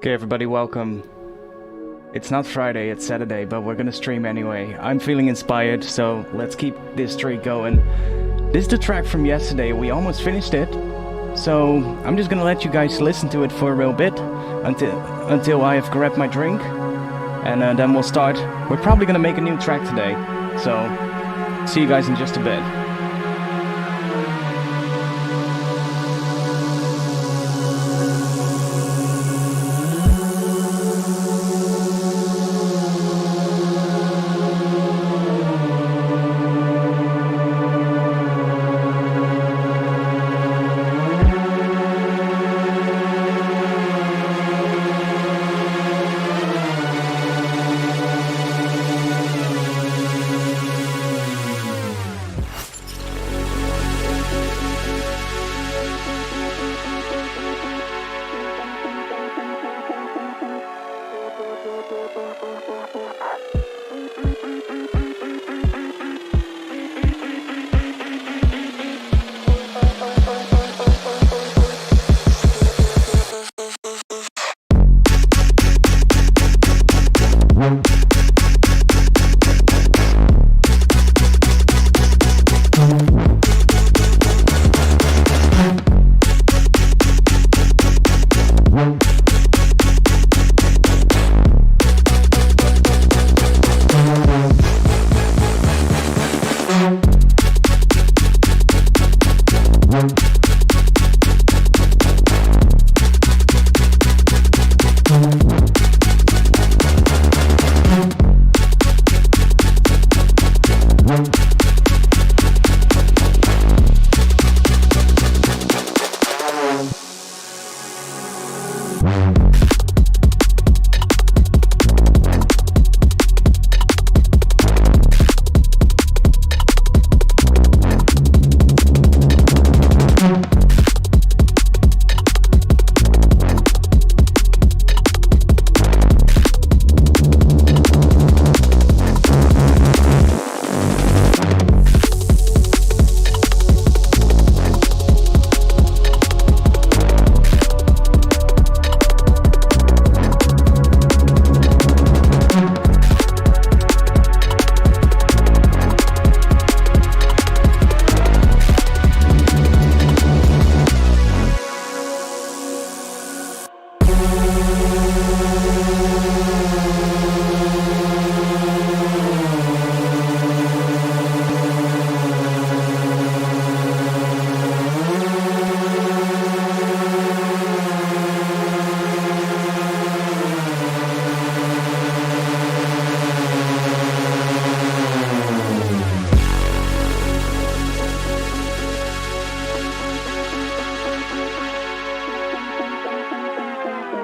Okay, everybody, welcome. It's not Friday, it's Saturday, but we're gonna stream anyway. I'm feeling inspired, so let's keep this streak going. This is the track from yesterday. We almost finished it, so I'm just gonna let you guys listen to it for a real bit until I have grabbed my drink, and then we'll start. We're probably gonna make a new track today, so see you guys in just a bit.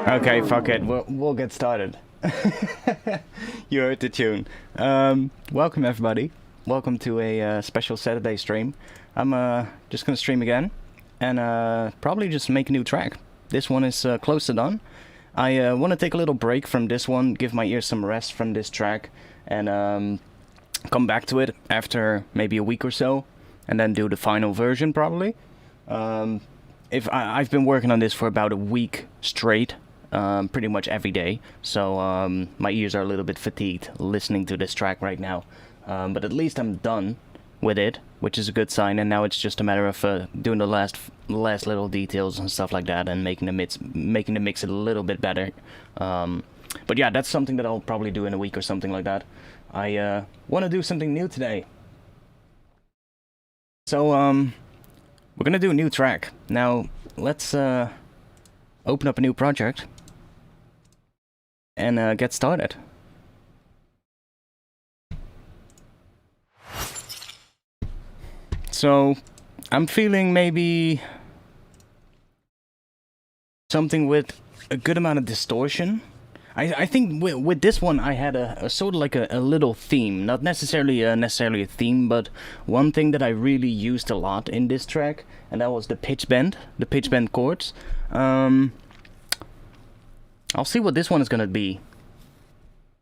Okay, fuck it. We'll get started. You heard the tune. Welcome everybody. Welcome to a special Saturday stream. I'm just gonna stream again, and probably just make a new track. This one is close to done. I want to take a little break from this one, give my ears some rest from this track, and come back to it after maybe a week or so, and then do the final version probably. I've been working on this for about a week straight. Pretty much every day, so my ears are a little bit fatigued listening to this track right now, but at least I'm done with it, which is a good sign, and now it's just a matter of doing the last little details and stuff like that, and making the mix a little bit better. But yeah, that's something that I'll probably do in a week or something like that. I want to do something new today, so we're gonna do a new track. Now let's open up a new project and get started. So I'm feeling maybe something with a good amount of distortion. I think with this one I had a sort of like a little theme, not necessarily a theme, but one thing that I really used a lot in this track, and that was the pitch bend chords. I'll see what this one is gonna be.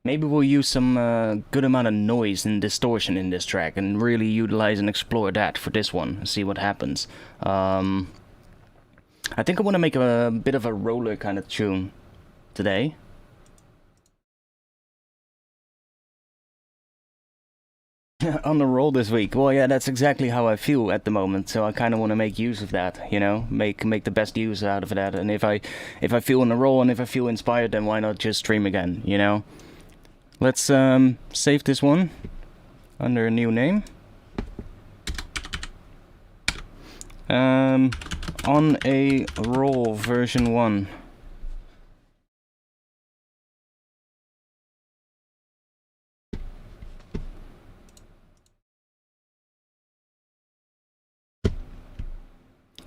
Maybe we'll use some good amount of noise and distortion in this track and really utilize and explore that for this one and see what happens. I think I want to make a bit of a roller kind of tune. today. On the roll this week. Well, yeah, that's exactly how I feel at the moment. So I kind of want to make use of that, you know, make the best use out of that. And if I feel on the roll and if I feel inspired, then why not just stream again, you know? Let's save this one under a new name. On a roll version 1.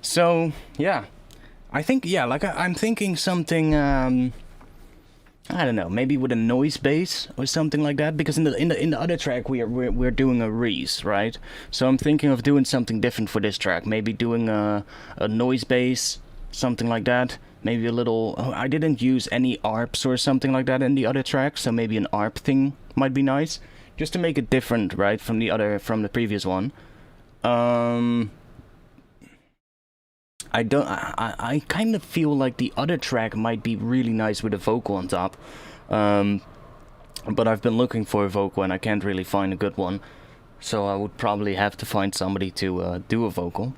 So, yeah. I think, yeah, like I'm thinking something, I don't know, maybe with a noise bass or something like that, because in the other track we're doing a Reese, right? So I'm thinking of doing something different for this track, maybe doing a noise bass, something like that. Maybe a little, I didn't use any ARPs or something like that in the other track, so maybe an ARP thing might be nice, just to make it different, right, from the previous one. I kind of feel like the other track might be really nice with a vocal on top. But I've been looking for a vocal and I can't really find a good one. So I would probably have to find somebody to do a vocal.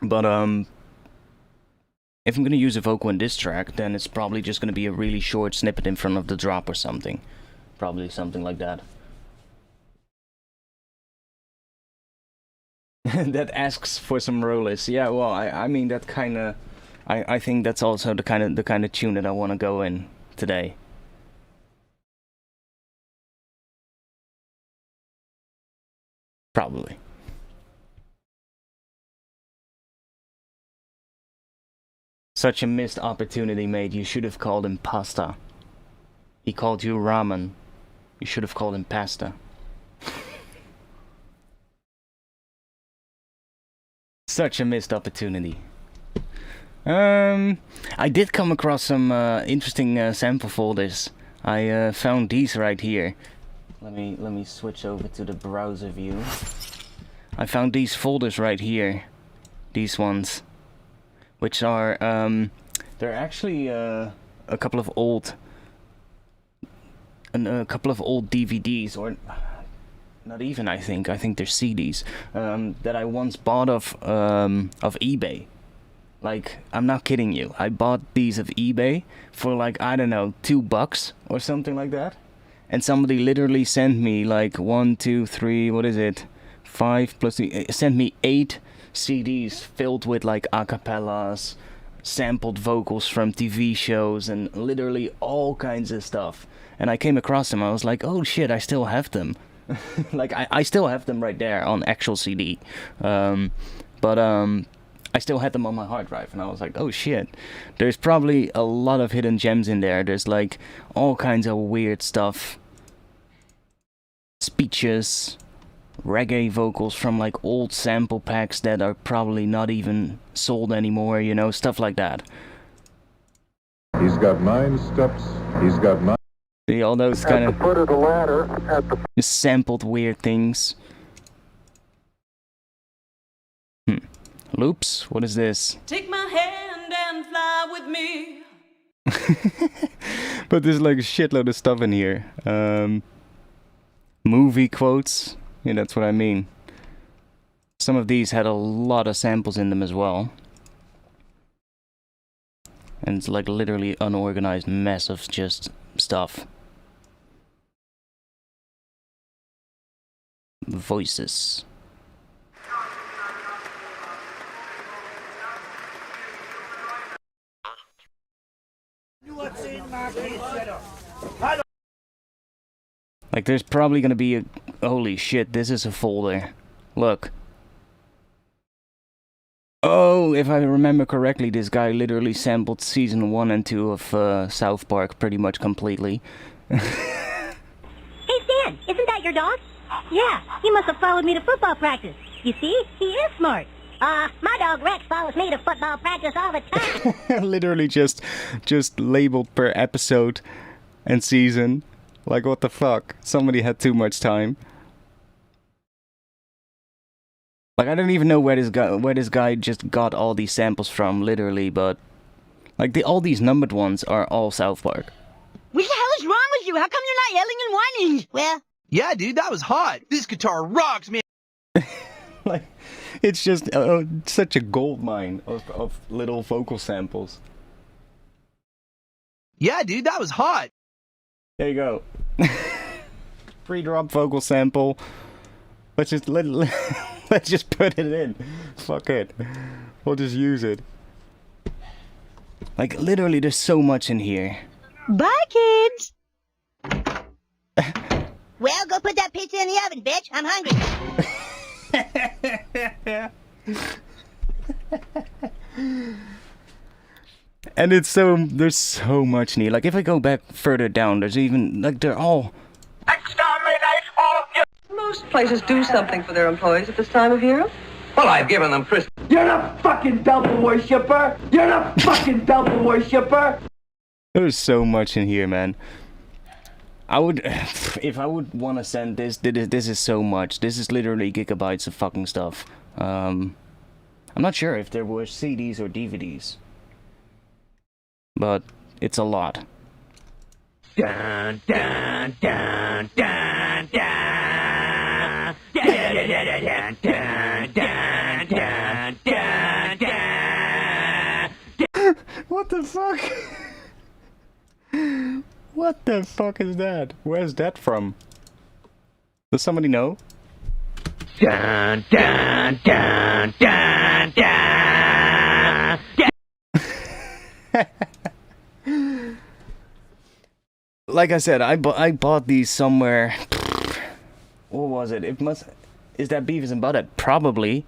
But if I'm gonna use a vocal in this track, then it's probably just gonna be a really short snippet in front of the drop or something. Probably something like that. That asks for some rollers. Yeah, well, I mean that kind of, I think that's also the kind of tune that I want to go in today. Probably. Such a missed opportunity, mate. You should have called him pasta. He called you ramen. You should have called him pasta. Such a missed opportunity. I did come across some interesting sample folders. I found these right here. Let me switch over to the browser view. I found these folders right here. These ones, which are they're actually a couple of old DVDs, or not even, I think they're CDs, that I once bought of eBay. Like, I'm not kidding you. I bought these of eBay for like, I don't know, $2 or something like that. And somebody literally sent me like 1, 2, 3, what is it? 5 plus, sent me 8 CDs filled with like acapellas, sampled vocals from TV shows, and literally all kinds of stuff. And I came across them, I was like, oh shit, I still have them. Like, I still have them right there on actual CD. But I still had them on my hard drive, and I was like, oh shit, there's probably a lot of hidden gems in there. There's like all kinds of weird stuff. Speeches, reggae vocals from like old sample packs that are probably not even sold anymore, you know, stuff like that. He's got 9 steps, he's got 9... See, all those kind of foot of the ladder, at the sampled weird things. Loops? What is this? Take my hand and fly with me. But there's like a shitload of stuff in here. Movie quotes. Yeah, that's what I mean. Some of these had a lot of samples in them as well. And it's like literally unorganized mess of just stuff. Voices. Like, there's probably gonna be a... Holy shit, this is a folder. Look. Oh, if I remember correctly, this guy literally sampled season 1 and 2 of South Park pretty much completely. Hey Stan, isn't that your dog? Yeah, he must have followed me to football practice. You see, he is smart. My dog Rex follows me to football practice all the time. Literally just labeled per episode and season. Like, what the fuck? Somebody had too much time. Like, I don't even know where this guy just got all these samples from, literally, but Like, all these numbered ones are all South Park. What the hell is wrong with you? How come you're not yelling and whining? Well, Yeah, dude, that was hot. This guitar rocks, man. Like, it's just such a gold mine of little vocal samples. Yeah, dude, that was hot. There you go. Pre-drop vocal sample. Let's just let's just put it in. Fuck it. We'll just use it. Like, literally, there's so much in here. bye, kids. Well, go put that pizza in the oven, bitch. I'm hungry. And it's there's so much in here. Like, if I go back further down, there's even, like, they're all... Most places do something for their employees at this time of year. Well, I've given them Christmas. You're a fucking devil worshipper! You're a fucking devil worshipper! There's so much in here, man. I would... If I would want to send this is so much. This is literally gigabytes of fucking stuff. I'm not sure if there were CDs or DVDs. But it's a lot. Dun, dun, dun, dun, dun. Dun, dun, dun, dun, dun, dun, dun. What the fuck? What the fuck is that? Where's that from? Does somebody know? Dun, dun, dun, dun, dun. Like I said, I bought these somewhere. What was it? Is that Beavis and Butthead? Probably.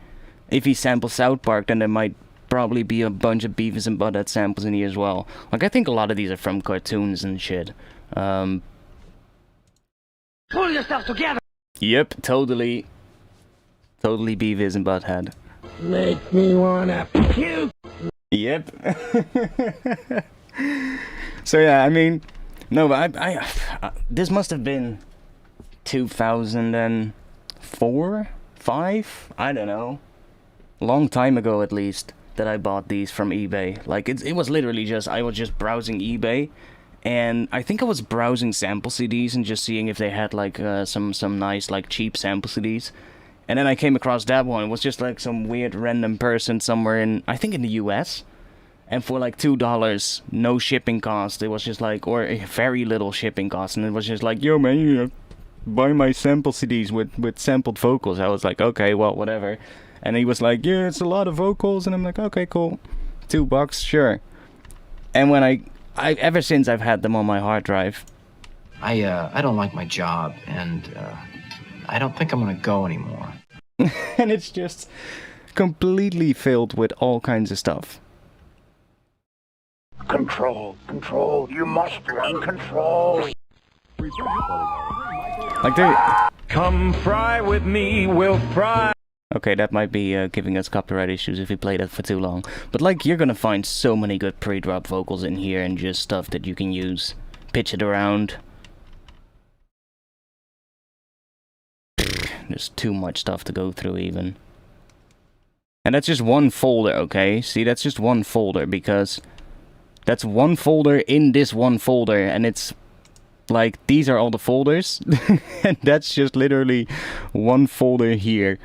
If he samples South Park, then there might probably be a bunch of Beavis and Butthead samples in here as well. Like, I think a lot of these are from cartoons and shit. Pull yourself together. Yep, totally Beavis and Butthead. Make me wanna puke! Yep. So yeah, I mean, no, but I this must have been 2004, 5, I don't know, long time ago at least, that I bought these from eBay. Like, it was literally just, I was just browsing eBay, and I think I was browsing sample CDs and just seeing if they had like some nice like cheap sample CDs. And then I came across that one. It was just like some weird random person somewhere in, I think in the US. And for like $2, no shipping cost. It was just like, or a very little shipping cost. And it was just like, yo man, you know, buy my sample CDs with sampled vocals. I was like, okay, well, whatever. And he was like, yeah, it's a lot of vocals. And I'm like, okay, cool. $2, sure. And when I ever since I've had them on my hard drive. I don't like my job, and I don't think I'm gonna go anymore. And it's just completely filled with all kinds of stuff. Control, you must be in control! Like they... Come fry with me, we'll fry. Okay, that might be giving us copyright issues if we play that for too long. But like, you're gonna find so many good pre-drop vocals in here and just stuff that you can use. Pitch it around. There's too much stuff to go through even. And that's just one folder, okay? See, that's just one folder because that's one folder in this one folder, and it's like, these are all the folders. And that's just literally one folder here.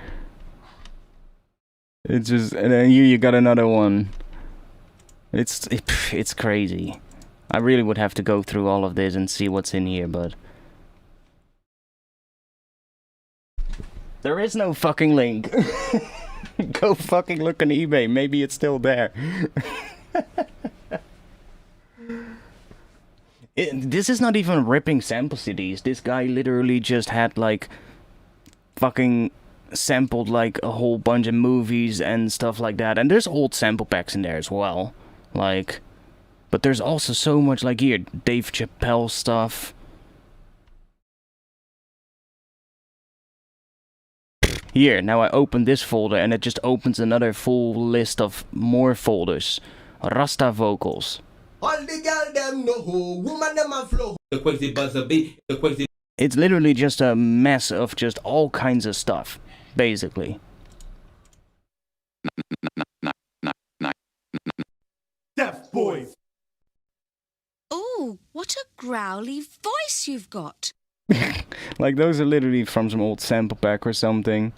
It's just, and then here you got another one. It's crazy. I really would have to go through all of this and see what's in here, but there is no fucking link. Go fucking look on eBay. Maybe it's still there. This is not even ripping sample CDs. This guy literally just had like fucking sampled like a whole bunch of movies and stuff like that. And there's old sample packs in there as well. Like, but there's also so much, like here, Dave Chappelle stuff. Here, now I open this folder and it just opens another full list of more folders. Rasta vocals. It's literally just a mess of just all kinds of stuff, basically. Deaf boys! growly voice you've got. Like, those are literally from some old sample pack or something.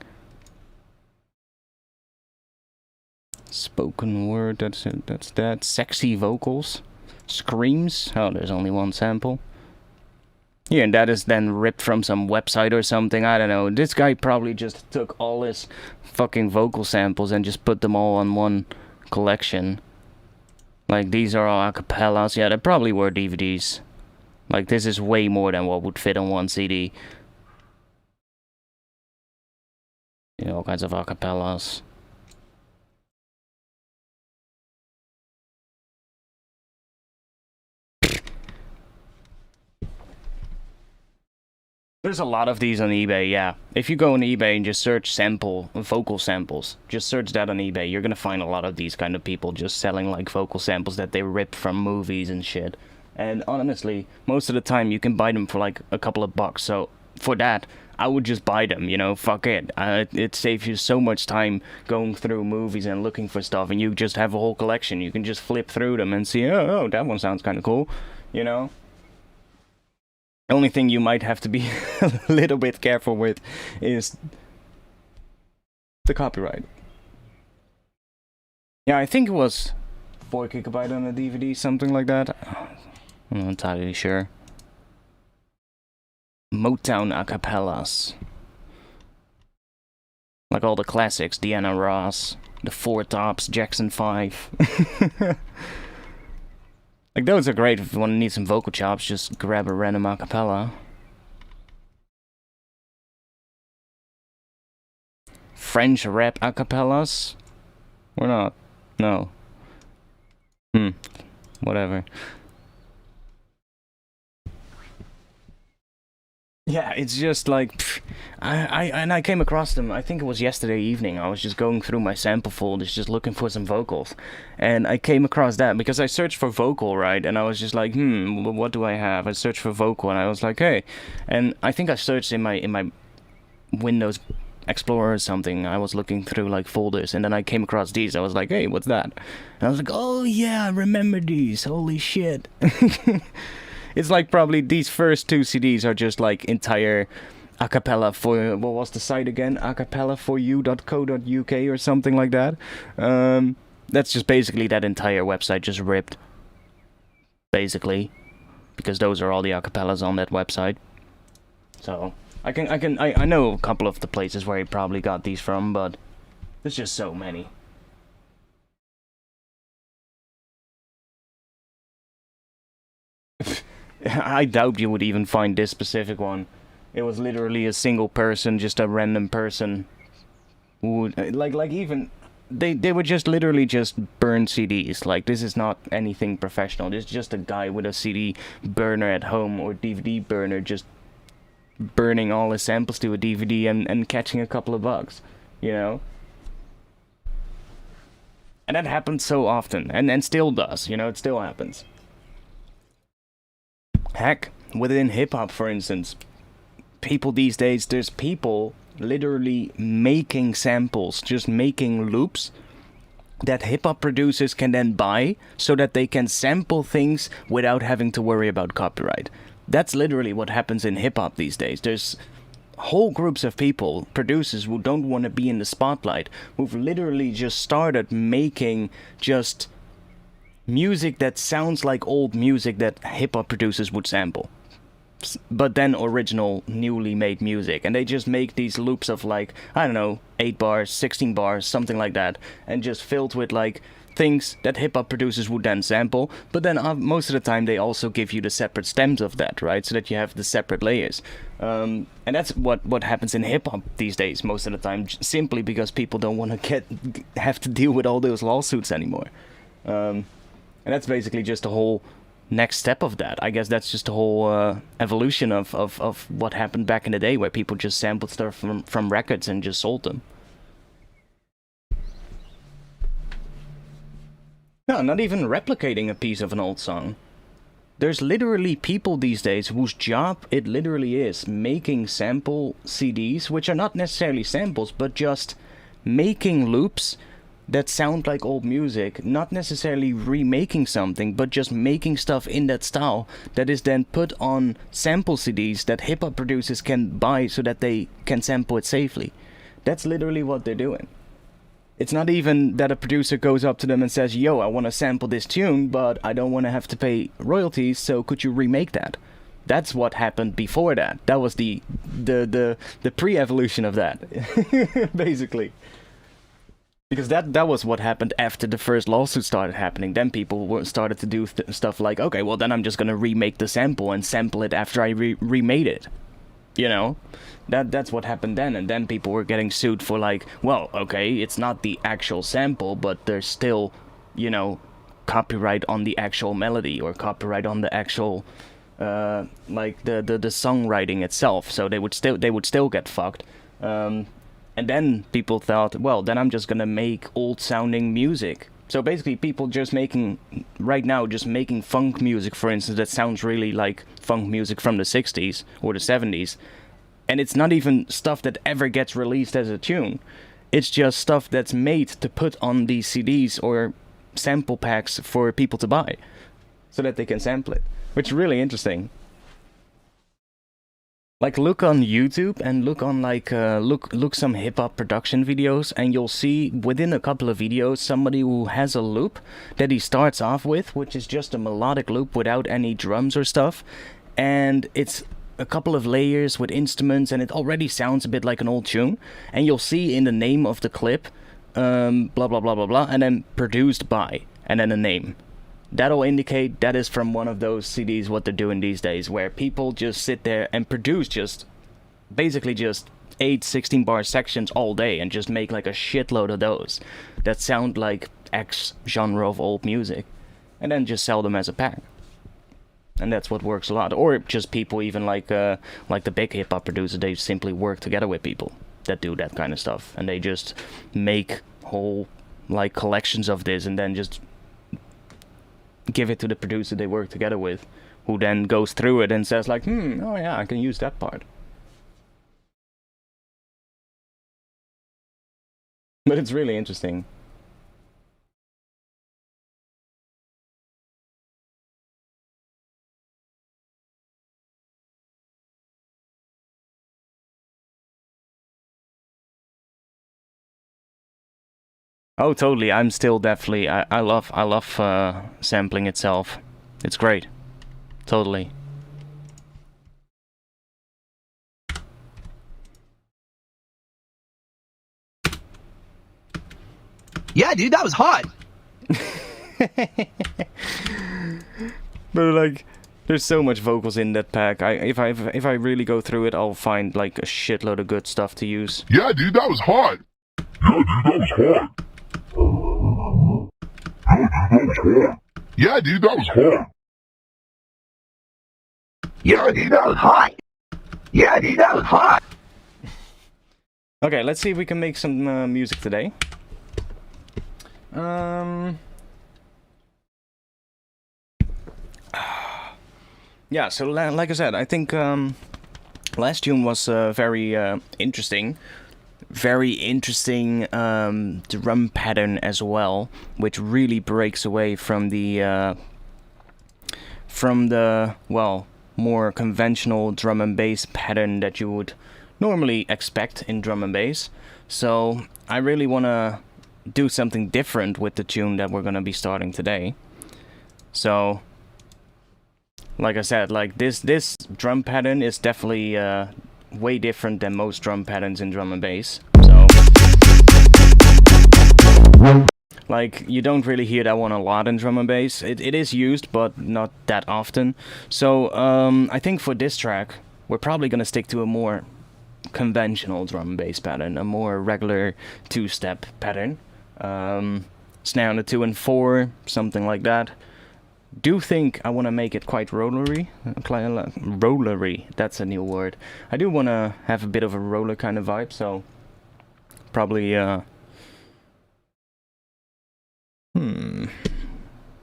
Spoken word, that's it, that's that. Sexy vocals. Screams. Oh, there's only one sample. Yeah, and that is then ripped from some website or something, I don't know. This guy probably just took all his fucking vocal samples and just put them all on one collection. Like, these are all acapellas. Yeah, they probably were DVDs. Like, this is way more than what would fit on one CD. You know, all kinds of acapellas. There's a lot of these on eBay, yeah. If you go on eBay and just search vocal samples, just search that on eBay, you're gonna find a lot of these kind of people just selling like vocal samples that they rip from movies and shit. And honestly, most of the time you can buy them for like a couple of bucks, so for that, I would just buy them, you know, fuck it. It saves you so much time going through movies and looking for stuff, and you just have a whole collection. You can just flip through them and see, oh, that one sounds kind of cool, you know? The only thing you might have to be a little bit careful with is the copyright. Yeah, I think it was 4 GB on a DVD, something like that. I'm not entirely sure. Motown acapellas. Like all the classics, Diana Ross, the Four Tops, Jackson 5. Like, those are great if you want to need some vocal chops, just grab a random acapella. French rap acapellas? Or not? No. Whatever. Yeah, it's just like, I came across them, I think it was yesterday evening. I was just going through my sample folders, just looking for some vocals. And I came across that, because I searched for vocal, right? And I was just like, what do I have? I searched for vocal, and I was like, hey. And I think I searched in my Windows Explorer or something. I was looking through, like, folders, and then I came across these. I was like, hey, what's that? And I was like, oh, yeah, I remember these. Holy shit. It's like probably these first 2 CDs are just like entire acapella for, what was the site again? acapellaforyou.co.uk or something like that. That's just basically that entire website just ripped. Basically. Because those are all the acapellas on that website. So, I know a couple of the places where he probably got these from, but there's just so many. I doubt you would even find this specific one. It was literally a single person, just a random person. Who would, like even... They would just literally just burn CDs. Like, this is not anything professional. This is just a guy with a CD burner at home, or DVD burner, just burning all his samples to a DVD and catching a couple of bugs. You know? And that happens so often, and still does, you know, it still happens. Heck, within hip-hop, for instance, people these days, there's people literally making samples, just making loops that hip-hop producers can then buy so that they can sample things without having to worry about copyright. That's literally what happens in hip-hop these days. There's whole groups of people, producers who don't want to be in the spotlight, who've literally just started making just music that sounds like old music that hip-hop producers would sample. But then original, newly made music. And they just make these loops of like, I don't know, 8 bars, 16 bars, something like that. And just filled with like things that hip-hop producers would then sample. But then most of the time they also give you the separate stems of that, right? So that you have the separate layers. And that's what happens in hip-hop these days most of the time. Simply because people don't want to have to deal with all those lawsuits anymore. And that's basically just a whole next step of that. I guess that's just a whole evolution of what happened back in the day, where people just sampled stuff from records and just sold them. No, not even replicating a piece of an old song. There's literally people these days whose job it literally is making sample CDs, which are not necessarily samples, but just making loops that sound like old music, not necessarily remaking something, but just making stuff in that style that is then put on sample CDs that hip-hop producers can buy so that they can sample it safely. That's literally what they're doing. It's not even that a producer goes up to them and says, yo, I want to sample this tune, but I don't want to have to pay royalties, so could you remake that? That's what happened before that. That was the pre-evolution of that, basically. Because that was what happened after the first lawsuit started happening. Then people started to do stuff like, okay, well then I'm just gonna remake the sample and sample it after I remade it. You know? That's what happened then, and then people were getting sued for like, well, okay, it's not the actual sample, but there's still, you know, copyright on the actual melody, or copyright on the actual, like the songwriting itself. So they would still get fucked. And then people thought, well, then I'm just gonna make old-sounding music. So basically, people just making funk music, for instance, that sounds really like funk music from the 60s or the 70s. And it's not even stuff that ever gets released as a tune. It's just stuff that's made to put on these CDs or sample packs for people to buy, so that they can sample it. Which is really interesting. Like, look on YouTube and look on like look some hip-hop production videos, and you'll see within a couple of videos somebody who has a loop that he starts off with, which is just a melodic loop without any drums or stuff, and it's a couple of layers with instruments, and it already sounds a bit like an old tune. And you'll see in the name of the clip, blah blah blah blah blah, and then produced by, and then a name. That'll indicate that is from one of those CDs, what they're doing these days, where people just sit there and produce basically just 8 16-bar sections all day and just make like a shitload of those that sound like X genre of old music, and then just sell them as a pack. And that's what works a lot. Or just people even like the big hip-hop producers, they simply work together with people that do that kind of stuff, and they just make whole like collections of this and then just give it to the producer they work together with, who then goes through it and says like, oh yeah, I can use that part. But it's really interesting. Oh, totally. I'm still definitely. I love sampling itself. It's great. Totally. Yeah, dude, that was hot. But like, there's so much vocals in that pack. If I really go through it, I'll find like a shitload of good stuff to use. Yeah, dude, that was hot. Yeah, dude, that was hot. Yeah, dude, that was hot. Yeah, dude, that was hot. Okay, let's see if we can make some music today. Yeah, so like I said, I think last tune was very interesting. Very interesting drum pattern as well, which really breaks away from the well, more conventional drum and bass pattern that you would normally expect in drum and bass. So I really want to do something different with the tune that we're going to be starting today. So like I said, like this drum pattern is definitely way different than most drum patterns in drum and bass. So like, you don't really hear that one a lot in drum and bass. It is used, but not that often. So I think for this track we're probably gonna stick to a more conventional drum and bass pattern, a more regular two-step pattern. Snare on the 2 and 4, something like that. Do think I want to make it quite rollery. Rollery, that's a new word. I do want to have a bit of a roller kind of vibe, so probably yeah,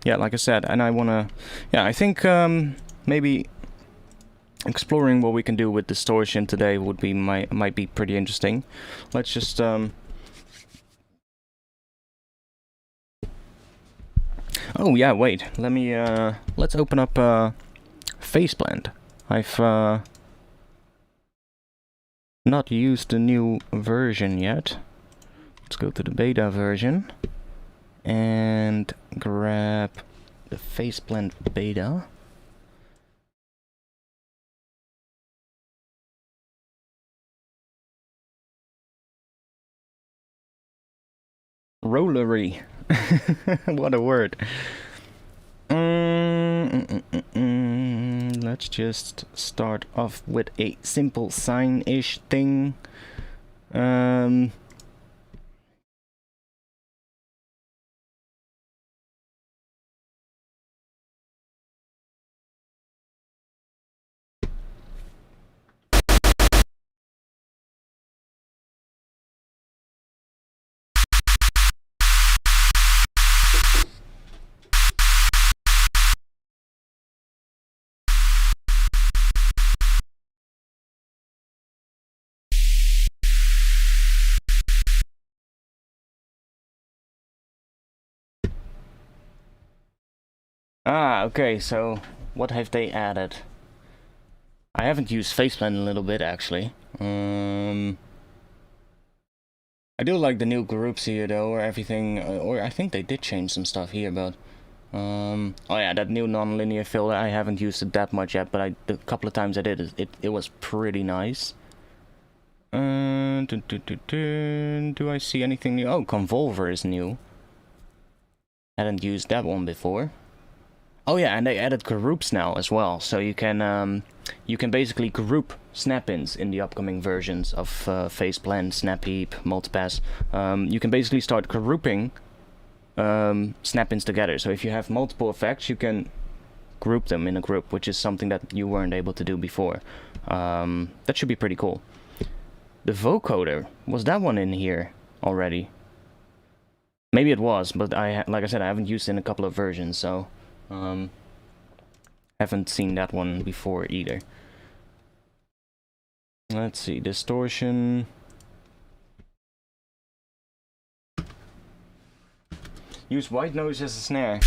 like I said, and I want to, yeah, I think maybe exploring what we can do with distortion today would be might be pretty interesting. Let's just Oh yeah, wait. Let me let's open up Faceblend. I've not used the new version yet. Let's go to the beta version and grab the Faceblend beta. Rollery. What a word. Let's just start off with a simple sign-ish thing. Ah, okay, so what have they added? I haven't used Faceblend in a little bit, actually. I do like the new groups here, though, or everything, or I think they did change some stuff here, but... oh yeah, that new non-linear filter, I haven't used it that much yet, but the couple of times I did, it was pretty nice. Do I see anything new? Oh, Convolver is new. Hadn't used that one before. Oh yeah, and they added groups now as well, so you can basically group snap-ins in the upcoming versions of Faceblend, Snap-Heap, Multipass. You can basically start grouping snap-ins together. So if you have multiple effects, you can group them in a group, which is something that you weren't able to do before. That should be pretty cool. The vocoder, was that one in here already? Maybe it was, but like I said, I haven't used it in a couple of versions, so haven't seen that one before either. Let's see, distortion. Use white noise as a snare.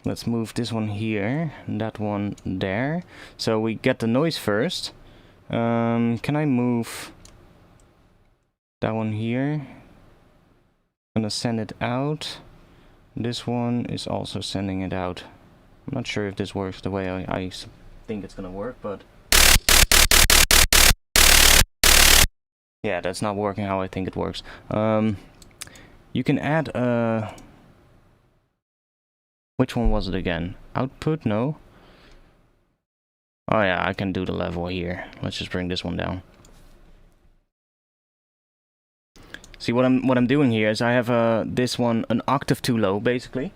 Let's move this one here, and that one there. So we get the noise first. Can I move that one here? I'm gonna send it out. This one is also sending it out. I'm not sure if this works the way I think it's gonna work, but... yeah, that's not working how I think it works. You can add a... which one was it again? Output? No. Oh yeah, I can do the level here. Let's just bring this one down. See, what I'm doing here is I have this one an octave too low, basically.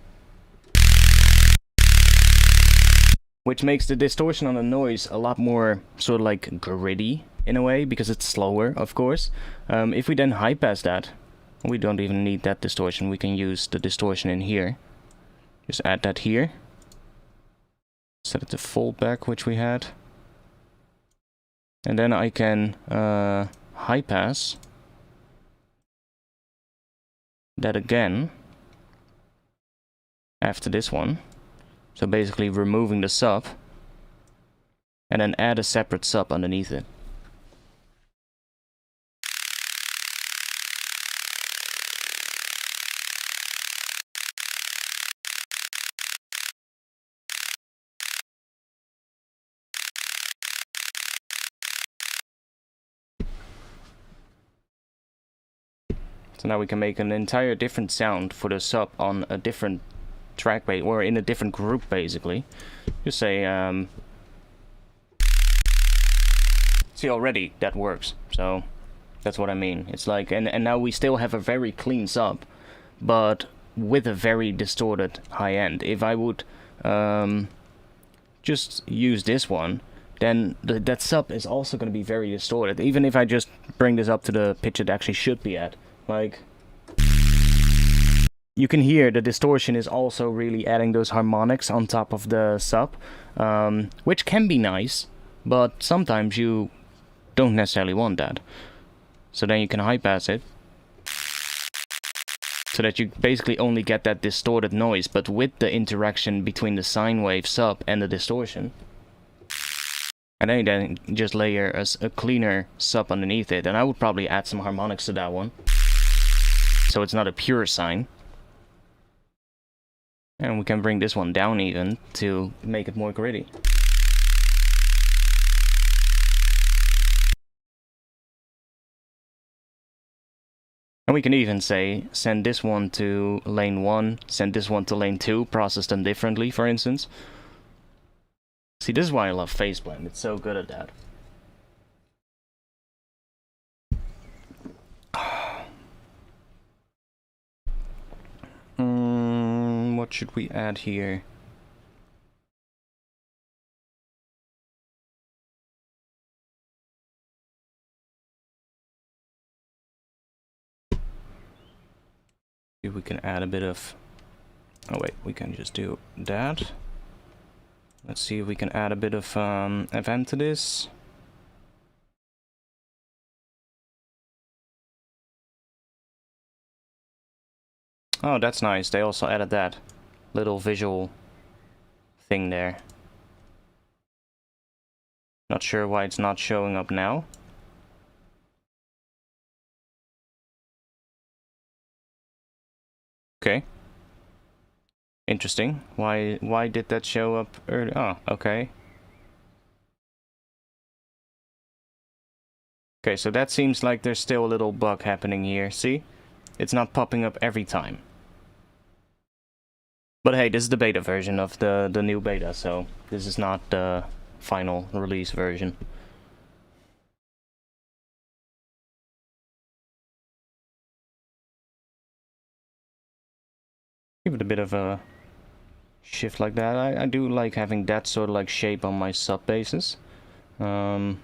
Which makes the distortion on the noise a lot more sort of like gritty in a way, because it's slower, of course. If we then high pass that, we don't even need that distortion. We can use the distortion in here. Just add that here. Set it to fold back, which we had. And then I can high pass that again after this one. So basically removing the sub and then add a separate sub underneath it. So now we can make an entire different sound for the sub on a different track, or in a different group, basically. Just say, See, already that works. So that's what I mean. It's like, and now we still have a very clean sub, but with a very distorted high end. If I would just use this one, then that sub is also going to be very distorted. Even if I just bring this up to the pitch it actually should be at. Like, you can hear the distortion is also really adding those harmonics on top of the sub, which can be nice, but sometimes you don't necessarily want that. So then you can high pass it, so that you basically only get that distorted noise, but with the interaction between the sine wave sub and the distortion. And then you just layer a cleaner sub underneath it, and I would probably add some harmonics to that one, so it's not a pure sine. And we can bring this one down even to make it more gritty. And we can even say, send this one to lane 1, send this one to lane 2, process them differently, for instance. See, this is why I love phase blend, it's so good at that. What should we add here? See if we can add a bit of... Oh wait, we can just do that. Let's see if we can add a bit of FM to this. Oh, that's nice. They also added that little visual thing there. Not sure why it's not showing up now. Okay. Interesting. Why did that show up early? Oh, okay. Okay, so that seems like there's still a little bug happening here. See? It's not popping up every time. But hey, this is the beta version of the new beta, so this is not the final release version. Give it a bit of a shift like that. I do like having that sort of like shape on my sub basses. You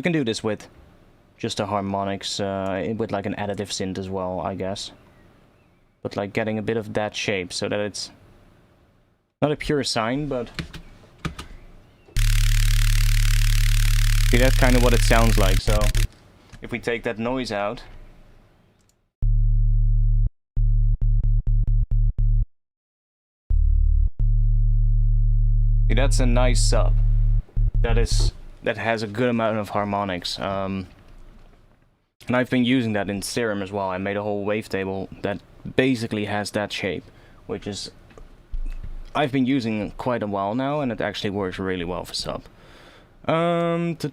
can do this with just the harmonics, with like an additive synth as well, I guess. But like getting a bit of that shape so that it's not a pure sine, but see, that's kind of what it sounds like. So if we take that noise out, see, that's a nice sub. That has a good amount of harmonics. And I've been using that in Serum as well. I made a whole wavetable that basically has that shape, which is I've been using quite a while now, and it actually works really well for sub. Let's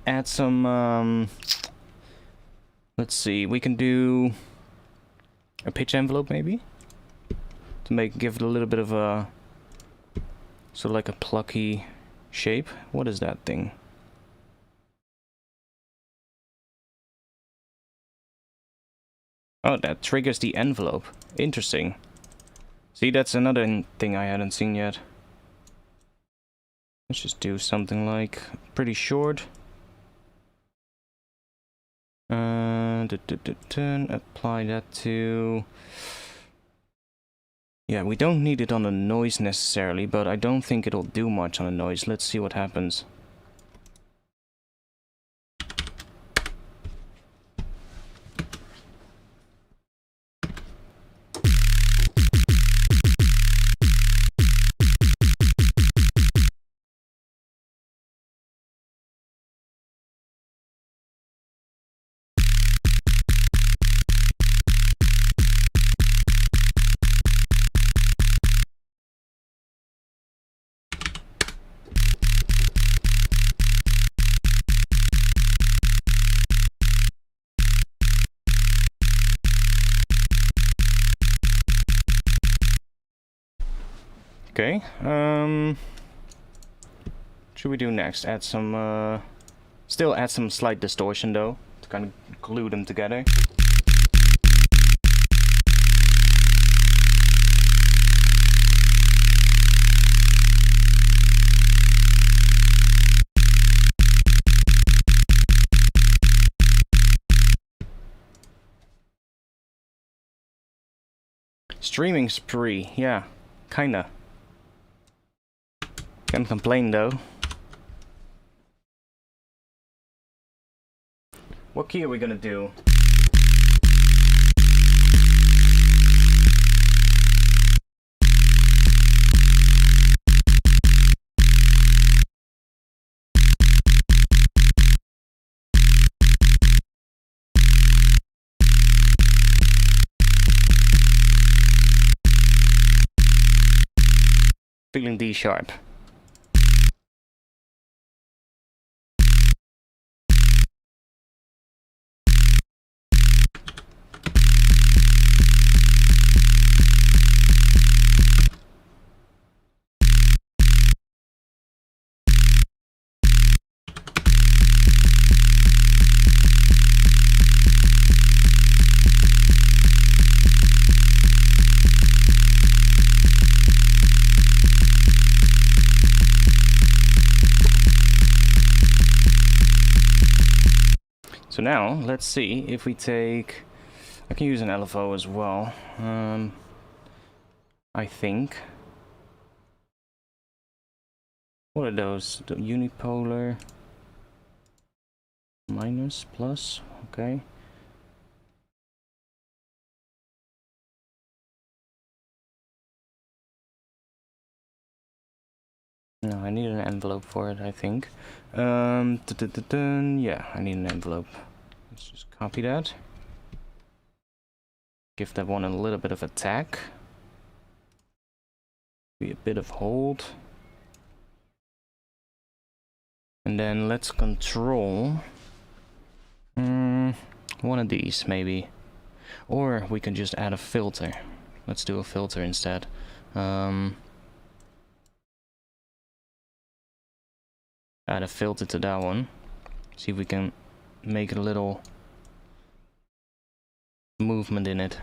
add some. Let's see, we can do a pitch envelope maybe to give it a little bit of a sort of like a plucky shape. What is that thing? Oh, that triggers the envelope. Interesting. See, that's another thing I hadn't seen yet. Let's just do something like pretty short. Apply that to... Yeah, we don't need it on the noise necessarily, but I don't think it'll do much on the noise. Let's see what happens. Okay, should we do next? Add some, still add some slight distortion though, to kind of glue them together. Streaming spree, yeah, kinda. Can't complain though. What key are we gonna do? Feeling D sharp. So now, let's see if we take... I can use an LFO as well. I think. What are those? The unipolar... minus, plus, okay. No, I need an envelope for it, I think. Yeah, I need an envelope. Let's just copy that. Give that one a little bit of attack. Be a bit of hold. And then let's control one of these, maybe. Or we can just add a filter. Let's do a filter instead. Add a filter to that one. See if we can make a little movement in it.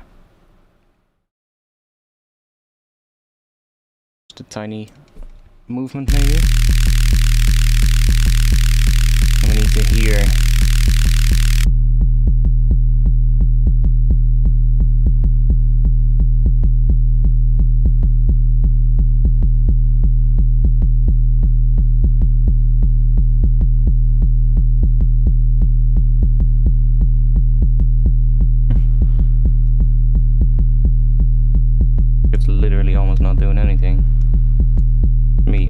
Just a tiny movement maybe. And we need to hear.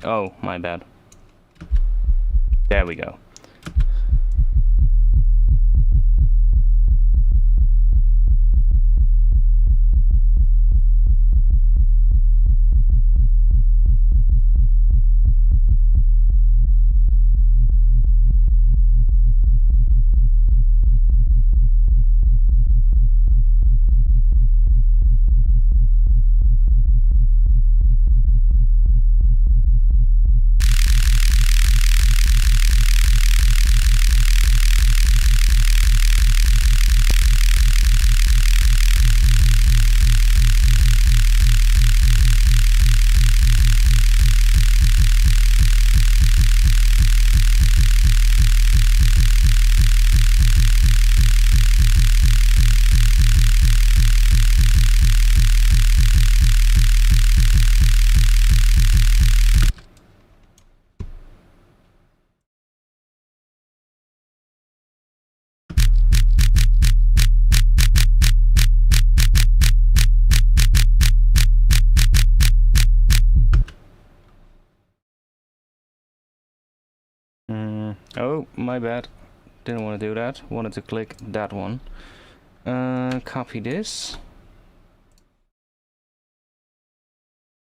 Oh, my bad. There we go. Oh, my bad. Didn't want to do that. Wanted to click that one. Copy this.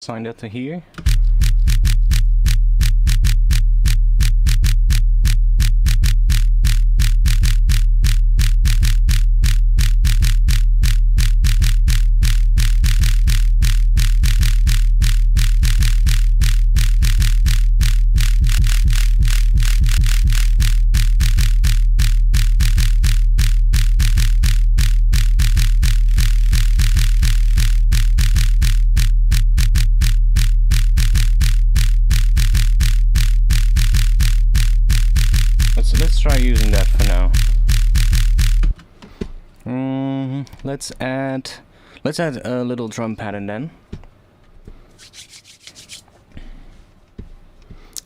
Assign that to here. try using that for now. Let's add a little drum pattern then.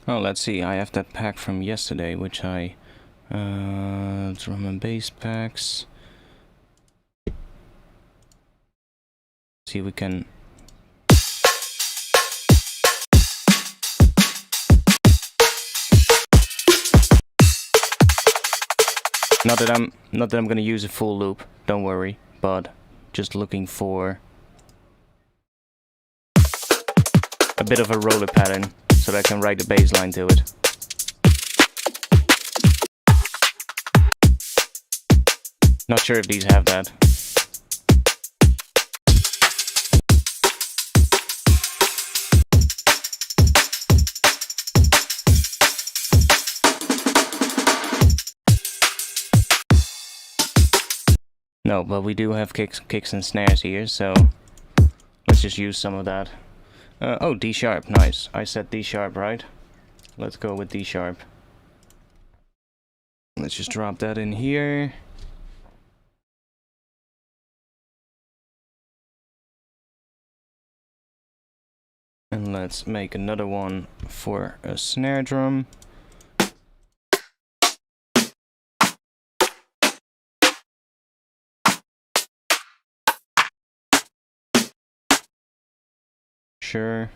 Oh, let's see. I have that pack from yesterday, which I drum and bass packs. See if we can. Not that I'm gonna use a full loop, don't worry, but just looking for a bit of a roller pattern so that I can write the bass line to it. Not sure if these have that. No, but we do have kicks and snares here, so let's just use some of that. Oh, D sharp, nice. I said D sharp, right? Let's go with D sharp. Let's just drop that in here. And let's make another one for a snare drum. Sure.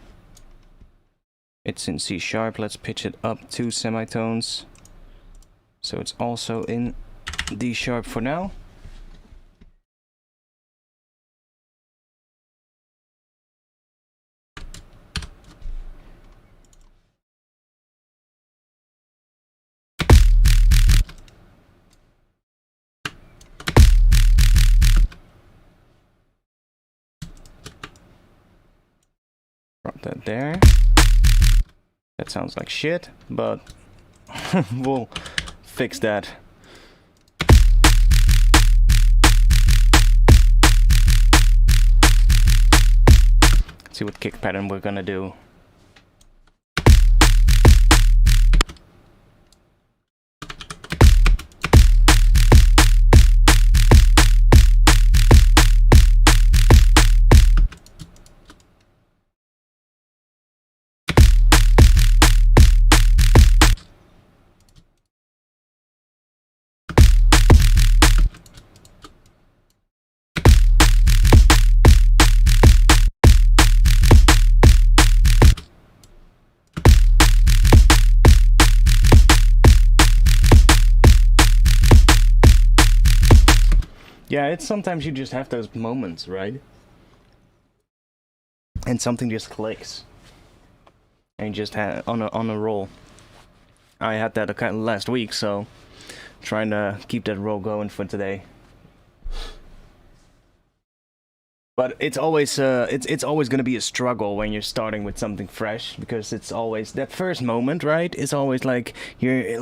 It's in C sharp. Let's pitch it up 2 semitones. So it's also in D sharp for now. Drop that there. That sounds like shit, but we'll fix that. Let's see what kick pattern we're gonna do. Yeah, it's sometimes you just have those moments, right? And something just clicks. And you just had on a roll. I had that kind of last week, so trying to keep that roll going for today. But it's always going to be a struggle when you're starting with something fresh, because it's always that first moment, right? It's always like you're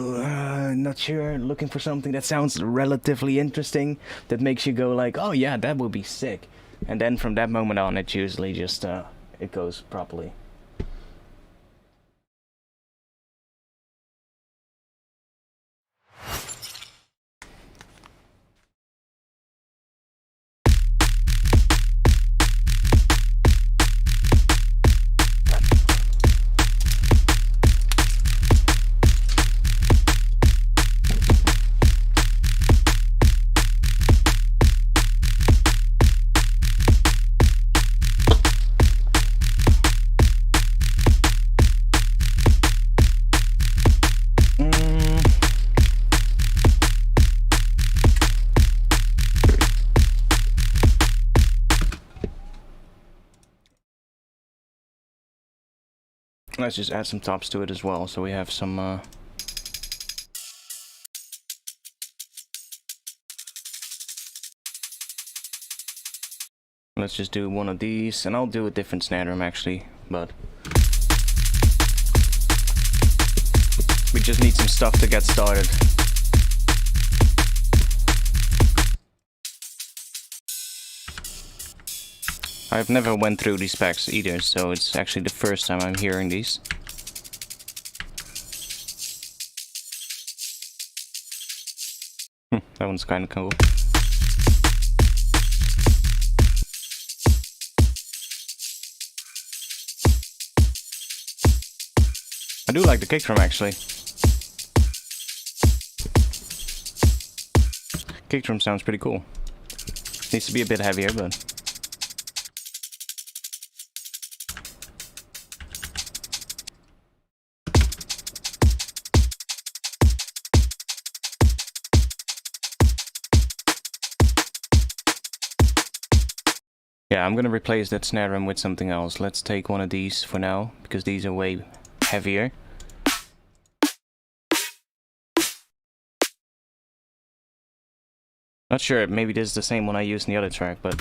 not sure, looking for something that sounds relatively interesting, that makes you go like, oh yeah, that would be sick. And then from that moment on, it's usually just it goes properly. Let's just add some tops to it as well, so we have some let's just do one of these, and I'll do a different snare drum actually, but we just need some stuff to get started. I've never went through these packs either, so it's actually the first time I'm hearing these. That one's kind of cool. I do like the kick drum actually. Kick drum sounds pretty cool. Needs to be a bit heavier, but... yeah, I'm gonna replace that snare drum with something else. Let's take one of these for now, because these are way heavier. Not sure, maybe this is the same one I used in the other track, but...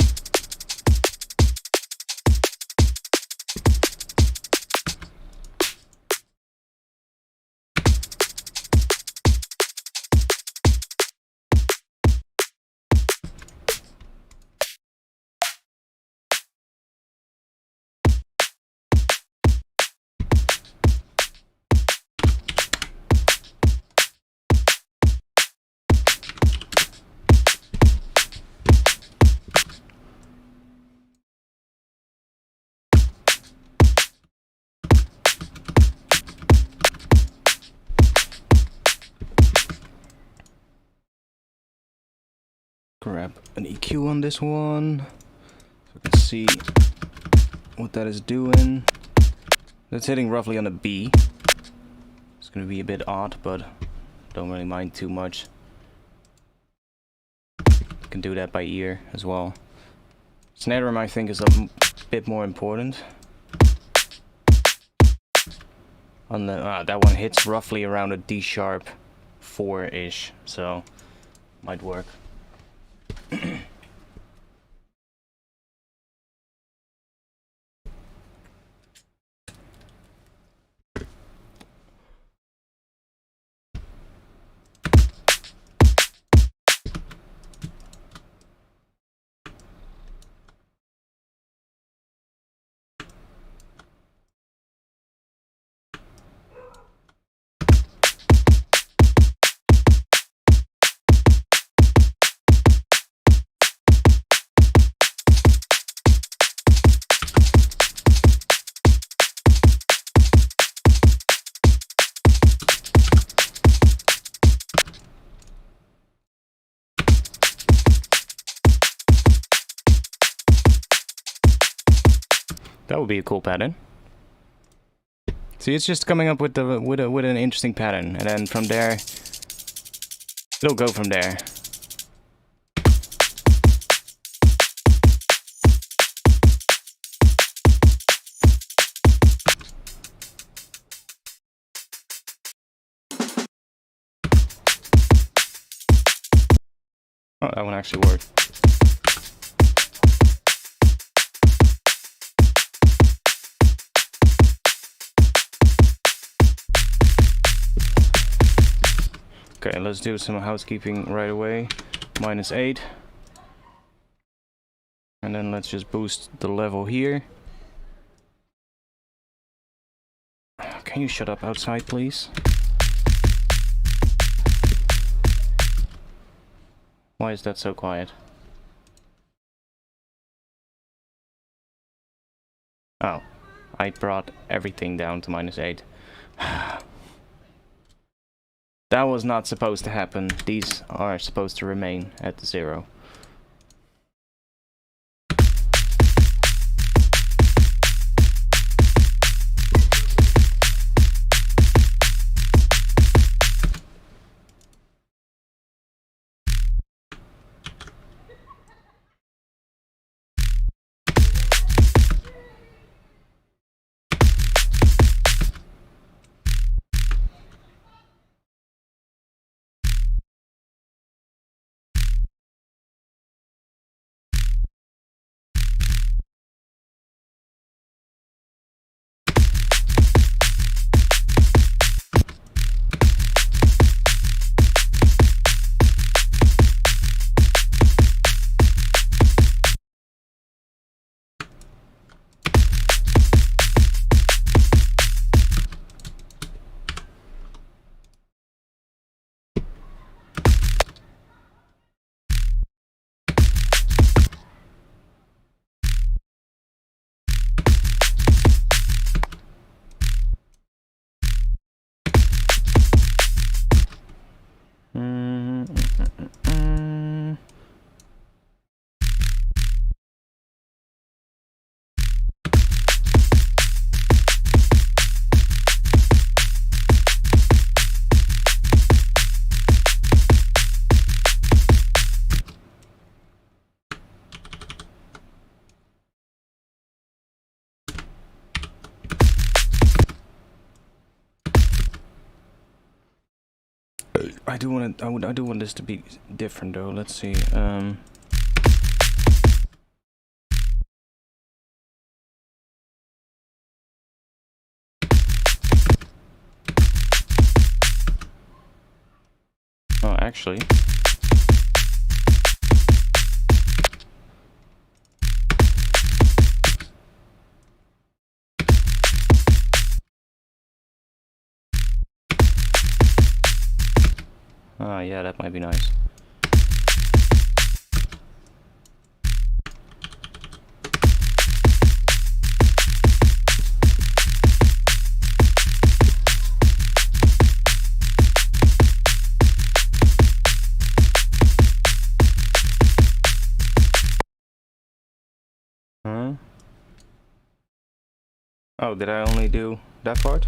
grab an EQ on this one, so we can see what that is doing. That's hitting roughly on a B. It's gonna be a bit odd, but don't really mind too much. You can do that by ear as well. Snare drum I think is a bit more important. On the that one hits roughly around a D sharp 4-ish, so might work. That would be a cool pattern. See, it's just coming up with an interesting pattern, and then from there, it'll go from there. Oh, that one actually worked. Okay, let's do some housekeeping right away. -8. And then let's just boost the level here. Can you shut up outside, please? Why is that so quiet? Oh, I brought everything down to -8. That was not supposed to happen. These are supposed to remain at 0. I do want this to be different though. Let's see. Oh, actually. Oh, yeah, that might be nice. Huh? Oh, did I only do that part?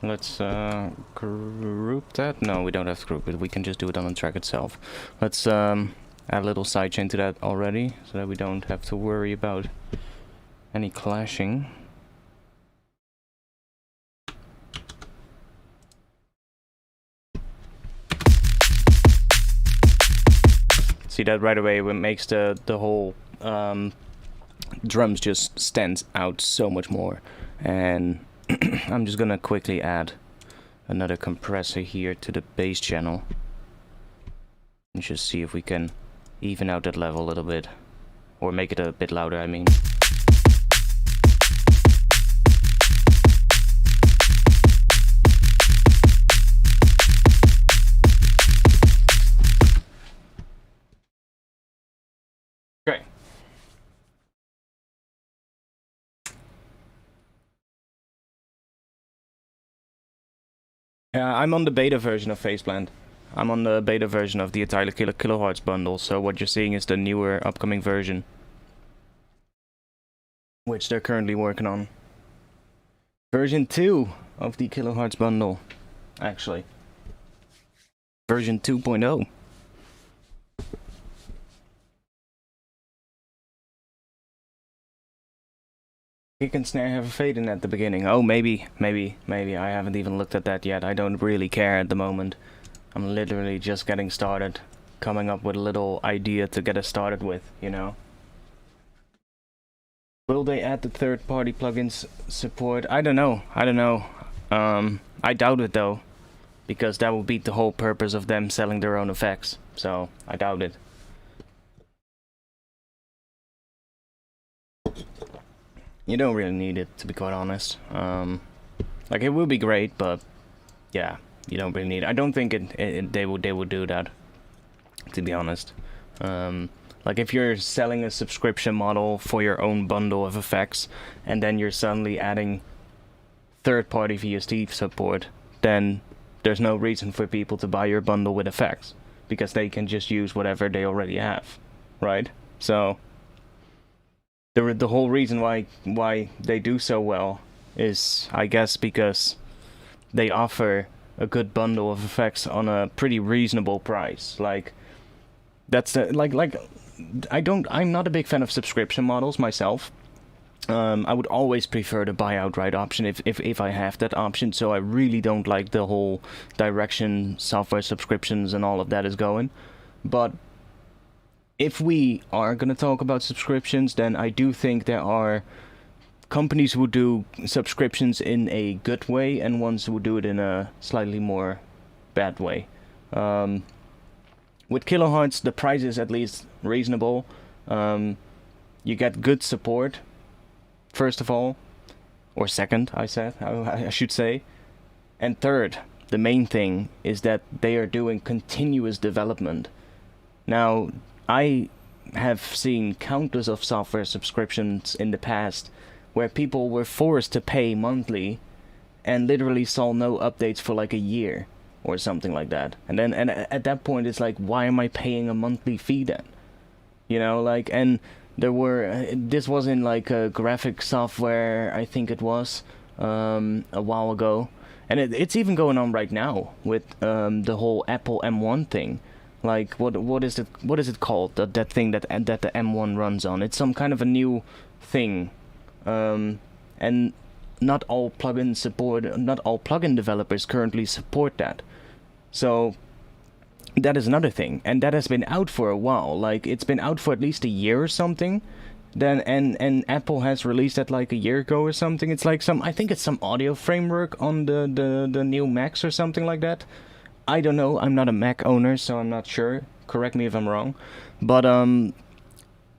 Let's group that. No, we don't have to group it. We can just do it on the track itself. Let's add a little sidechain to that already, so that we don't have to worry about any clashing. See that right away? It makes the whole drums just stand out so much more. And I'm just gonna quickly add another compressor here to the bass channel and just see if we can even out that level a little bit, or make it a bit louder, I mean. Okay. I'm on the beta version of Faceplant. I'm on the beta version of the Tyler Kilohertz bundle, so what you're seeing is the newer upcoming version, which they're currently working on. Version 2 of the Kilohertz bundle, actually. Version 2.0. Kick and snare have a fade in at the beginning. Oh, maybe. I haven't even looked at that yet. I don't really care at the moment. I'm literally just getting started. Coming up with a little idea to get us started with, you know. Will they add the third-party plugins support? I don't know. I doubt it though. Because that would beat the whole purpose of them selling their own effects. So, I doubt it. You don't really need it, to be quite honest. Like, it would be great, but yeah, you don't really need it. I don't think they would do that, to be honest. Like, if you're selling a subscription model for your own bundle of effects, and then you're suddenly adding third-party VST support, then there's no reason for people to buy your bundle with effects, because they can just use whatever they already have, right? So the whole reason why they do so well is, I guess, because they offer a good bundle of effects on a pretty reasonable price. Like, that's the I'm not a big fan of subscription models myself. I would always prefer the buy outright option if I have that option, so I really don't like the whole direction software subscriptions and all of that is going. But if we are going to talk about subscriptions, then I do think there are companies who do subscriptions in a good way and ones who do it in a slightly more bad way. With Kilohertz, the price is at least reasonable. You get good support, first of all, or second, I should say. And third, the main thing is that they are doing continuous development. Now, I have seen countless of software subscriptions in the past where people were forced to pay monthly and literally saw no updates for like a year or something like that. And then at that point it's like, why am I paying a monthly fee then? You know, like, and there were, this was in like a graphic software, I think it was, a while ago. And it's even going on right now with the whole Apple M1 thing. Like, what is it called? That thing that the M1 runs on. It's some kind of a new thing. And not all plugin developers currently support that. So that is another thing, and that has been out for a while. Like, it's been out for at least a year or something. Then and Apple has released that like a year ago or something. It's like I think it's some audio framework on the new Macs or something like that. I don't know. I'm not a Mac owner, so I'm not sure. Correct me if I'm wrong. But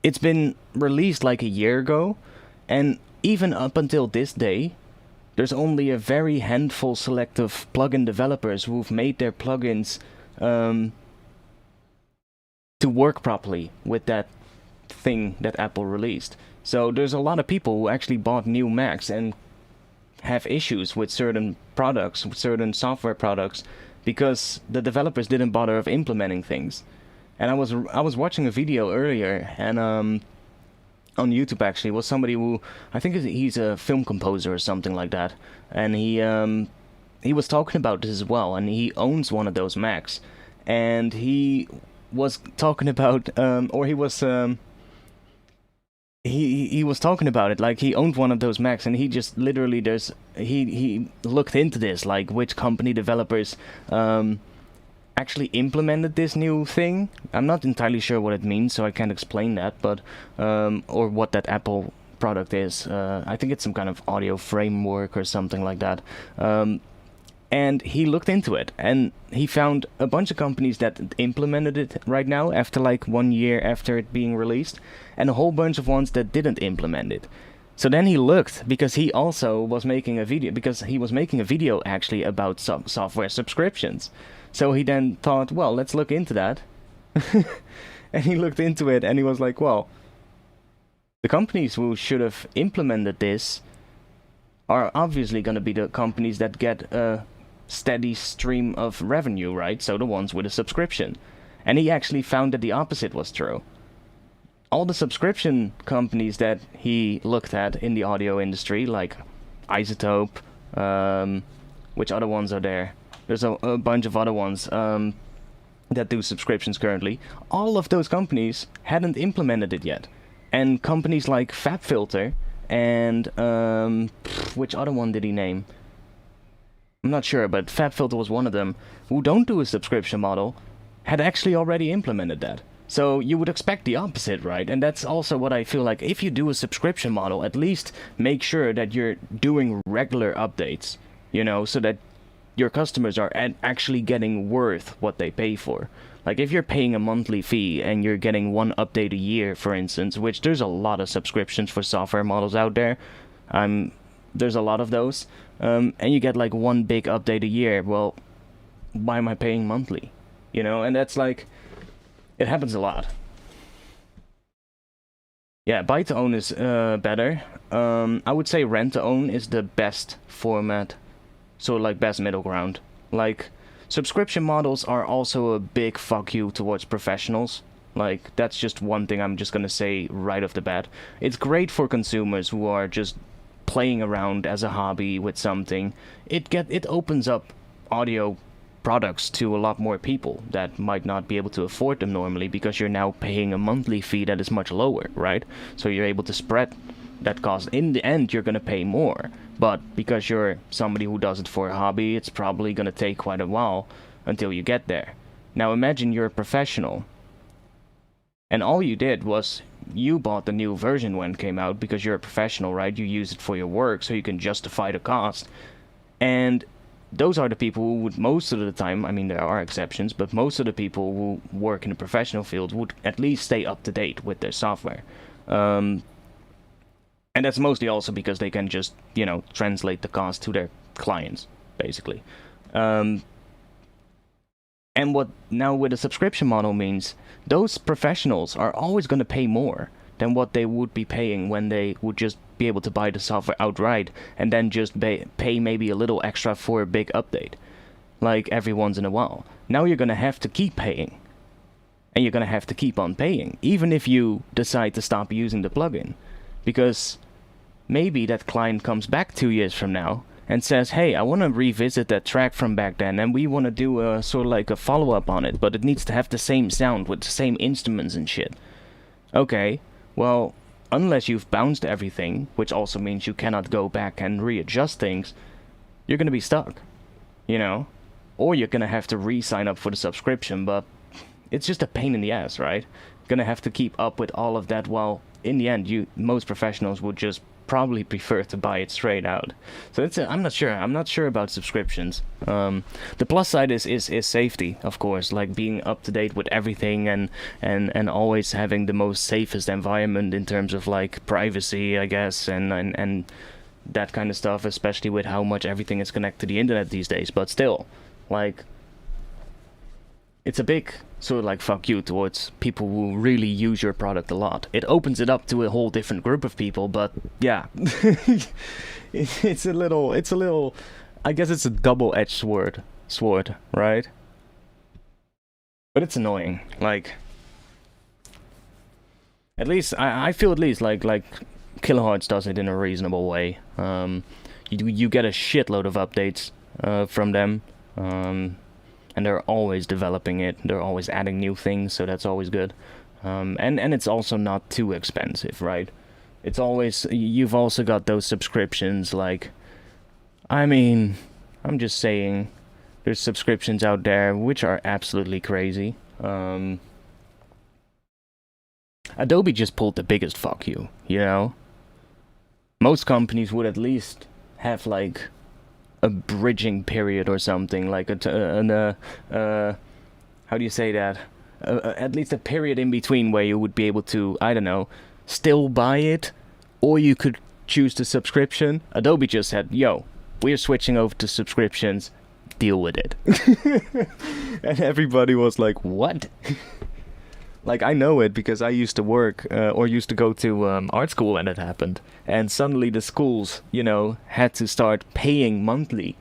it's been released like a year ago, and even up until this day, there's only a very handful select of plugin developers who've made their plugins to work properly with that thing that Apple released. So there's a lot of people who actually bought new Macs and have issues with certain products, with certain software products, because the developers didn't bother of implementing things. And I was watching a video earlier, and on YouTube actually, was somebody who, I think he's a film composer or something like that, and he was talking about this as well, and he owns one of those Macs, and he was talking about, he was talking about it, like he owned one of those Macs, and he just literally, he looked into this, like which company developers actually implemented this new thing. I'm not entirely sure what it means, so I can't explain that, but or what that Apple product is. I think it's some kind of audio framework or something like that. And he looked into it, and he found a bunch of companies that implemented it right now after like 1 year after it being released, and a whole bunch of ones that didn't implement it. So then he looked, because he also was making a video, actually about software subscriptions. So he then thought, well, let's look into that. And he looked into it, and he was like, well, the companies who should have implemented this are obviously going to be the companies that get a steady stream of revenue, right? So the ones with a subscription. And he actually found that the opposite was true. All the subscription companies that he looked at in the audio industry, like Isotope, which other ones are there? There's a bunch of other ones that do subscriptions currently. All of those companies hadn't implemented it yet. And companies like FabFilter and which other one did he name? I'm not sure, but FabFilter was one of them, who don't do a subscription model, had actually already implemented that. So you would expect the opposite, right? And that's also what I feel like. If you do a subscription model, at least make sure that you're doing regular updates, you know, so that your customers are actually getting worth what they pay for. Like, if you're paying a monthly fee and you're getting one update a year, for instance, which there's a lot of subscriptions for software models out there, there's a lot of those, and you get like one big update a year, well, why am I paying monthly? You know, and that's like, it happens a lot. Yeah, buy to own is better. I would say rent to own is the best format, sort of like best middle ground. Like, subscription models are also a big fuck you towards professionals. Like, that's just one thing I'm just gonna say right off the bat. It's great for consumers who are just playing around as a hobby with something. It opens up audio products to a lot more people that might not be able to afford them normally, because you're now paying a monthly fee that is much lower, right? So you're able to spread that cost. In the end, you're gonna pay more, but because you're somebody who does it for a hobby, it's probably gonna take quite a while until you get there. Now imagine you're a professional, and all you did was you bought the new version when it came out because you're a professional, right? You use it for your work, so you can justify the cost. And those are the people who would, most of the time, I mean there are exceptions, but most of the people who work in the professional field would at least stay up to date with their software. And that's mostly also because they can just, you know, translate the cost to their clients, basically. And what now with a subscription model means, those professionals are always going to pay more than what they would be paying when they would just be able to buy the software outright and then just pay maybe a little extra for a big update, like every once in a while. Now you're going to have to keep paying. And you're going to have to keep on paying, even if you decide to stop using the plugin. Because maybe that client comes back 2 years from now and says, hey, I want to revisit that track from back then, and we want to do a sort of like a follow-up on it, but it needs to have the same sound with the same instruments and shit. Okay, well, unless you've bounced everything, which also means you cannot go back and readjust things, you're going to be stuck, you know? Or you're going to have to re-sign up for the subscription, but it's just a pain in the ass, right? Gonna have to keep up with all of that, while in the end, most professionals would just probably prefer to buy it straight out. So I'm not sure about subscriptions. The plus side is safety, of course, like being up to date with everything and always having the most safest environment in terms of like privacy, I guess, and that kind of stuff, especially with how much everything is connected to the internet these days. But still, like, it's a big sort of like fuck you towards people who really use your product a lot. It opens it up to a whole different group of people, but yeah. it's a little, I guess it's a double-edged sword, right? But it's annoying. Like, at least I feel like Kilohertz does it in a reasonable way. You get a shitload of updates from them. And they're always developing it. They're always adding new things, so that's always good. And it's also not too expensive, right? It's always, you've also got those subscriptions, like, I mean, I'm just saying, there's subscriptions out there which are absolutely crazy. Adobe just pulled the biggest fuck you, you know? Most companies would at least have, like, a bridging period or something, like how do you say that? At least a period in between where you would be able to, I don't know, still buy it, or you could choose the subscription. Adobe just said, yo, we're switching over to subscriptions, deal with it. And everybody was like, what? Like, I know it because I used to work or used to go to art school when it happened. And suddenly the schools, you know, had to start paying monthly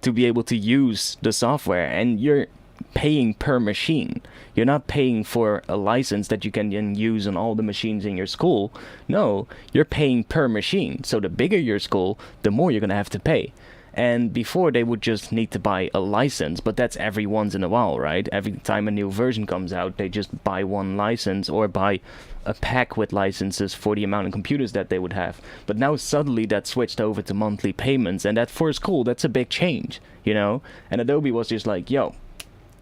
to be able to use the software. And you're paying per machine. You're not paying for a license that you can then use on all the machines in your school. No, you're paying per machine. So the bigger your school, the more you're going to have to pay. And before, they would just need to buy a license, but that's every once in a while, right? Every time a new version comes out, they just buy one license or buy a pack with licenses for the amount of computers that they would have. But now suddenly that switched over to monthly payments, and that for a school, that's a big change, you know? And Adobe was just like, yo,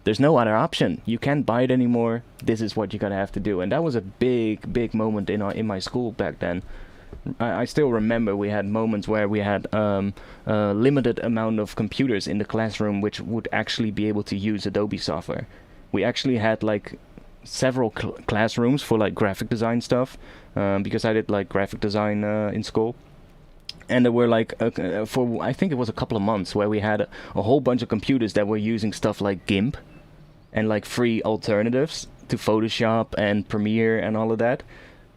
there's no other option. You can't buy it anymore. This is what you're gonna have to do. And that was a big moment in my school back then. I still remember we had moments where we had a limited amount of computers in the classroom which would actually be able to use Adobe software. We actually had like several classrooms for like graphic design stuff, because I did like graphic design in school. And there were like, for I think it was a couple of months, where we had a whole bunch of computers that were using stuff like GIMP and like free alternatives to Photoshop and Premiere and all of that.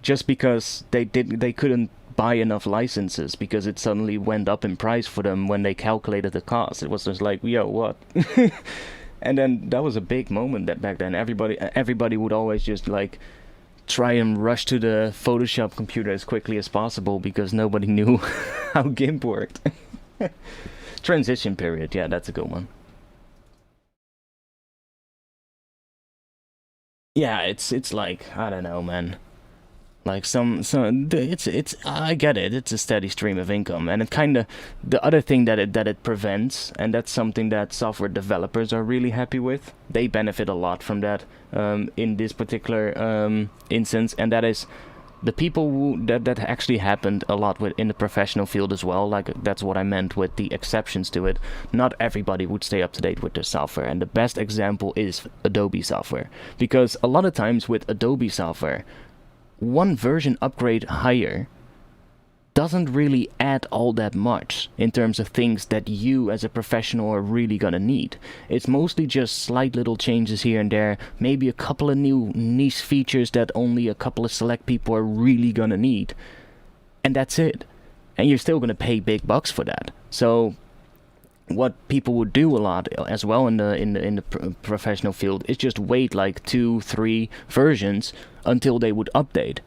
Just because they couldn't buy enough licenses, because it suddenly went up in price for them when they calculated the cost. It was just like, yo, what? And then that was a big moment that back then everybody would always just like try and rush to the Photoshop computer as quickly as possible because nobody knew how GIMP worked. Transition period, yeah, that's a good one. Yeah, it's like, I don't know, man. Like it's I get it. It's a steady stream of income, and it kind of, the other thing that it prevents, and that's something that software developers are really happy with. They benefit a lot from that in this particular instance, and that is the people who that actually happened a lot with in the professional field as well. Like, that's what I meant with the exceptions to it. Not everybody would stay up to date with their software, and the best example is Adobe software, because a lot of times with Adobe software, one version upgrade higher doesn't really add all that much in terms of things that you as a professional are really gonna need. It's mostly just slight little changes here and there, maybe a couple of new niche features that only a couple of select people are really gonna need, and that's it. And you're still gonna pay big bucks for that. So what people would do a lot as well in the professional field is just wait like 2-3 versions until they would update.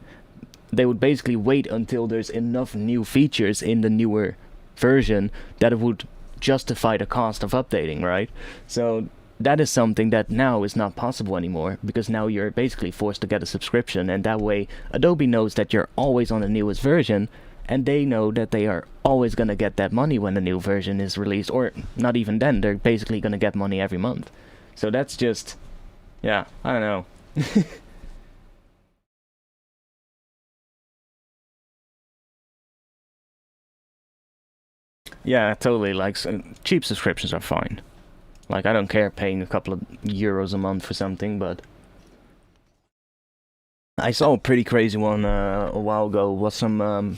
They would basically wait until there's enough new features in the newer version that it would justify the cost of updating, right? So that is something that now is not possible anymore, because now you're basically forced to get a subscription, and that way Adobe knows that you're always on the newest version, and they know that they are always going to get that money when the new version is released, or not even then, they're basically going to get money every month. So that's just, yeah, I don't know. Yeah, totally. Like, cheap subscriptions are fine. Like, I don't care paying a couple of euros a month for something, but I saw a pretty crazy one a while ago. Was some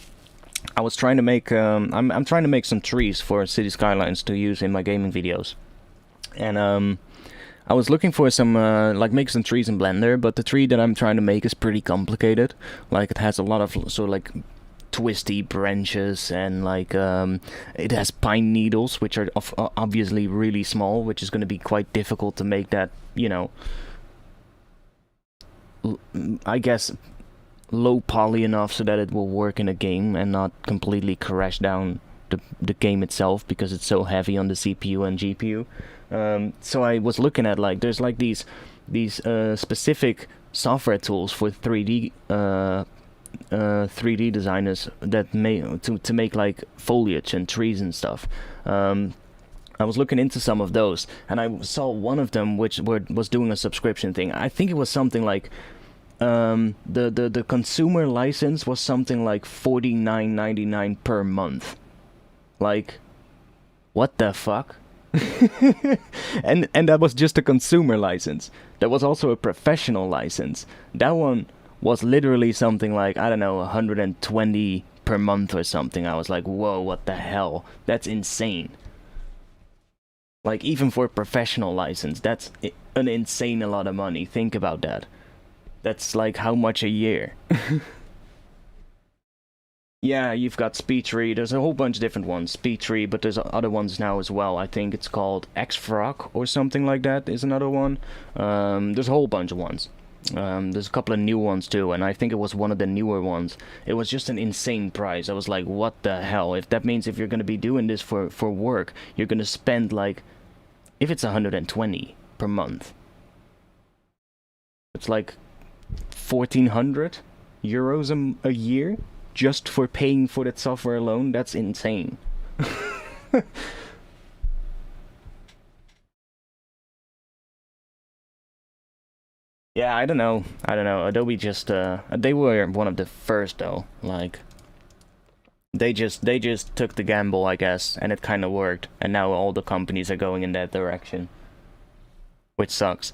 I was trying to make I'm trying to make some trees for City Skylines to use in my gaming videos, and I was looking for some like make some trees in Blender, but the tree that I'm trying to make is pretty complicated. Like, it has a lot of sort of like twisty branches, and like it has pine needles, which are obviously really small, which is going to be quite difficult to make that, you know, I guess low poly enough so that it will work in a game and not completely crash down the game itself, because it's so heavy on the CPU and GPU. So I was looking at, like, there's like these specific software tools for 3D 3D designers that to make like foliage and trees and stuff. I was looking into some of those, and I saw one of them which was doing a subscription thing. I think it was something like the consumer license was something like $49.99 per month. Like, what the fuck? and that was just a consumer license. There was also a professional license. That one was literally something like, I don't know, 120 per month or something. I was like, whoa, what the hell? That's insane. Like, even for a professional license, that's an insane a lot of money. Think about that. That's like how much a year? Yeah, you've got SpeedTree. There's a whole bunch of different ones. SpeedTree, but there's other ones now as well. I think it's called Xfrog or something like that is another one. There's a whole bunch of ones. There's a couple of new ones too, and I think it was one of the newer ones. It was just an insane price. I was like, what the hell? If that means if you're going to be doing this for work, you're going to spend like, if it's 120 per month, it's like 1,400 euros a year just for paying for that software alone. That's insane. Yeah, I don't know. Adobe just they were one of the first though. Like, they just took the gamble, I guess, and it kind of worked. And now all the companies are going in that direction, which sucks.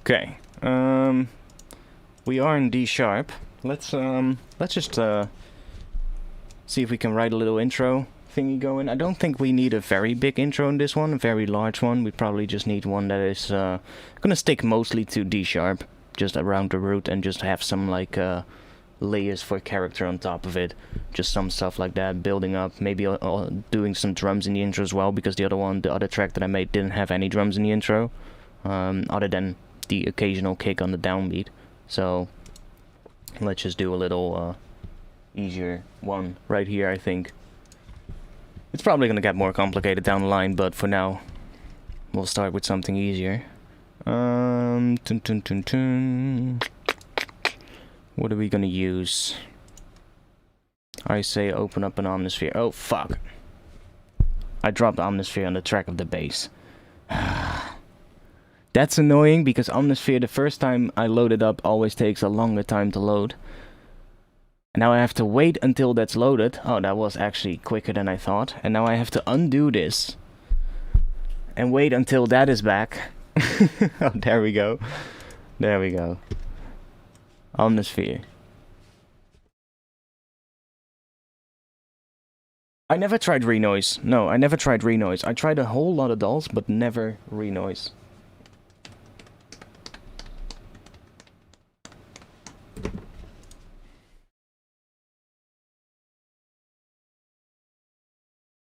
Okay, we are in D sharp. Let's just see if we can write a little intro thingy going. I don't think we need a very big intro in this one, a very large one. We probably just need one that is gonna stick mostly to D sharp, just around the root, and just have some like layers for character on top of it, just some stuff like that, building up, maybe doing some drums in the intro as well, because the other track that I made didn't have any drums in the intro, other than the occasional kick on the downbeat. So let's just do a little easier one right here. I think it's probably gonna get more complicated down the line, but for now we'll start with something easier. What are we gonna use? I say open up an Omnisphere. Oh fuck, I dropped Omnisphere on the track of the bass. That's annoying because Omnisphere, the first time I load it up, always takes a longer time to load. And now I have to wait until that's loaded. Oh, that was actually quicker than I thought. And now I have to undo this. And wait until that is back. Oh, there we go. There we go. Omnisphere. I never tried Renoise. No, I never tried Renoise. I tried a whole lot of dolls, but never Renoise.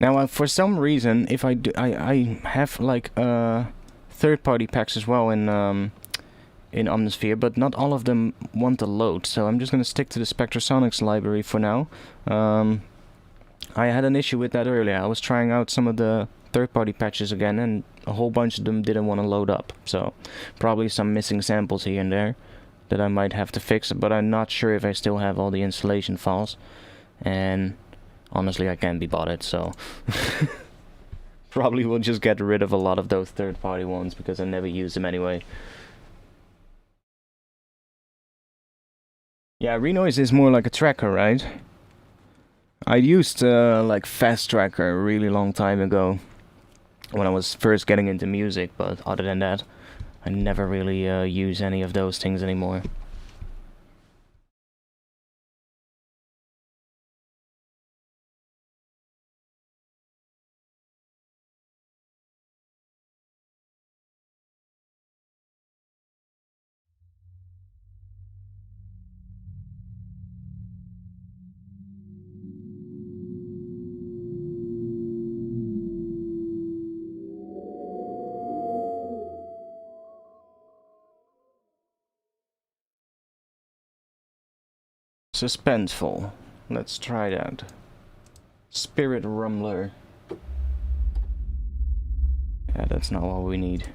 Now, for some reason, if I do, I have like third-party packs as well in Omnisphere, but not all of them want to load. So I'm just gonna stick to the Spectrasonics library for now. I had an issue with that earlier. I was trying out some of the third-party patches again, and a whole bunch of them didn't want to load up. So probably some missing samples here and there that I might have to fix, but I'm not sure if I still have all the installation files. And honestly, I can't be bothered, so probably will just get rid of a lot of those third-party ones because I never use them anyway. Yeah, Renoise is more like a tracker, right? I used like Fast Tracker a really long time ago when I was first getting into music, but other than that, I never really use any of those things anymore. Suspenseful. Let's try that. Spirit Rumbler. Yeah, that's not what we need.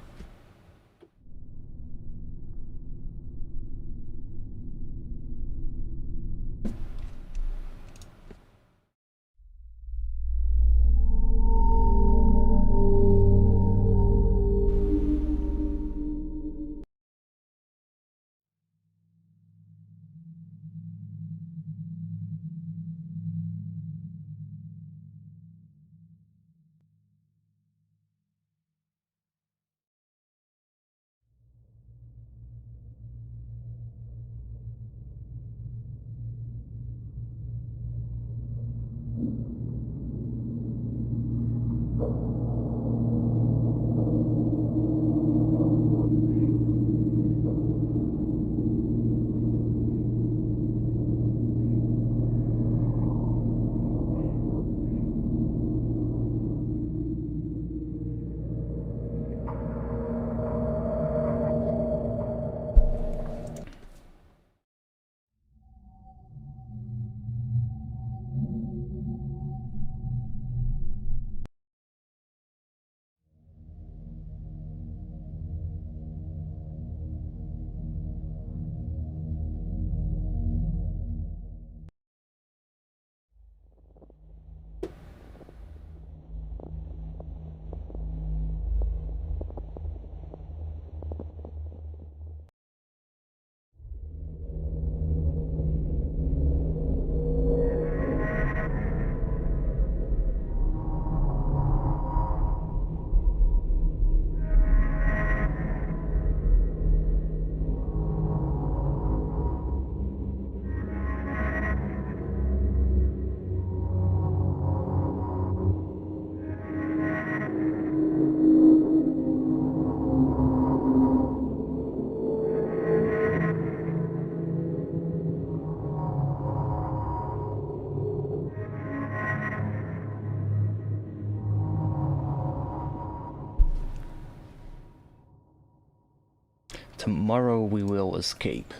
Tomorrow we will escape.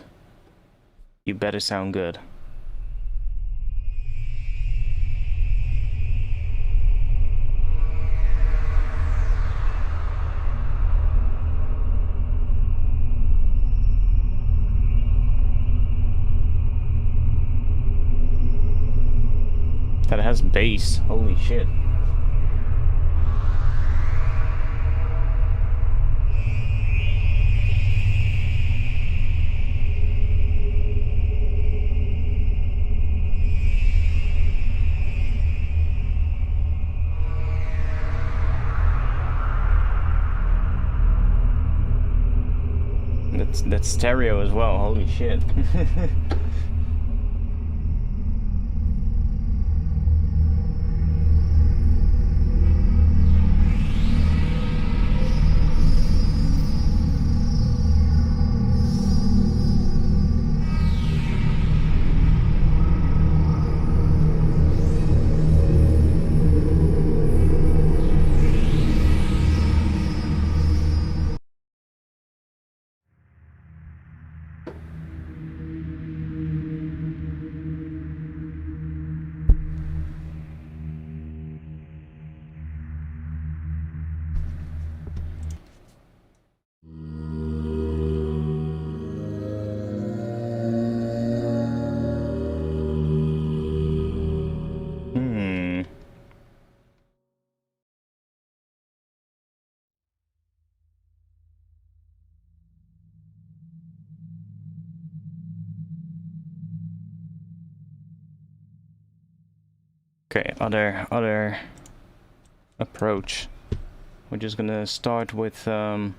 You better sound good. That has bass. Holy shit. That's stereo as well, holy shit. Okay, other approach. We're just gonna start with we'll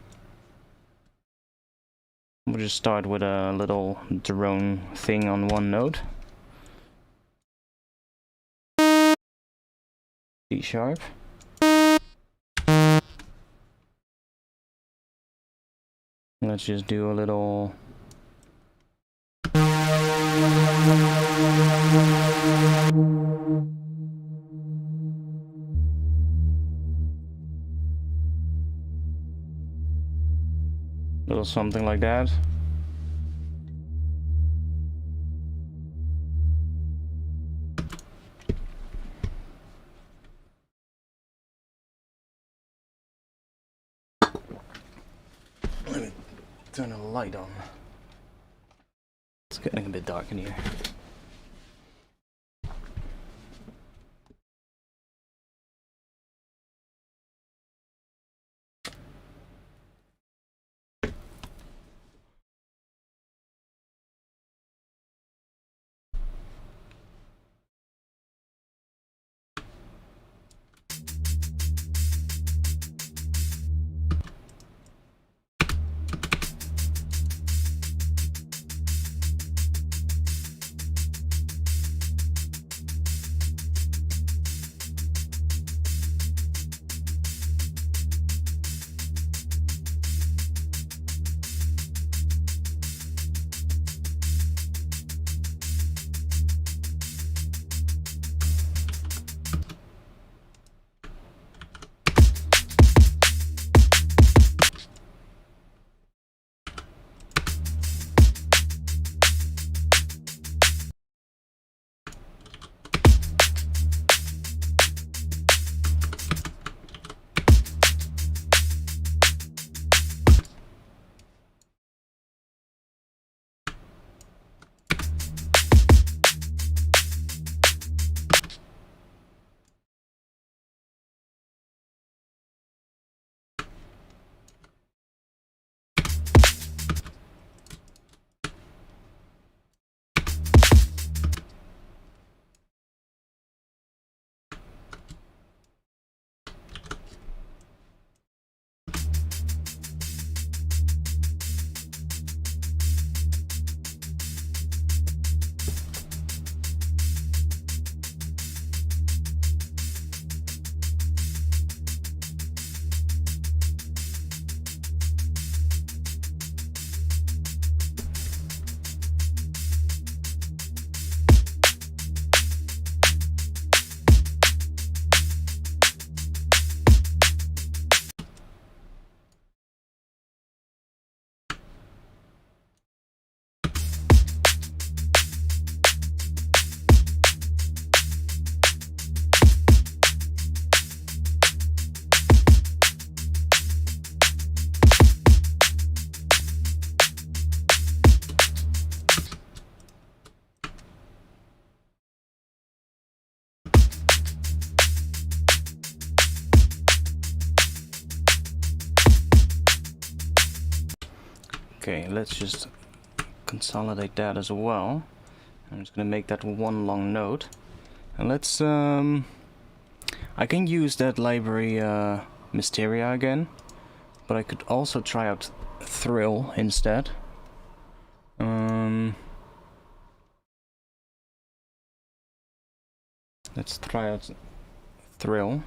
just start with a little drone thing on one note. C sharp. Let's just do a little something like that. Let me turn the light on. It's getting a bit dark in here. Okay, let's just consolidate that as well. I'm just gonna make that one long node. And let's I can use that library Mysteria again, but I could also try out Thrill instead. Let's try out Thrill.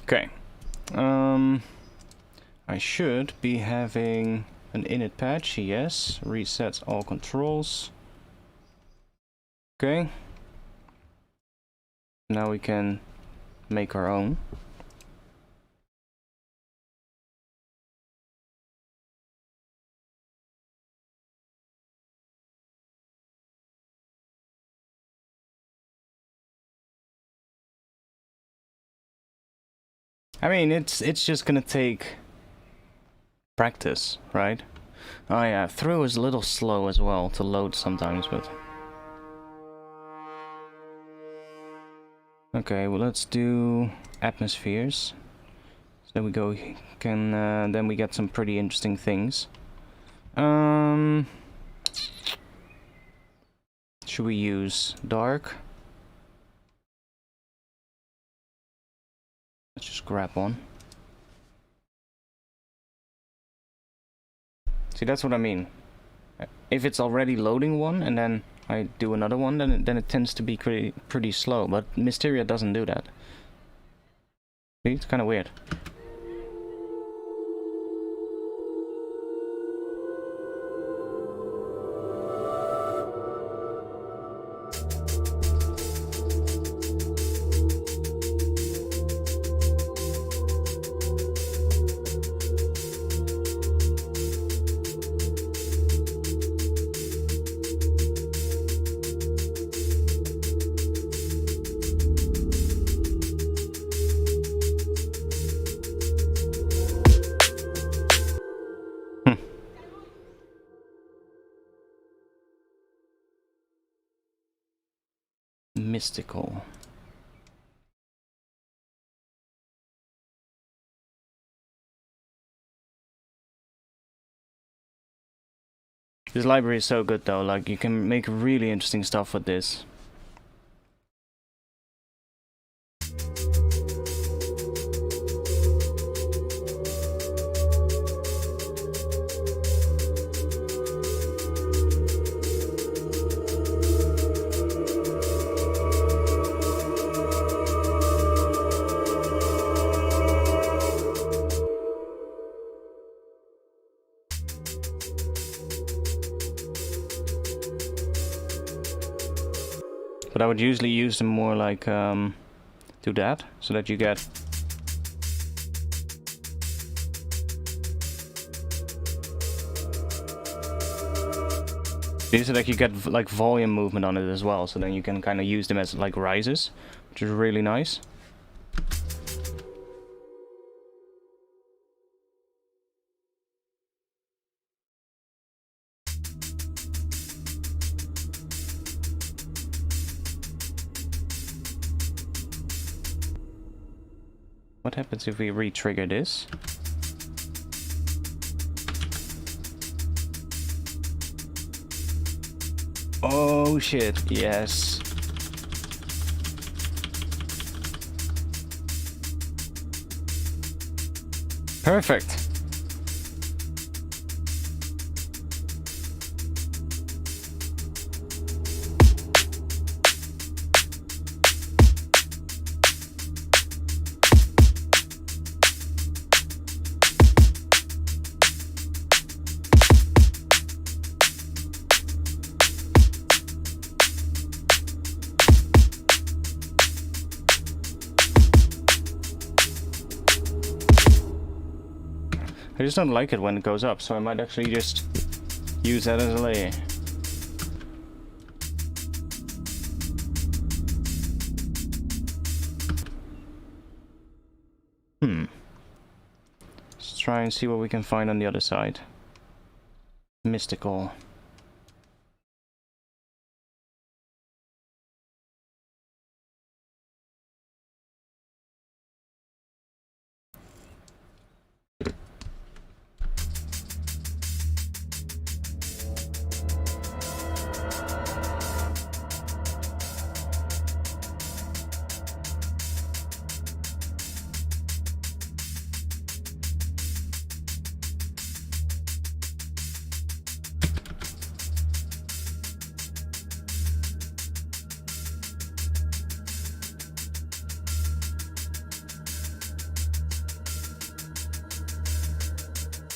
Okay. I should be having an init patch, yes. Resets all controls. Okay. Now we can make our own. I mean, it's just gonna take practice, right? Oh yeah, Thrill is a little slow as well to load sometimes, but... Okay, well let's do atmospheres. So then we then we get some pretty interesting things. Should we use dark? Let's just grab one. See, that's what I mean. If it's already loading one and then I do another one, then it tends to be pretty slow. But Mysteria doesn't do that. See, it's kind of weird. Mystical. This library is so good though, like you can make really interesting stuff with this. But I would usually use them more like do that, so that you get so that you get like volume movement on it as well, so then you can kind of use them as like rises, which is really nice. What happens if we re-trigger this? Oh shit, yes. Perfect. I just don't like it when it goes up, so I might actually just use that as a layer. Let's try and see what we can find on the other side. Mystical.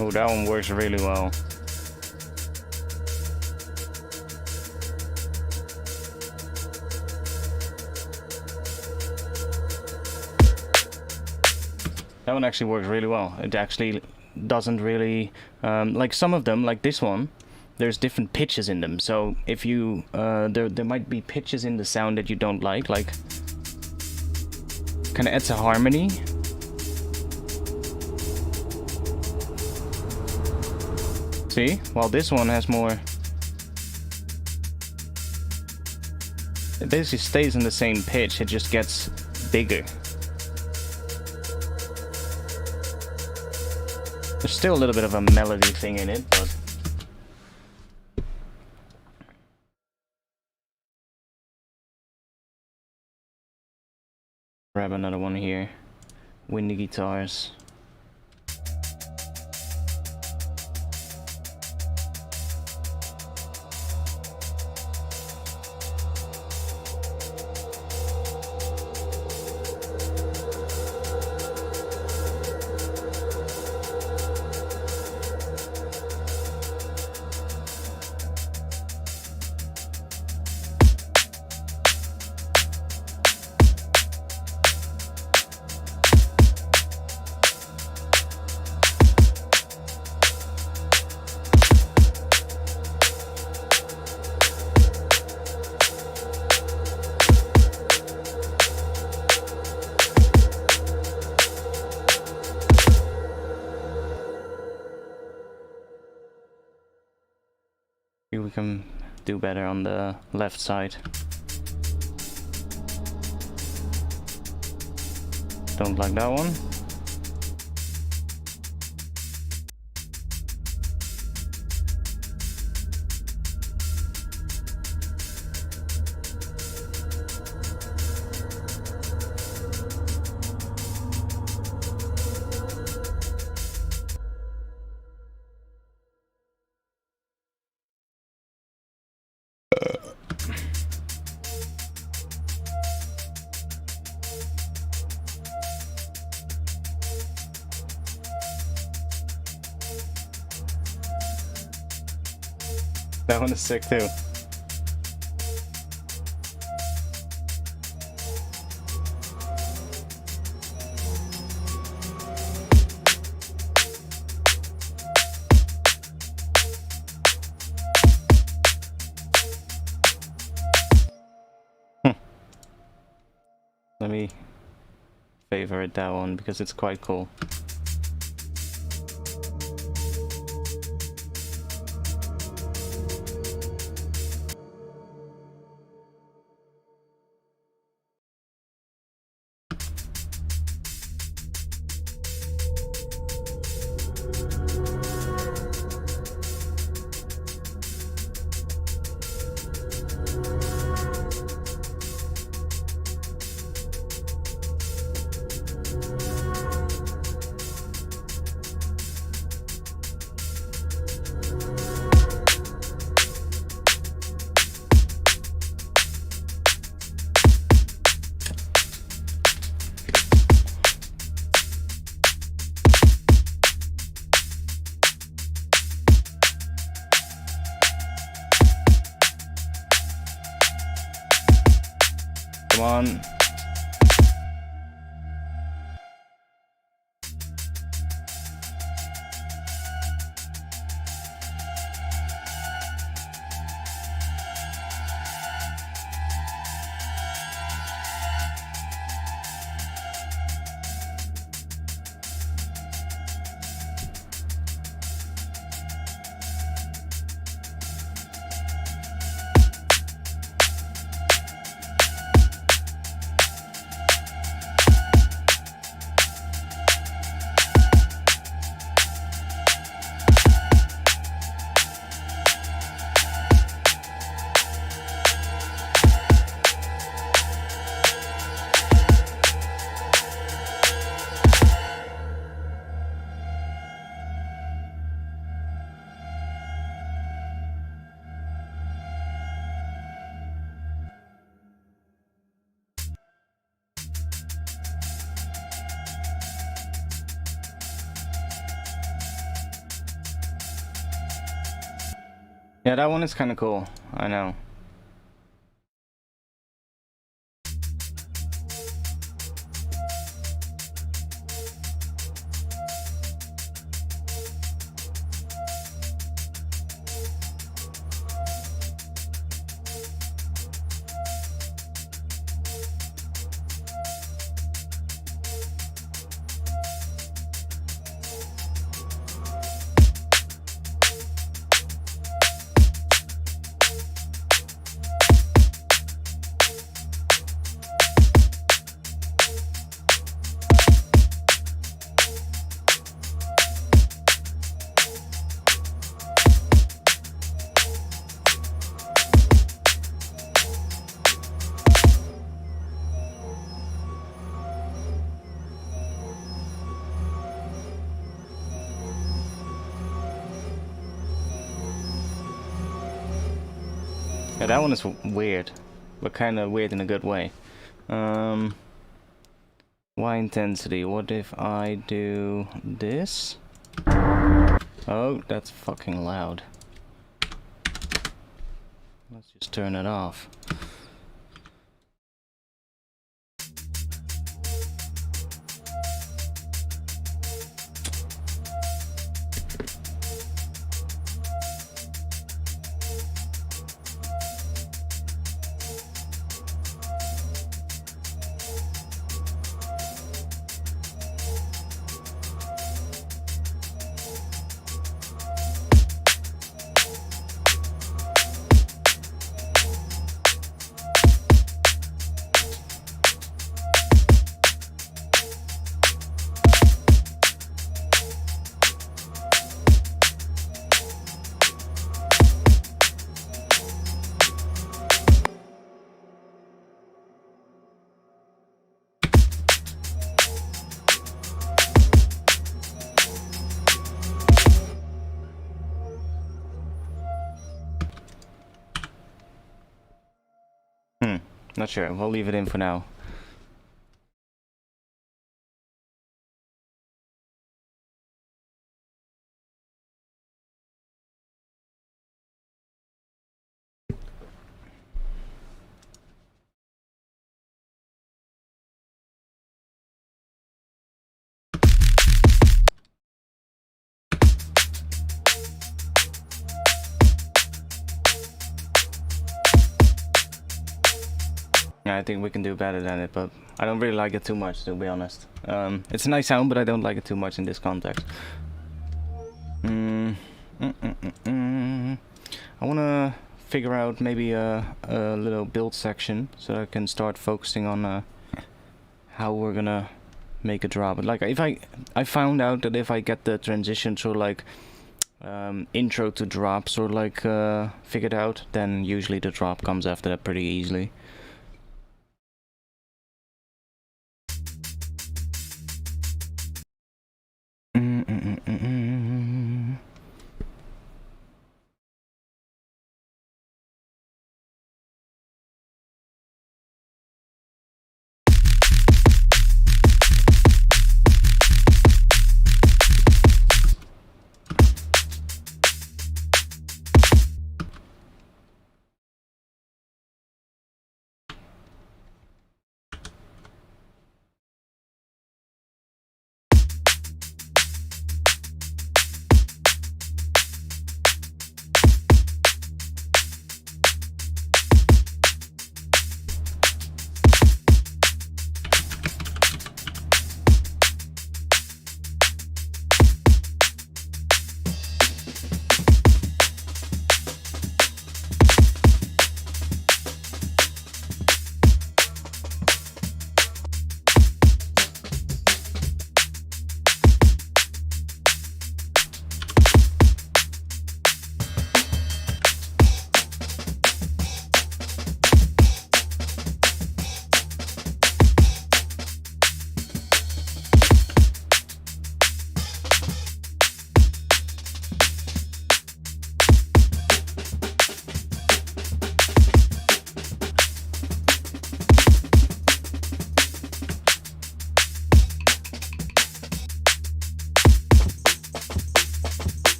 Oh, that one works really well. That one actually works really well. It actually doesn't really like some of them, like this one. There's different pitches in them, so if you there might be pitches in the sound that you don't like kind of adds a harmony. See, while this one has more. It basically stays in the same pitch. It just gets bigger. There's still a little bit of a melody thing in it, but grab another one here. Windy guitars. We can do better on the left side. Don't like that one. That one is sick too. Let me favorite that one because it's quite cool. Come on. Yeah, that one is kind of cool. I know. Yeah, that one is weird, but kind of weird in a good way. Y intensity. What if I do this? Oh, that's fucking loud. Let's just turn it off. Not sure. We'll leave it in for now. Yeah, I think we can do better than it, but I don't really like it too much, to be honest. It's a nice sound, but I don't like it too much in this context. I wanna figure out maybe a little build section so that I can start focusing on how we're gonna make a drop. Like, if I found out that if I get the transition to like intro to drop sort of like figured out, then usually the drop comes after that pretty easily.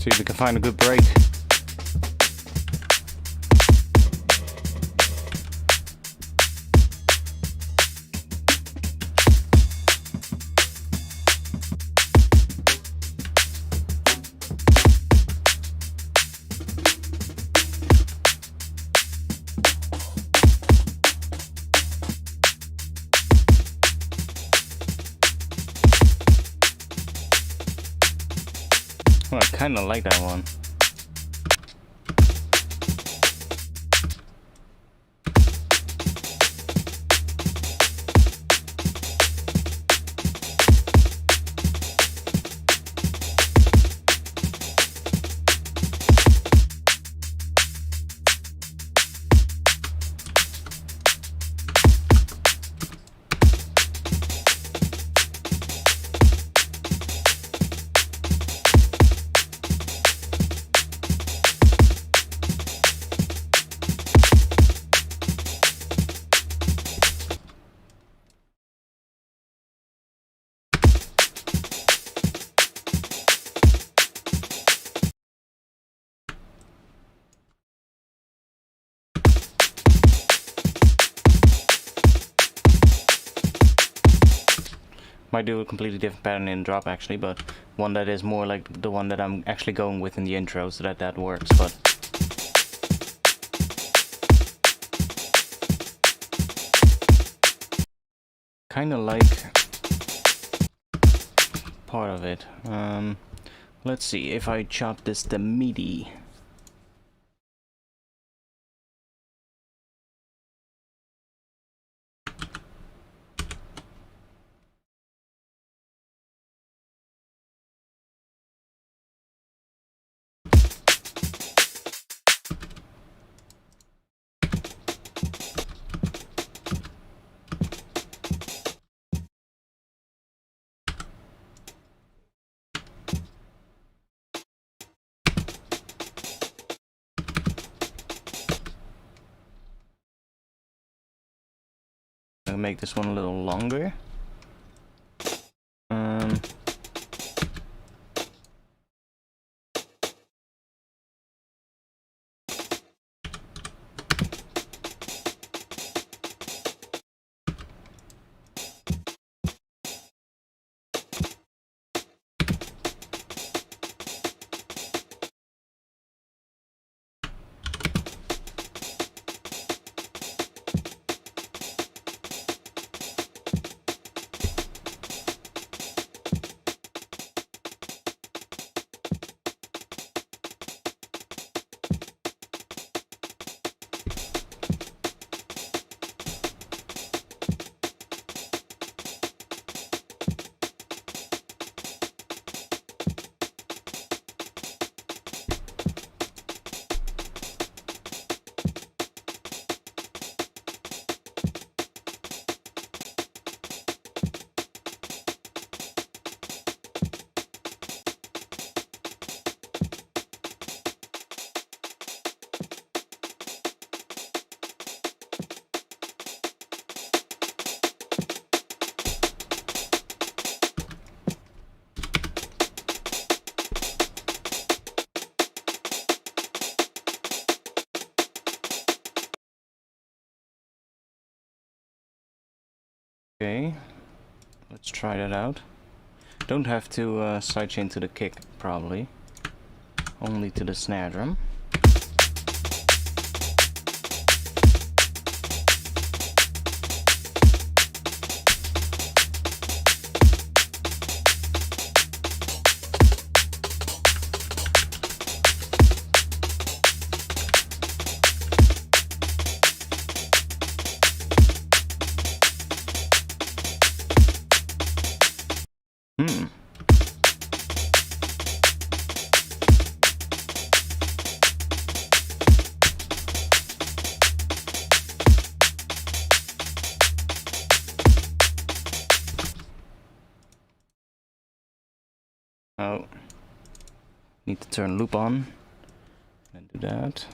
See if we can find a good break. Oh, I kind of like that one. Might do a completely different pattern in drop actually, but one that is more like the one that I'm actually going with in the intro, so that works. But kind of like part of it. Let's see if I chop this to MIDI. I'll make this one a little longer. Okay, let's try that out. Don't have to sidechain to the kick, probably. Only to the snare drum. Oh, need to turn loop on and do that.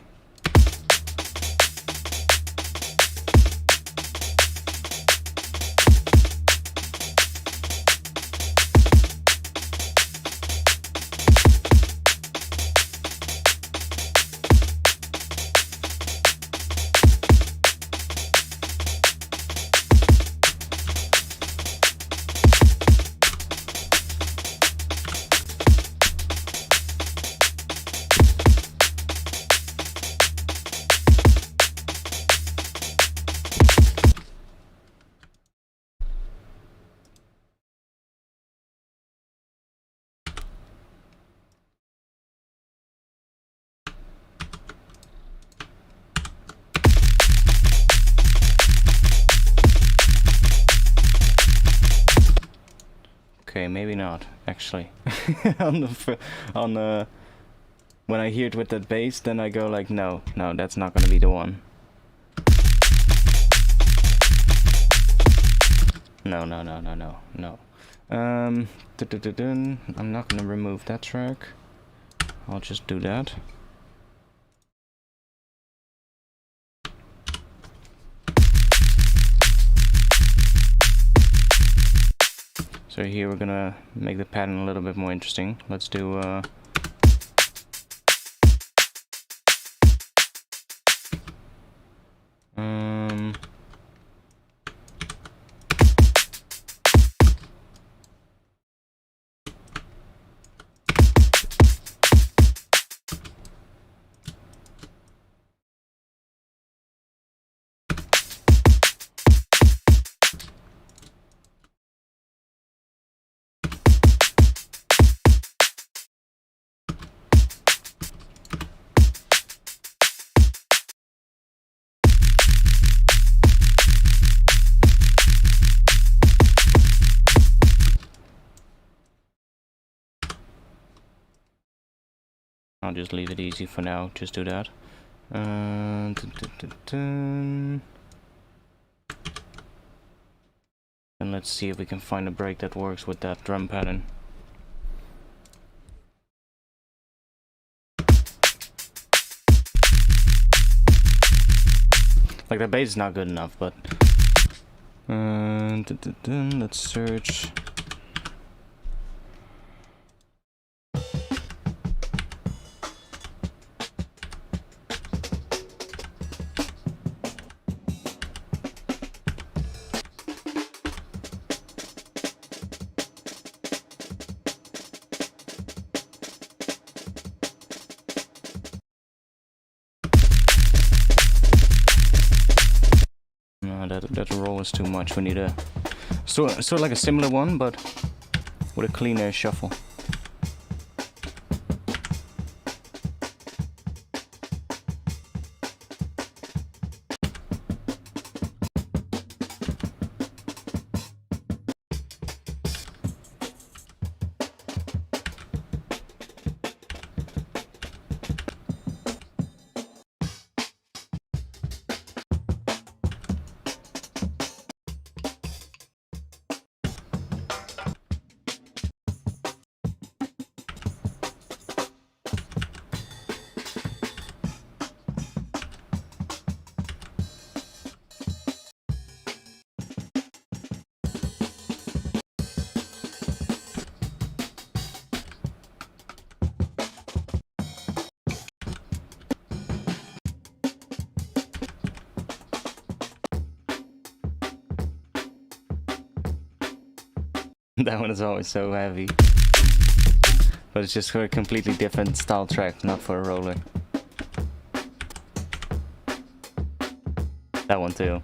Okay, maybe not actually. on the when I hear it with that bass, then I go like, no, that's not gonna be the one. No. I'm not gonna remove that track. I'll just do that. So here we're gonna make the pattern a little bit more interesting. Let's do I'll just leave it easy for now, just do that. And let's see if we can find a break that works with that drum pattern. Like the bass is not good enough, but let's search. That roll is too much. We need a sort of like a similar one, but with a cleaner shuffle. That one is always so heavy. But it's just for a completely different style track, not for a roller. That one too.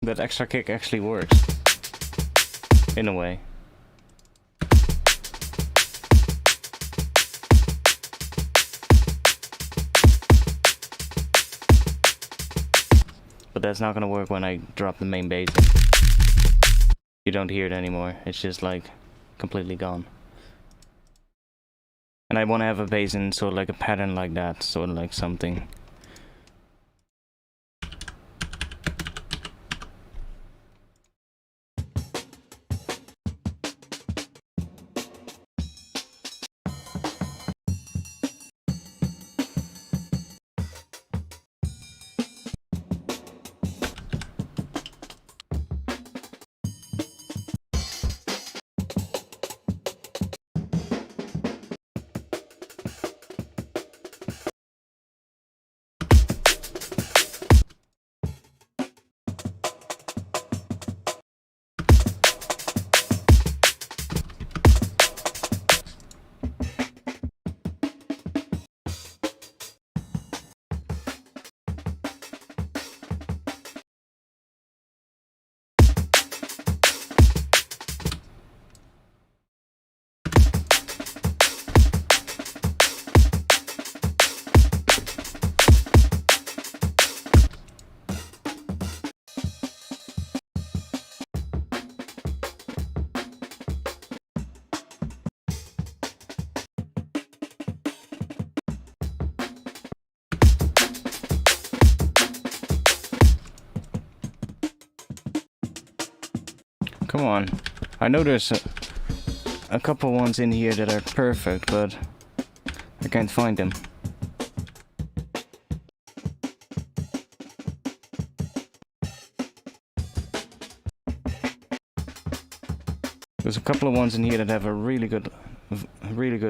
That extra kick actually works. In a way. But that's not gonna work when I drop the main bass in. You don't hear it anymore. It's just like completely gone. And I want to have a bass in sort of like a pattern like that, sort of like something. Come on. I know there's a couple ones in here that are perfect, but I can't find them. There's a couple of ones in here that have a really good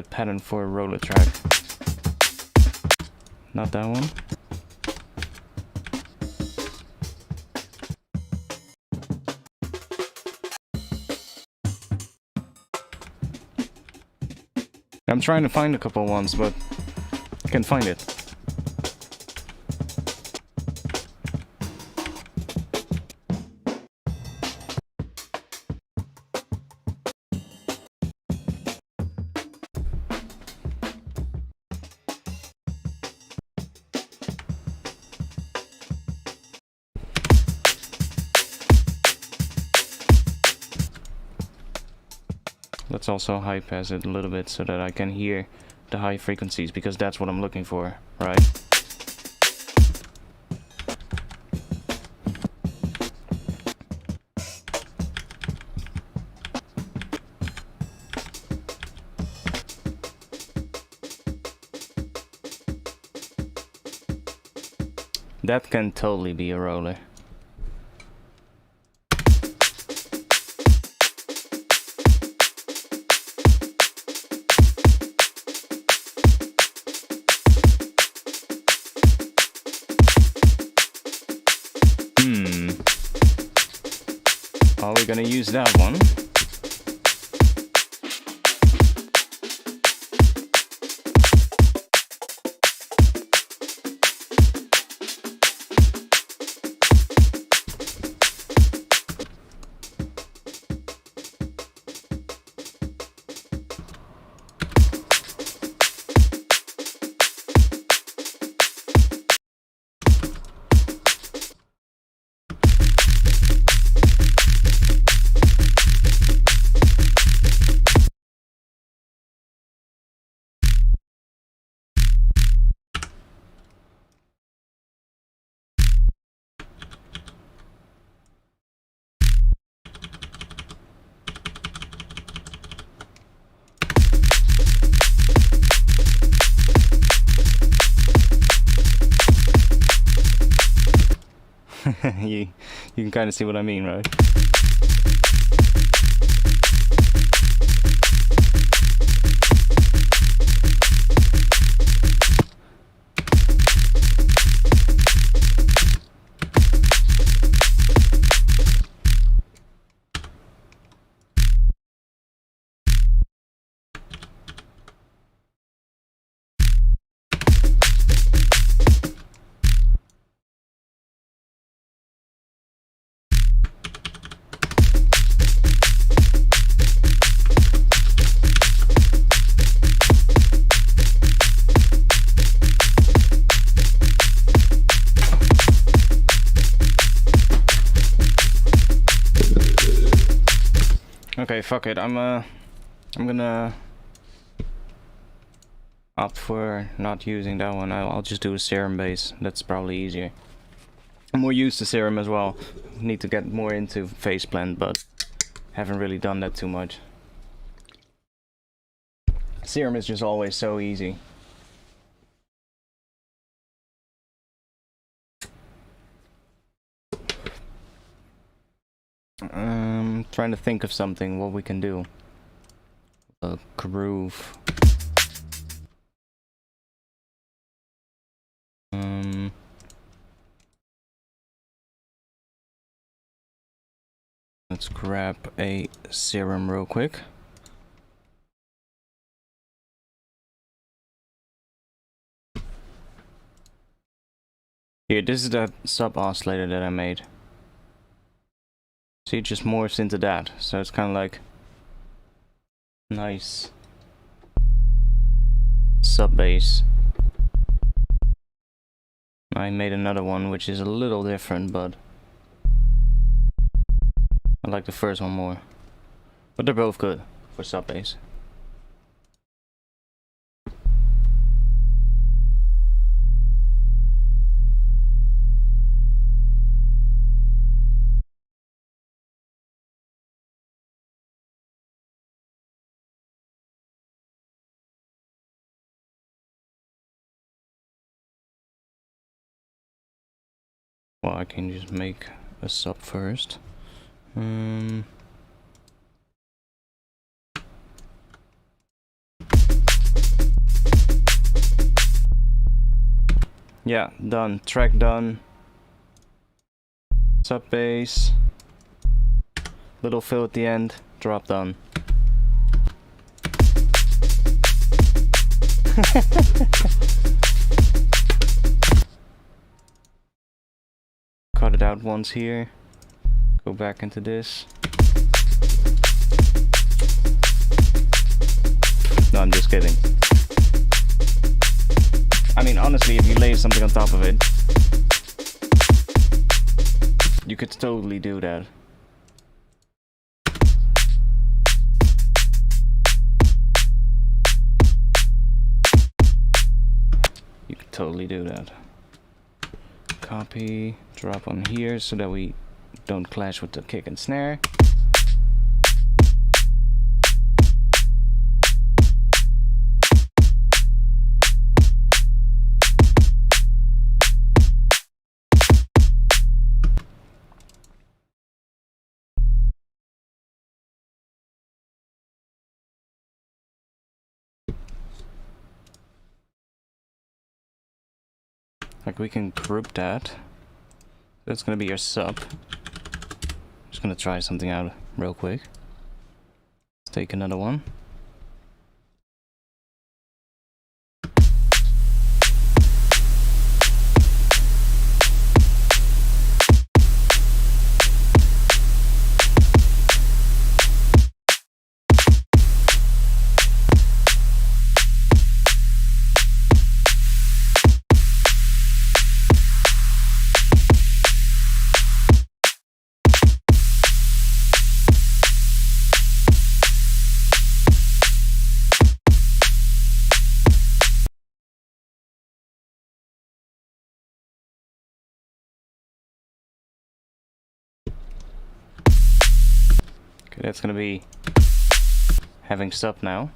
pattern for a roller track. Not that one. I'm trying to find a couple ones, but I can't find it. Let's also high pass it a little bit so that I can hear the high frequencies, because that's what I'm looking for, right? That can totally be a roller. Are we gonna use that one? you can kind of see what I mean, right? Okay, fuck it. I'm gonna opt for not using that one. I'll just do a serum base. That's probably easier. I'm more used to serum as well. Need to get more into face blend, but haven't really done that too much. Serum is just always so easy. Trying to think of something what we can do. A groove. Let's grab a serum real quick. Here, this is that sub oscillator that I made. See, it just morphs into that, so it's kind of like nice sub bass. I made another one which is a little different, but I like the first one more. But they're both good for sub bass. Well, I can just make a sub first. Yeah, done. Track done. Sub bass. Little fill at the end. Drop done. Cut it out once here. Go back into this. No, I'm just kidding. I mean, honestly, if you lay something on top of it, you could totally do that. You could totally do that. Copy, drop on here so that we don't clash with the kick and snare. Like, we can group that. That's gonna be your sub. Just gonna try something out real quick. Let's take another one. Okay, that's gonna be having sub now.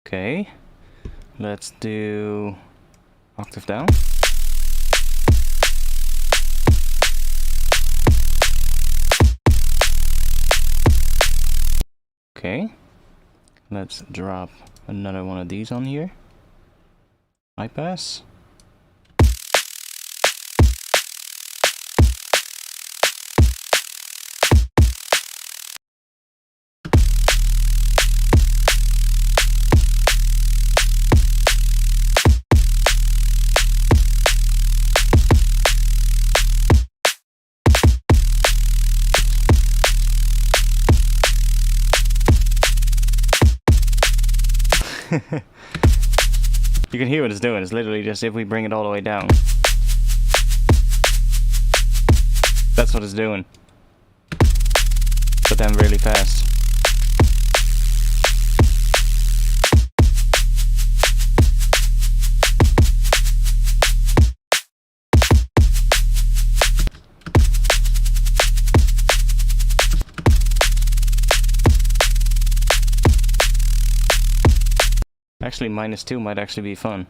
Okay, let's do octave down. Okay, let's drop another one of these on here. High pass. You can hear what it's doing. It's literally just if we bring it all the way down. That's what it's doing. But then really fast. Actually, -2 might actually be fun.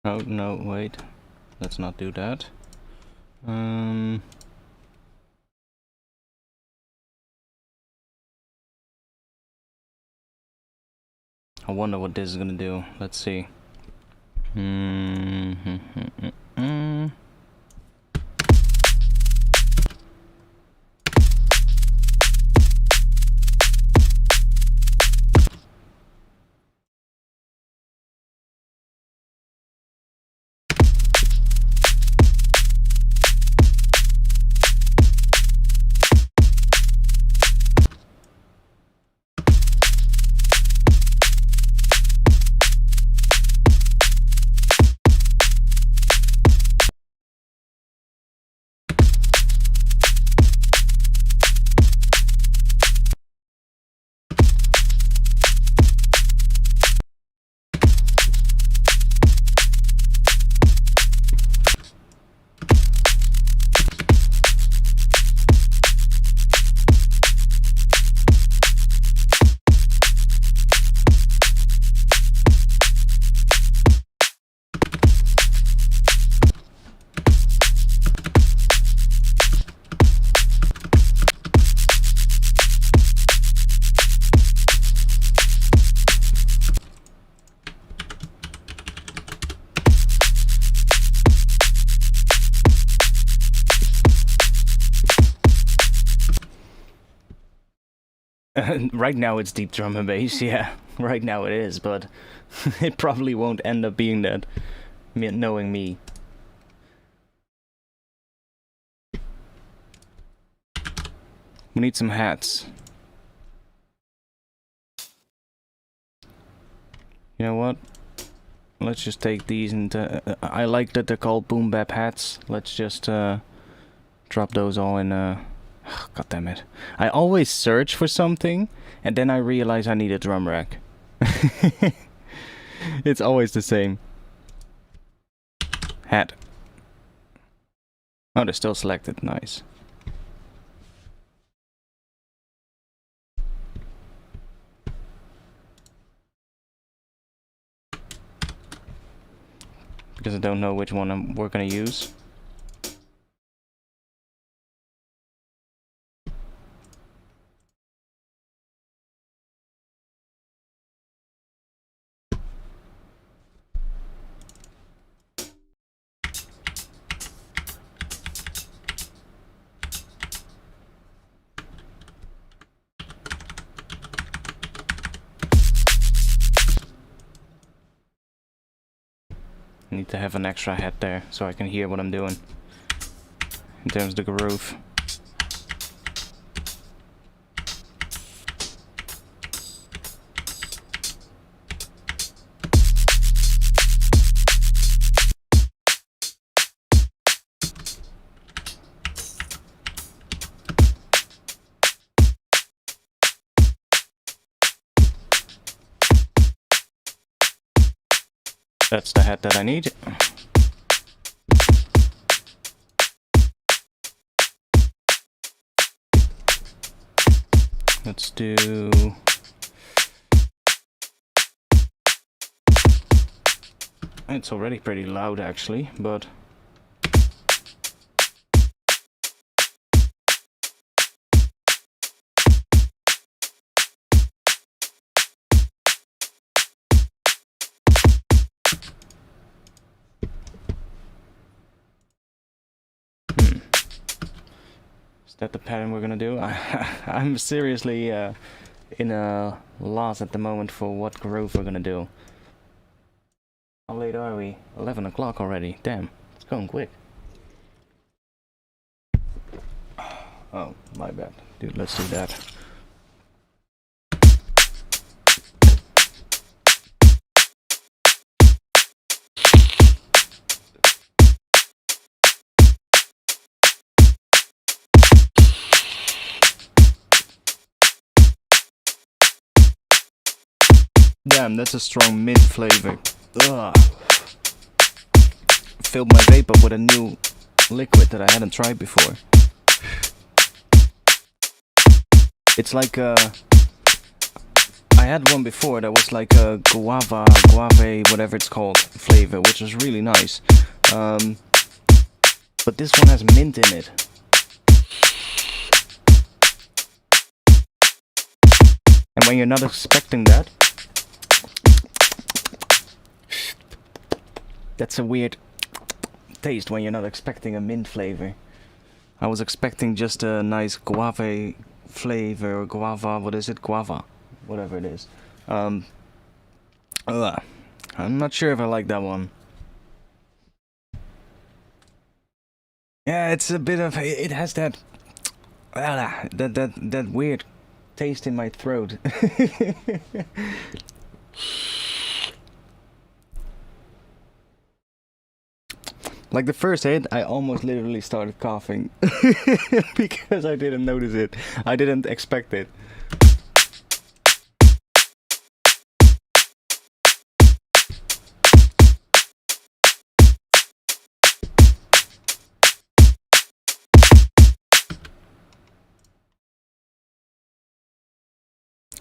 Oh, no, wait. Let's not do that. I wonder what this is gonna do. Let's see. Right now it's deep drum and bass, yeah. Right now it is, but it probably won't end up being that, knowing me. We need some hats. You know what? Let's just take these and I like that they're called boom bap hats. Let's just drop those all in. God damn it! I always search for something and then I realize I need a drum rack. It's always the same. Hat. Oh, they're still selected. Nice. Because I don't know which one we're gonna use. I need to have an extra hat there so I can hear what I'm doing in terms of the groove. That's the hat that I need. Let's do... It's already pretty loud actually, but... Is that the pattern we're gonna do? I'm seriously in a loss at the moment for what groove we're gonna do. How late are we? 11 o'clock already. Damn, it's going quick. Oh, my bad. Dude, let's do that. Damn, that's a strong mint flavor. Ugh. Filled my vape up with a new liquid that I hadn't tried before. It's like I had one before that was like a guave, whatever it's called, flavor, which was really nice. But this one has mint in it. And when you're not expecting that, that's a weird taste when you're not expecting a mint flavor. I was expecting just a nice guave flavor, or guava, what is it? Guava, whatever it is. I'm not sure if I like that one. Yeah, it's a bit of, it has that weird taste in my throat. Like the first hit, I almost literally started coughing because I didn't notice it. I didn't expect it.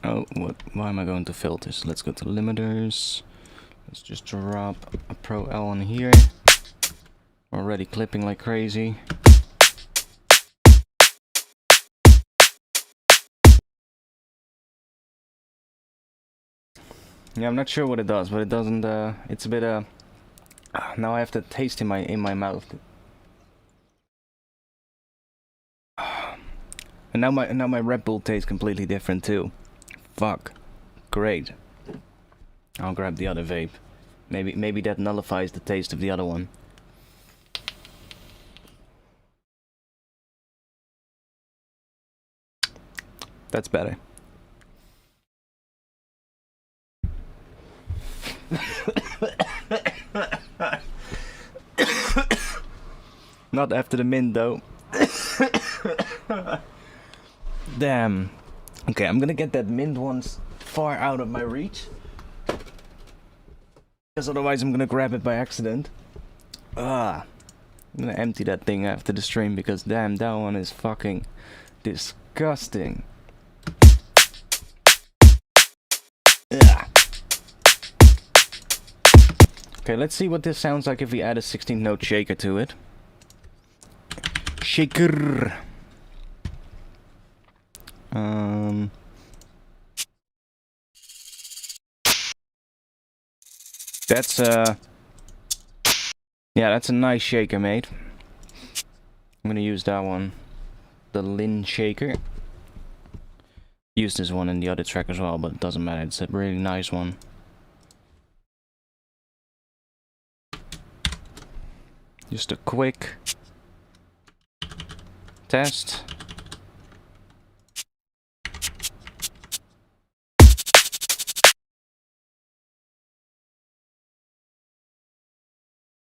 Oh, what? Why am I going to filters? Let's go to limiters. Let's just drop a Pro L on here. Already clipping like crazy. Yeah, I'm not sure what it does, but it doesn't. It's a bit. Now I have the taste in my mouth. And now my Red Bull tastes completely different too. Fuck. Great. I'll grab the other vape. Maybe that nullifies the taste of the other one. That's better. Not after the mint though. Damn. Okay, I'm gonna get that mint ones far out of my reach. Because otherwise I'm gonna grab it by accident. I'm gonna empty that thing after the stream because damn, that one is fucking disgusting. Ugh. Okay, let's see what this sounds like if we add a 16th note shaker to it. Shaker. That's yeah, that's a nice shaker, mate. I'm gonna use that one. The Lin shaker. Used this one in the other track as well, but it doesn't matter. It's a really nice one. Just a quick test.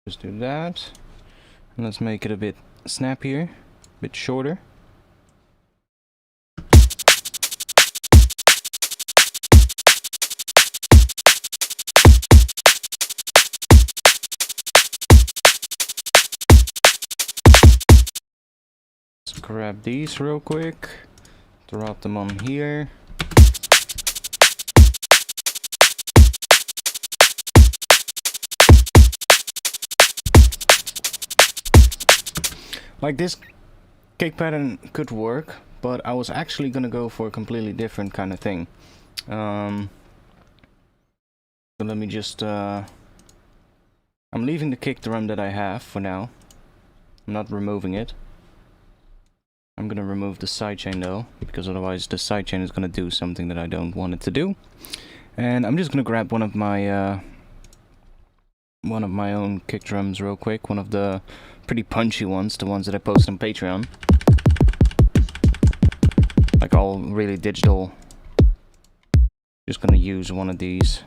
Just do that. And let's make it a bit snappier, a bit shorter. Let's grab these real quick, drop them on here. Like this kick pattern could work, but I was actually gonna go for a completely different kind of thing. So let me just I'm leaving the kick drum that I have for now. I'm not removing it. I'm gonna remove the sidechain though, because otherwise the sidechain is gonna do something that I don't want it to do. And I'm just gonna grab one of my own kick drums real quick, one of the pretty punchy ones, the ones that I post on Patreon. Like all really digital. Just gonna use one of these.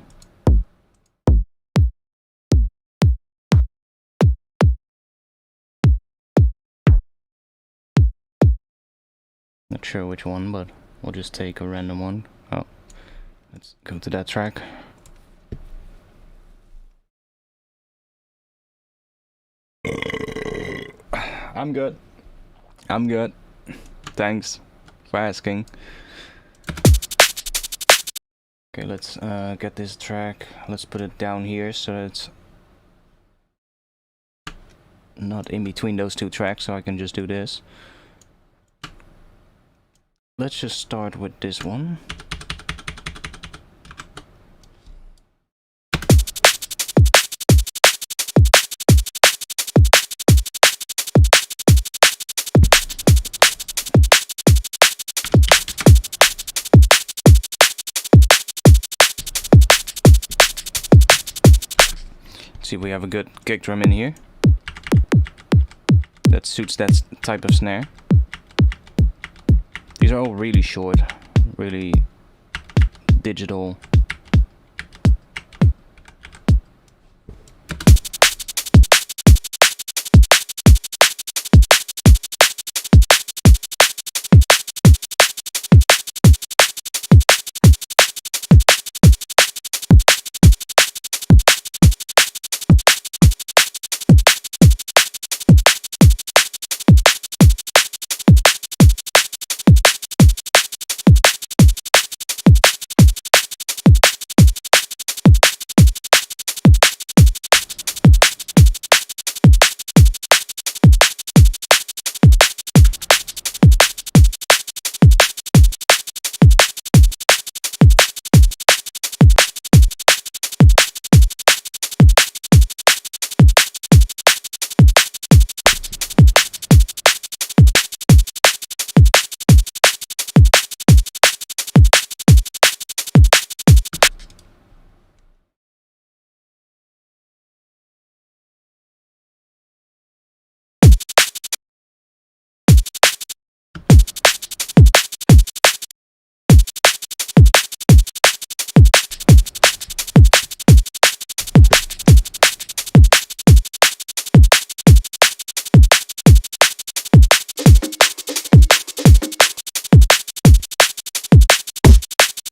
Not sure which one, but we'll just take a random one. Oh, let's go to that track. I'm good. I'm good. Thanks for asking. Okay, let's get this track. Let's put it down here so it's not in between those two tracks, so I can just do this. Let's just start with this one. See, we have a good kick drum in here that suits that type of snare. These are all really short, really digital.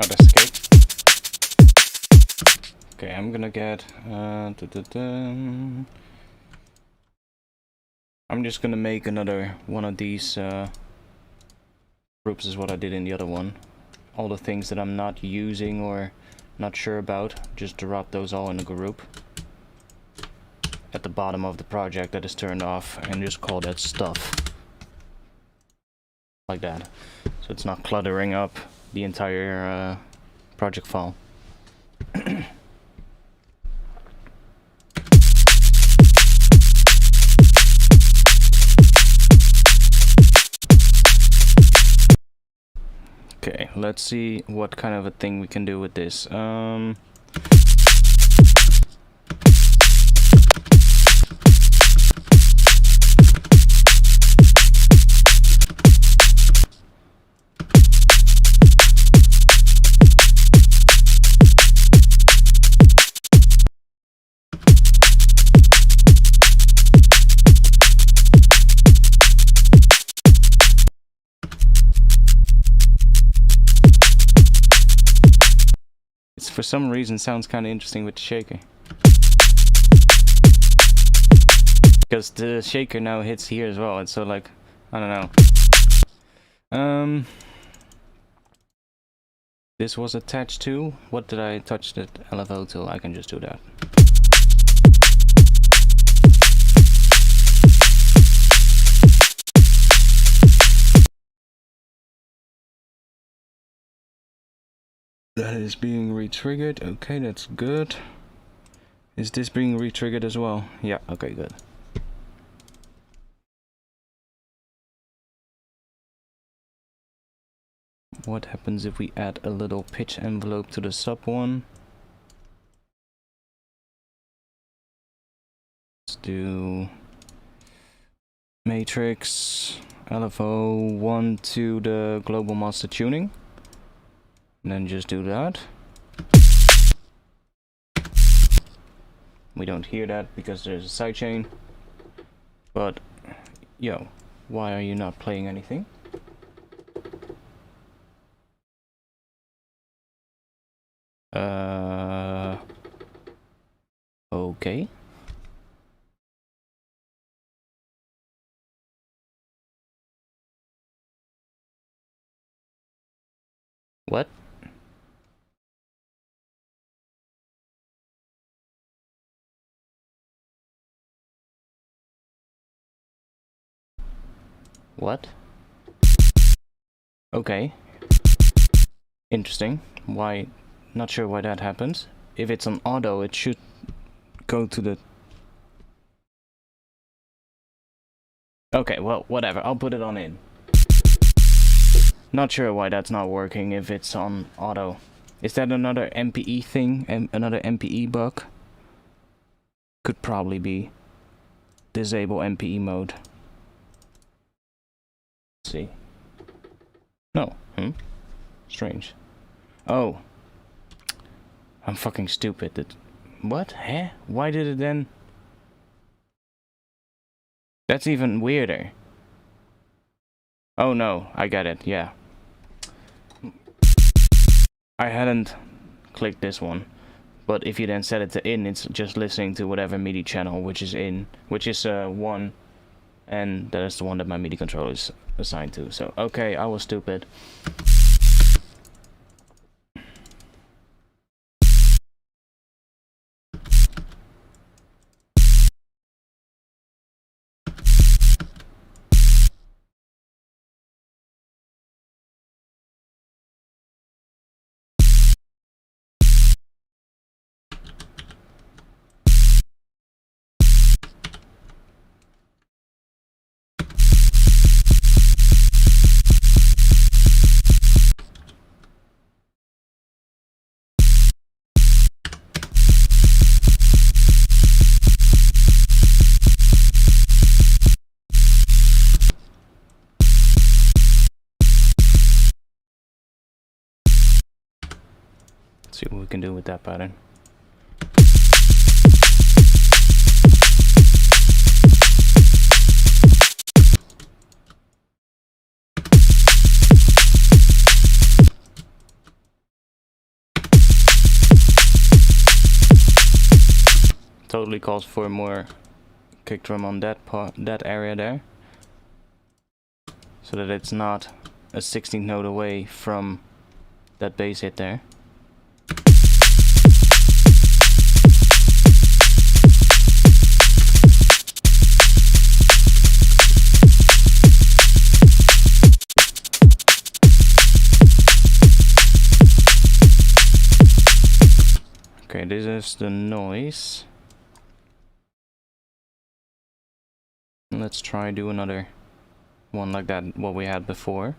Oh, that's the cake. Okay, I'm gonna get... I'm just gonna make another one of these groups is what I did in the other one. All the things that I'm not using or not sure about, just drop those all in a group at the bottom of the project that is turned off and just call that stuff. Like that. So it's not cluttering up the entire project file. Okay, let's see what kind of a thing we can do with this. For some reason sounds kind of interesting with the shaker, because the shaker now hits here as well. It's so like, I don't know. This was attached to, what did I touch that LFO to? I can just do that. That is being re-triggered. Okay, that's good. Is this being re-triggered as well? Yeah, okay, good. What happens if we add a little pitch envelope to the sub one? Let's do matrix LFO 1 to the global master tuning. And then just do that. We don't hear that because there's a sidechain. But, yo, why are you not playing anything? Okay. What? What? Okay. Interesting. Why? Not sure why that happens. If it's on auto, it should go to the... Okay, well, whatever. I'll put it on in. Not sure why that's not working if it's on auto. Is that another MPE thing? Another MPE bug? Could probably be. Disable MPE mode. Let's see. No. Strange. Oh. I'm fucking stupid. What? Huh? Why did it then? That's even weirder. Oh no, I got it, yeah. I hadn't clicked this one. But if you then set it to in, it's just listening to whatever MIDI channel which is in, which is 1. And that is the one that my MIDI controller is assigned to. So, okay, I was stupid. See what we can do with that pattern. totally calls for more kick drum on that part, that area there, so that it's not a 16th note away from that bass hit there. Okay, this is the noise. Let's try do another one like that, what we had before,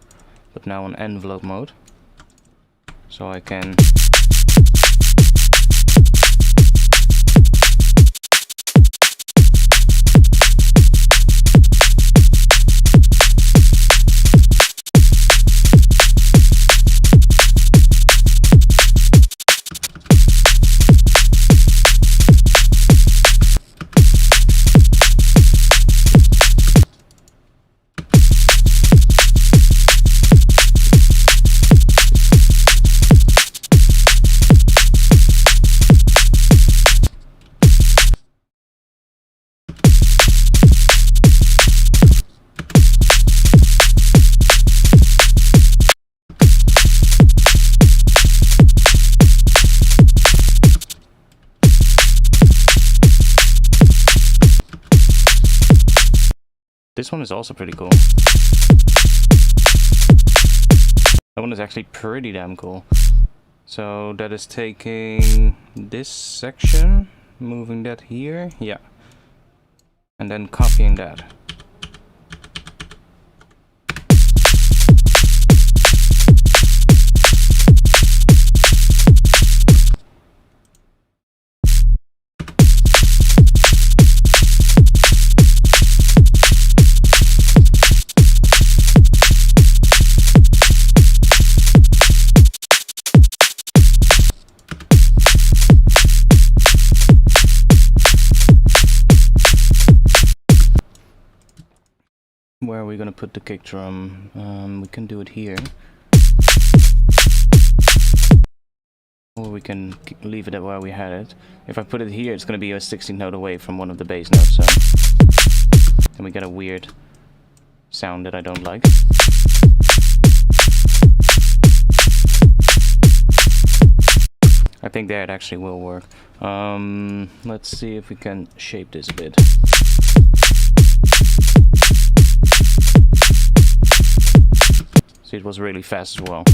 but now on envelope mode. So I can this one is also pretty cool. That one is actually pretty damn cool. So that is taking this section, moving that here, yeah, and then copying that. Where are we gonna put the kick drum? We can do it here, or we can leave it at where we had it. If I put it here, it's gonna be a 16th note away from one of the bass notes, so then we get a weird sound that I don't like. I think there it actually will work. Let's see if we can shape this a bit. See, it was really fast as well.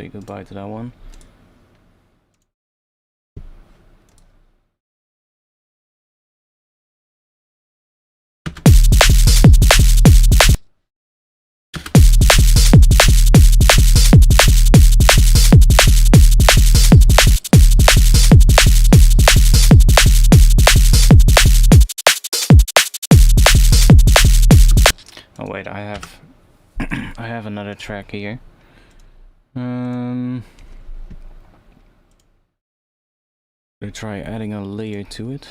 Say goodbye to that one. wait, I have I have another track here. Gonna try adding a layer to it.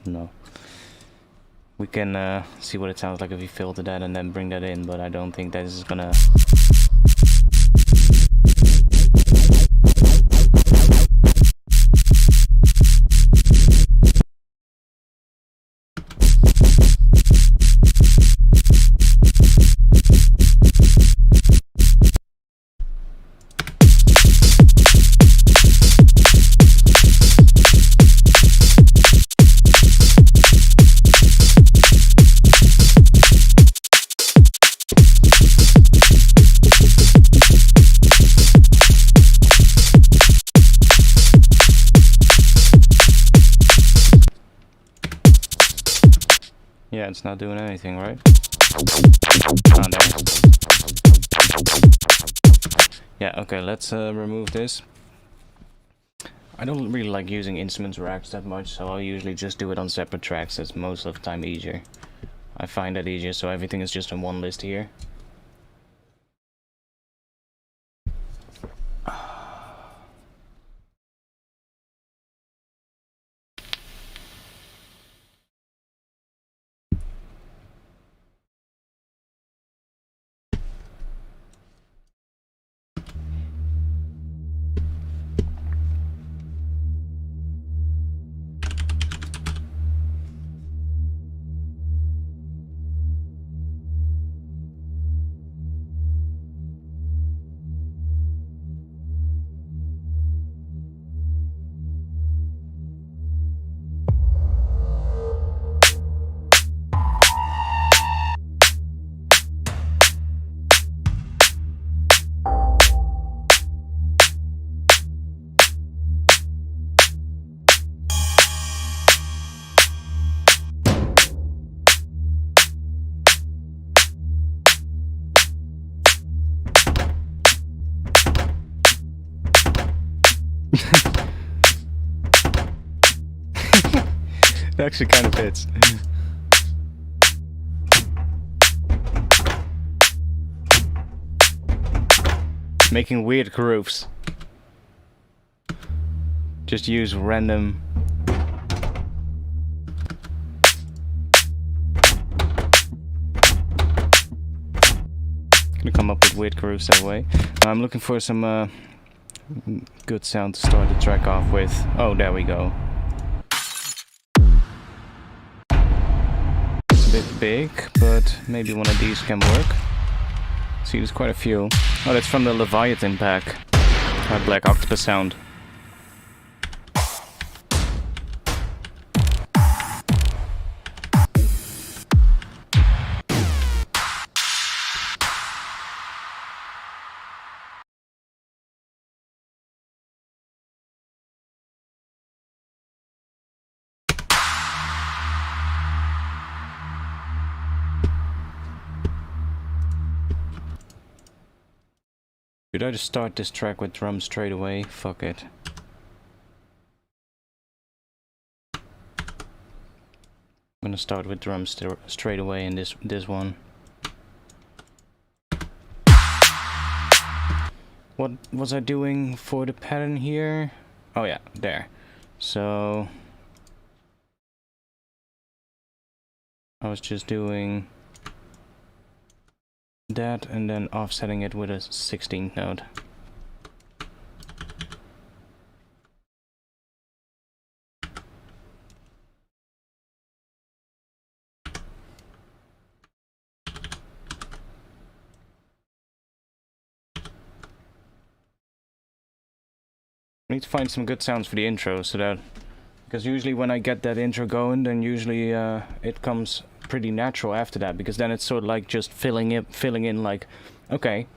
No. We can see what it sounds like if we filter that and then bring that in, but I don't think that is gonna... Yeah, it's not doing anything, right? Oh, there. Yeah, okay, let's remove this. I don't really like using instruments racks that much, so I'll usually just do it on separate tracks. It's most of the time easier. I find that easier, so everything is just on one list here. It actually kind of fits. Making weird grooves. Just use random... Gonna come up with weird grooves that way. Now I'm looking for some good sound to start the track off with. Oh, there we go. It's a bit big, but maybe one of these can work. See, there's quite a few. Oh, that's from the Leviathan pack. Black Octopus sound. Should I just start this track with drums straight away? Fuck it. I'm gonna start with drums straight away in this one. What was I doing for the pattern here? Oh yeah, there. So I was just doing that and then offsetting it with a 16th note. I need to find some good sounds for the intro so that, because usually when I get that intro going, then usually it comes pretty natural after that, because then it's sort of like just filling in like, okay,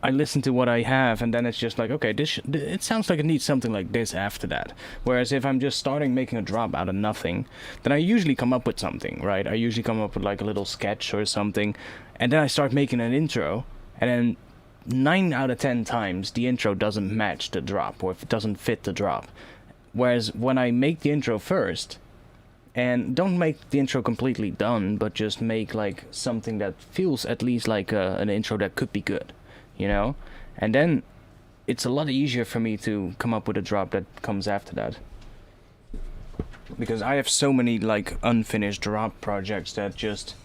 I listen to what I have and then it's just like, okay, it sounds like it needs something like this after that. Whereas if I'm just starting making a drop out of nothing, then I usually come up with something, right? I usually come up with like a little sketch or something, and then I start making an intro, and then 9 out of 10 times the intro doesn't match the drop, or if it doesn't fit the drop. Whereas when I make the intro first, and don't make the intro completely done, but just make like something that feels at least like an intro that could be good, you know? And then it's a lot easier for me to come up with a drop that comes after that. Because I have so many like unfinished drop projects that just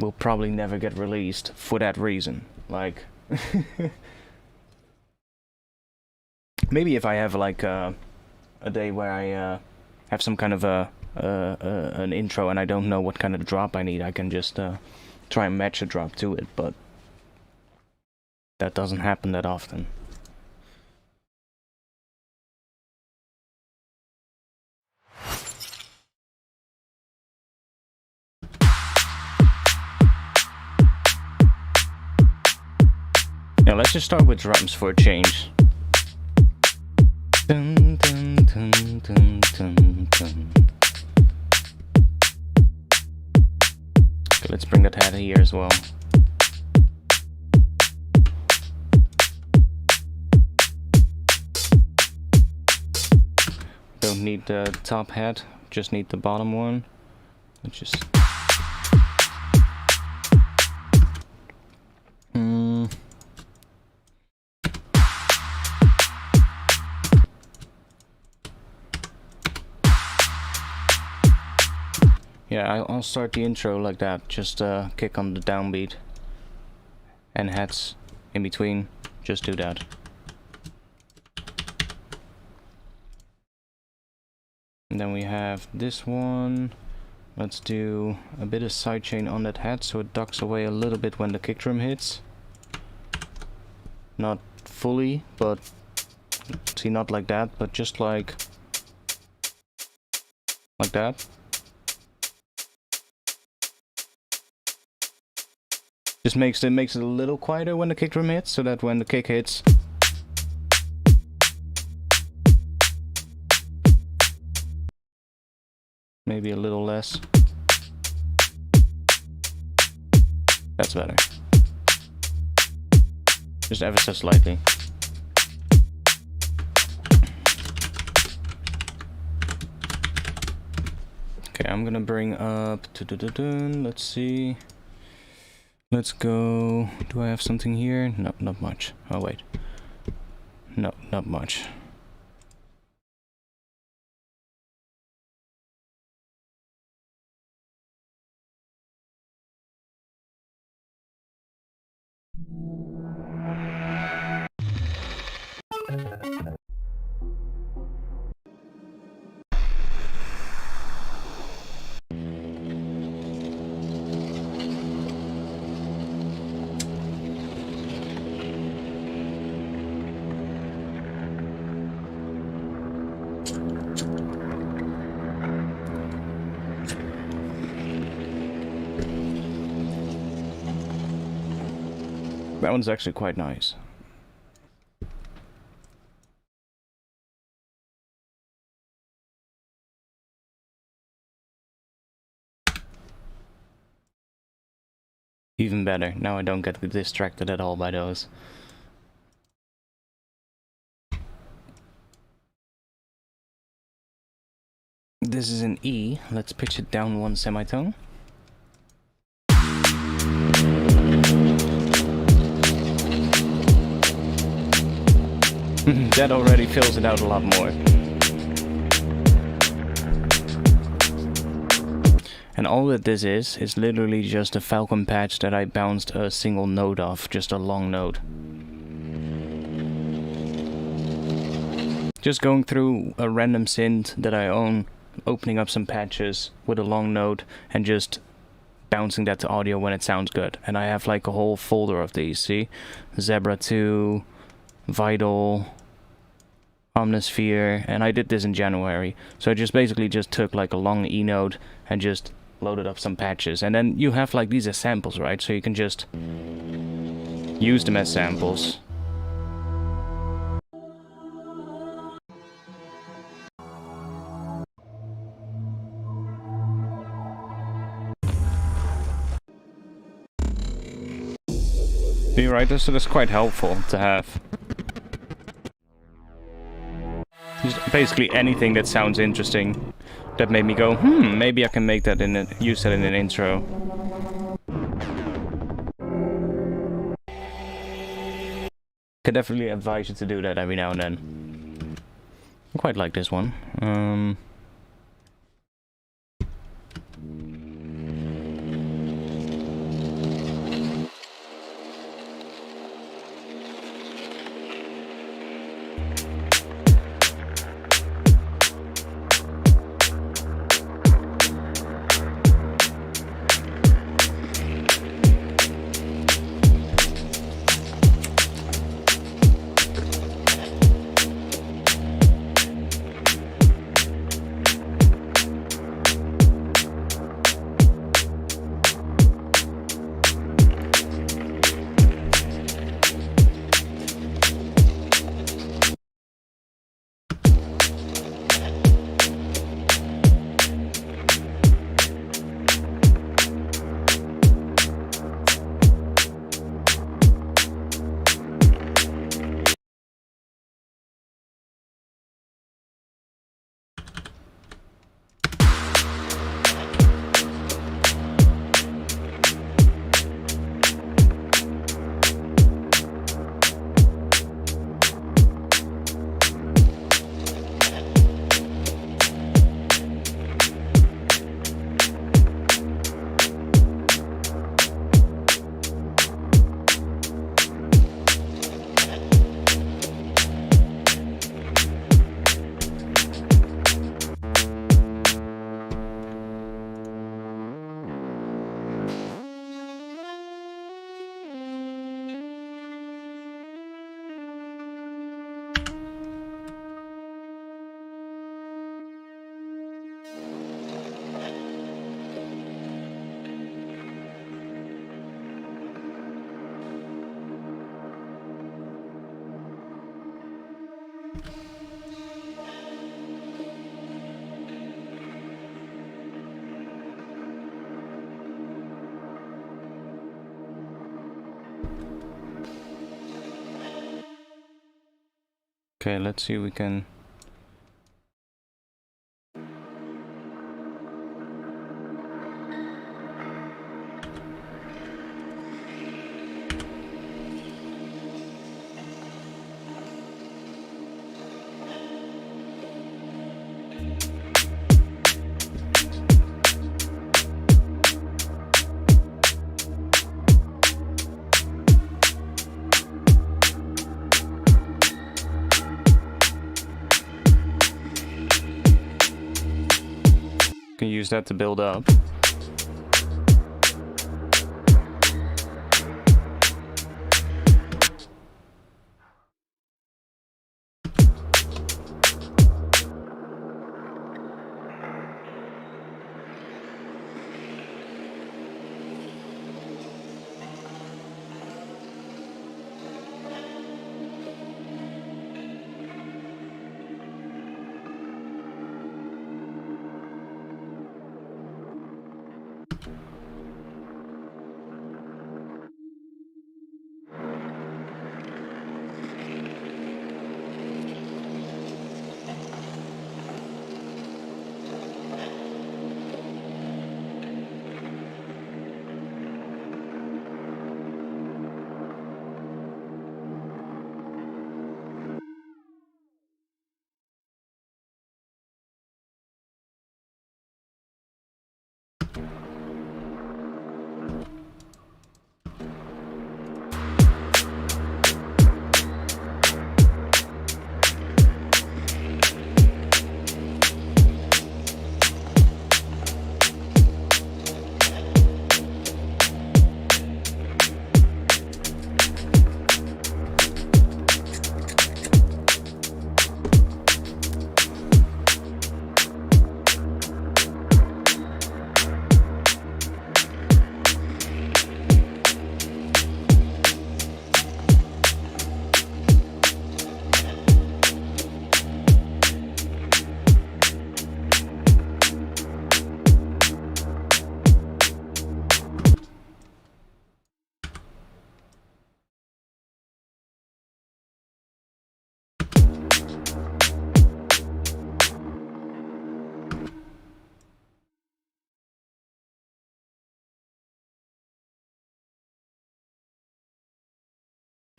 will probably never get released for that reason. Like, maybe if I have like a day where I have some kind of an intro and I don't know what kind of drop I need, I can just try and match a drop to it, but that doesn't happen that often. Now let's just start with drums for a change. Dun, dun, dun, dun, dun, dun. Okay, let's bring that head here as well. Don't need the top hat, just need the bottom one. Let's just... Yeah, I'll start the intro like that, just kick on the downbeat. And hats in between, just do that. And then we have this one. Let's do a bit of sidechain on that hat so it ducks away a little bit when the kick drum hits. Not fully, but see, not like that, but just like that. Just makes it a little quieter when the kick drum hits, so that when the kick hits, maybe a little less. That's better. Just ever so slightly. Okay, I'm gonna bring up. Let's see. Let's go. Do I have something here? No, not much. Oh, wait. No, not much. That one's actually quite nice. Even better. Now I don't get distracted at all by those. This is an E. Let's pitch it down one semitone. That already fills it out a lot more. And all that this is literally just a Falcon patch that I bounced a single note off, just a long note. Just going through a random synth that I own, opening up some patches with a long note, and just bouncing that to audio when it sounds good. And I have like a whole folder of these, see? Zebra 2, Vital, Omnisphere, and I did this in January. So I just basically just took like a long E note and just loaded up some patches. And then you have like these as samples, right? So you can just use them as samples. You're right, so that's quite helpful to have. Just basically anything that sounds interesting that made me go, maybe I can make that in use that in an intro. Could definitely advise you to do that every now and then. I quite like this one. Okay, let's see if we can... that to build up.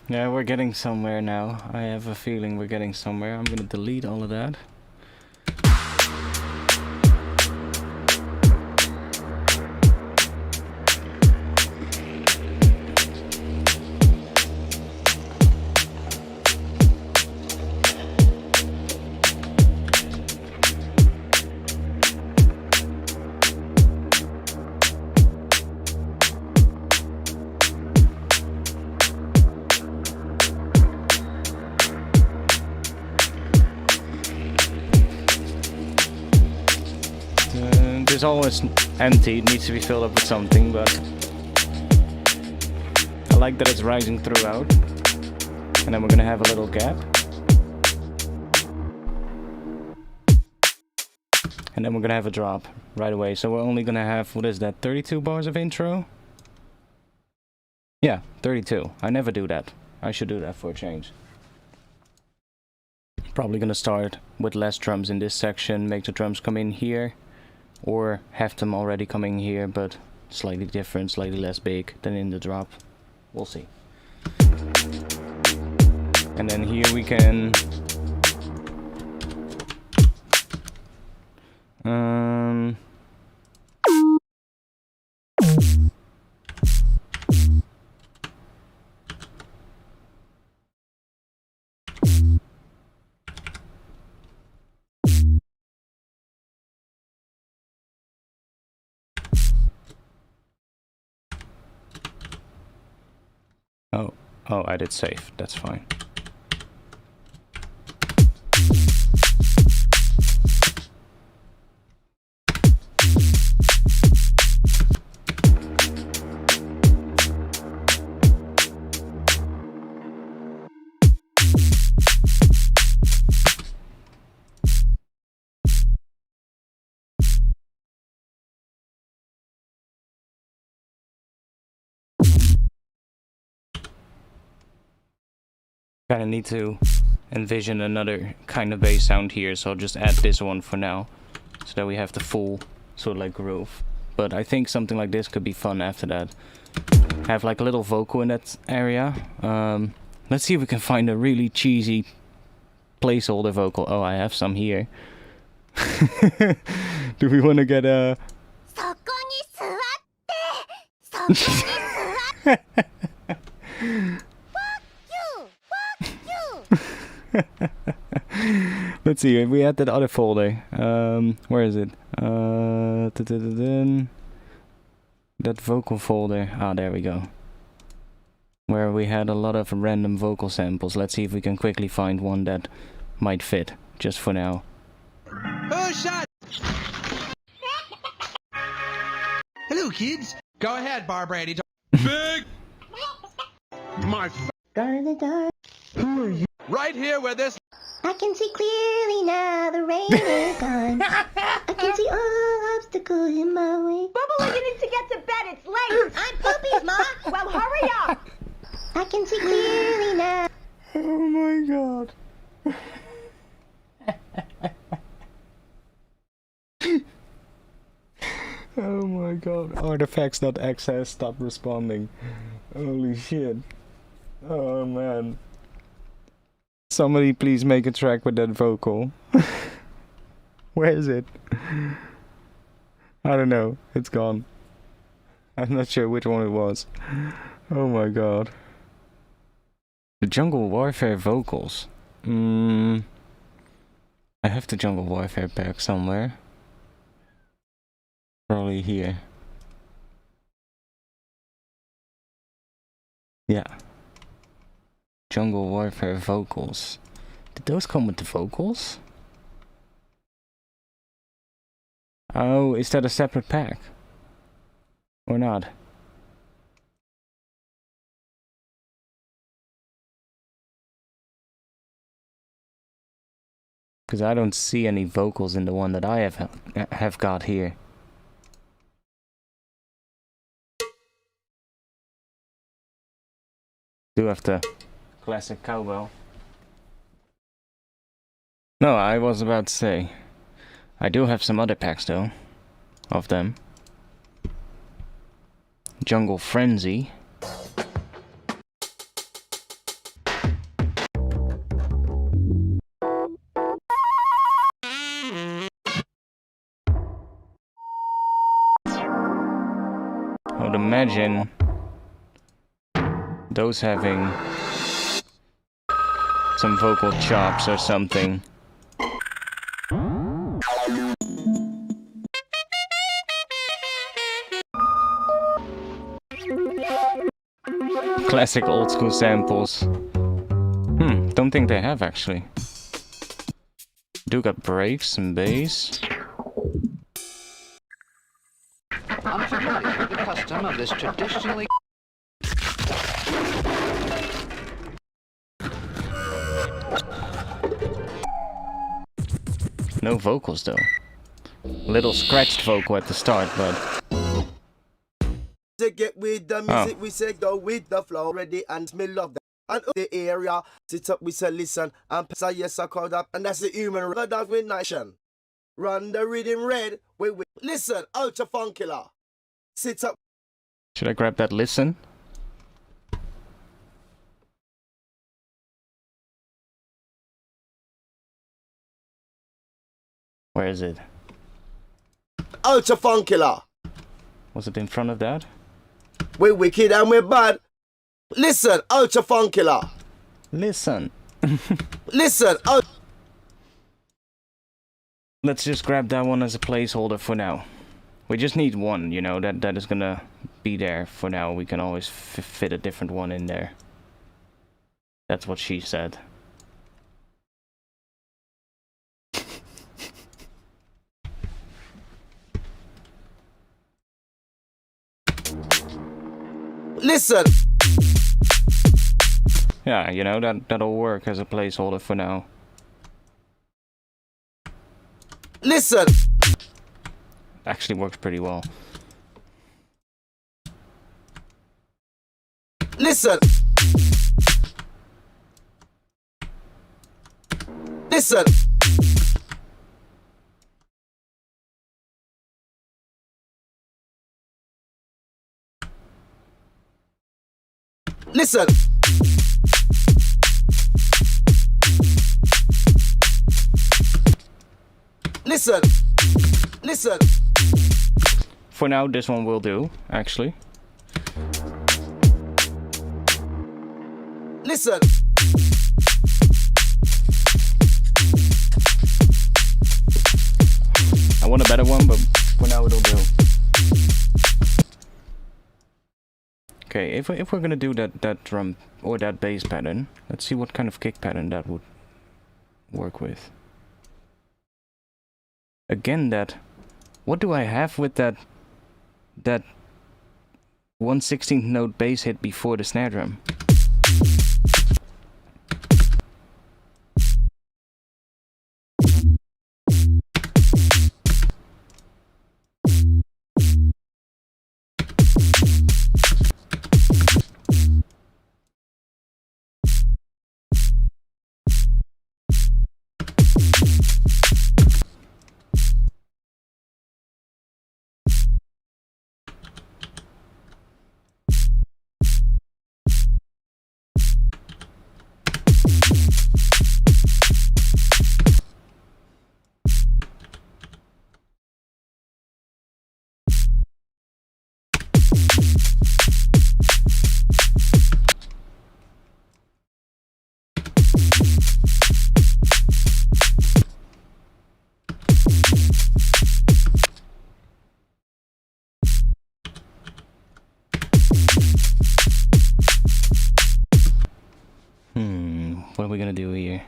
Yeah, we're getting somewhere now. I have a feeling we're getting somewhere. I'm gonna delete all of that. It's always empty, it needs to be filled up with something, but I like that it's rising throughout. And then we're gonna have a little gap. And then we're gonna have a drop right away. So we're only gonna have, what is that, 32 bars of intro? Yeah, 32. I never do that. I should do that for a change. Probably gonna start with less drums in this section, make the drums come in here. Or have them already coming here, but slightly different, slightly less big than in the drop. We'll see. And then here we can... Oh, I did save. That's fine. Kind of need to envision another kind of bass sound here, so I'll just add this one for now, so that we have the full sort of like groove. But I think something like this could be fun after that. Have like a little vocal in that area. Let's see if we can find a really cheesy placeholder vocal. Oh, I have some here. Do we want to get a... Let's see, we had that other folder. Where is it? That vocal folder. Ah, there we go. Where we had a lot of random vocal samples. Let's see if we can quickly find one that might fit, just for now. Who shot? Hello, kids. Go ahead, Barbara. Big. My. Who are you? Right here where this. I can see clearly now, the rain is gone. I can see all obstacles in my way. Bubba, you need to get to bed. It's late. I'm Poopy's Ma. Well, hurry up. I can see clearly now. Oh my god. Oh my god. Artifacts.access stop responding. Holy shit. Oh man. Somebody please make a track with that vocal. Where is it? I don't know. It's gone. I'm not sure which one it was. Oh my god. The Jungle Warfare vocals. I have the Jungle Warfare pack somewhere. Probably here. Yeah. Jungle Warfare vocals. Did those come with the vocals? Oh, is that a separate pack? Or not? Because I don't see any vocals in the one that I have got here. Do have the classic cowbell. No, I was about to say, I do have some other packs though, of them. Jungle Frenzy. I would imagine those having some vocal chops or something. Classic old school samples. Don't think they have actually. Do got breaks and bass. I'm familiar with the custom of this traditionally. No vocals though. Little scratched vocal at the start, but to get with the music, we say go with the flow, ready and me love that. And up the area, sit up, we say listen, and say yes, I called up, and that's the human record with nation. Run the rhythm red, we listen, ultra funkilla. Sit up. Should I grab that listen? Where is it? Ultra funkilla. Was it in front of that? We're wicked and we're bad. Listen, ultra funkilla. Listen. Listen. Let's just grab that one as a placeholder for now. We just need one, you know, that is gonna be there for now. We can always fit a different one in there. That's what she said. Listen. Yeah, you know, that'll work as a placeholder for now. Listen. Actually works pretty well. Listen. Listen. Listen. Listen. Listen. For now, this one will do, actually. Listen. I want a better one, but for now it'll do. Okay, if we're gonna do that drum or that bass pattern, let's see what kind of kick pattern that would work with. Again, what do I have with that 1/16th note bass hit before the snare drum? What are we gonna do here?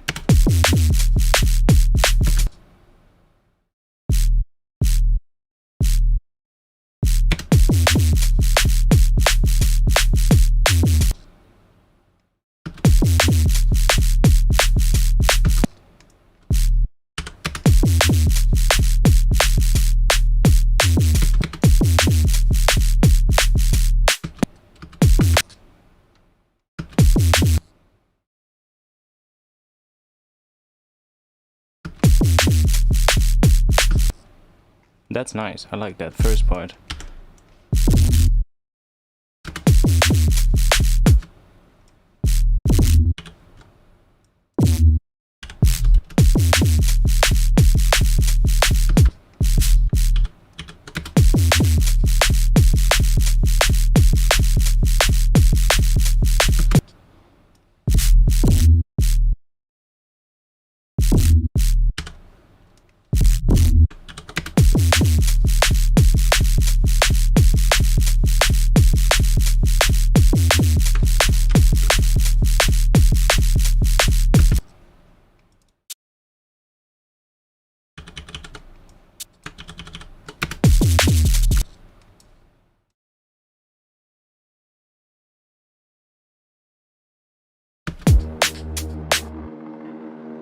That's nice. I like that first part.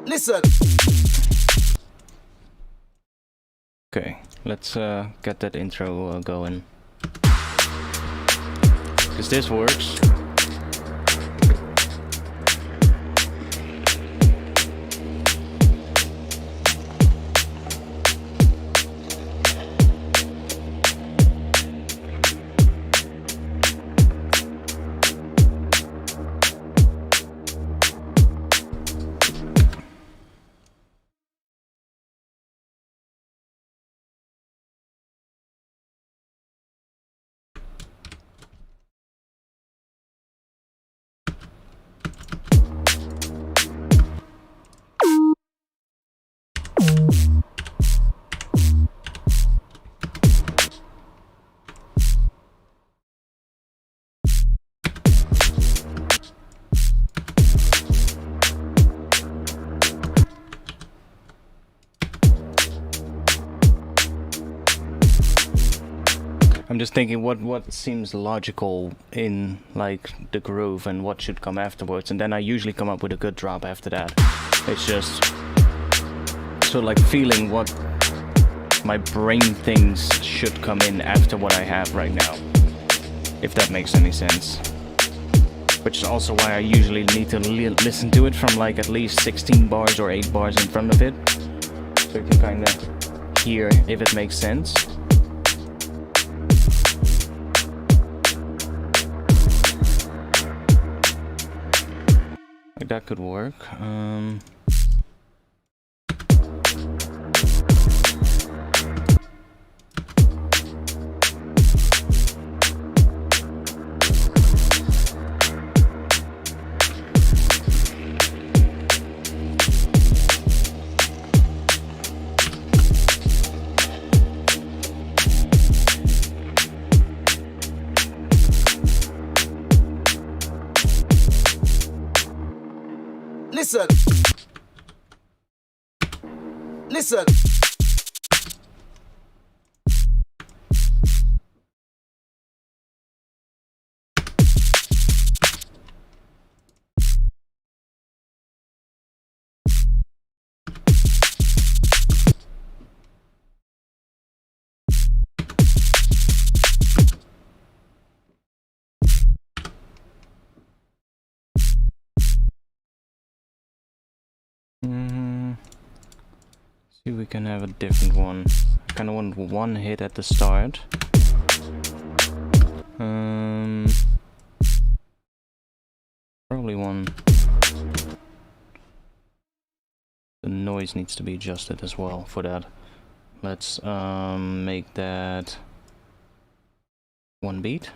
Listen. Okay, let's get that intro going. Because this works. I'm just thinking what seems logical in like the groove and what should come afterwards, and then I usually come up with a good drop after that. It's just sort of like feeling what my brain thinks should come in after what I have right now, if that makes any sense. Which is also why I usually need to listen to it from like at least 16 bars or 8 bars in front of it, so you can kind of hear if it makes sense. Like that could work. Listen. Listen. See if we can have a different one. I kinda want one hit at the start. Probably one. The noise needs to be adjusted as well for that. Let's make that one beat.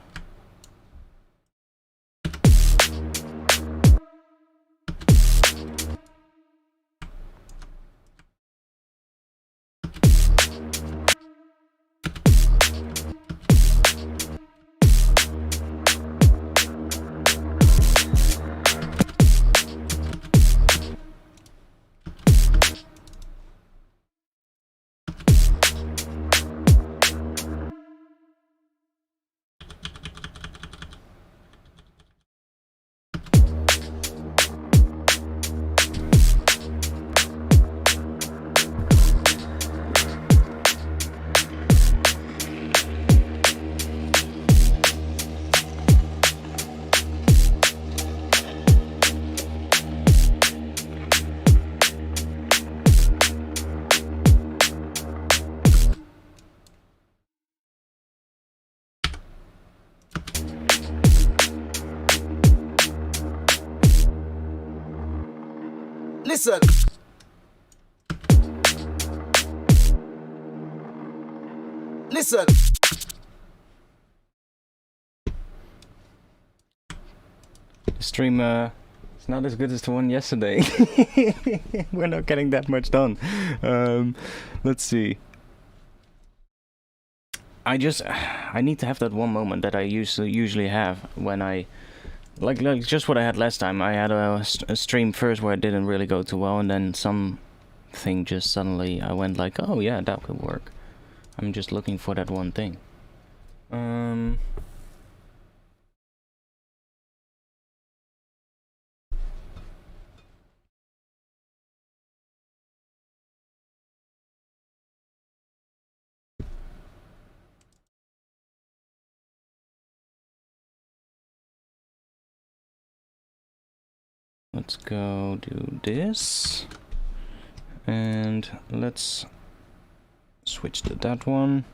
Listen. Listen. The stream it's not as good as the one yesterday. We're not getting that much done. Let's see. I need to have that one moment that I usually have when I like just what I had last time. I had a stream first where it didn't really go too well, and then something just suddenly I went like, oh yeah, that could work. I'm just looking for that one thing. Let's go do this, and let's switch to that one.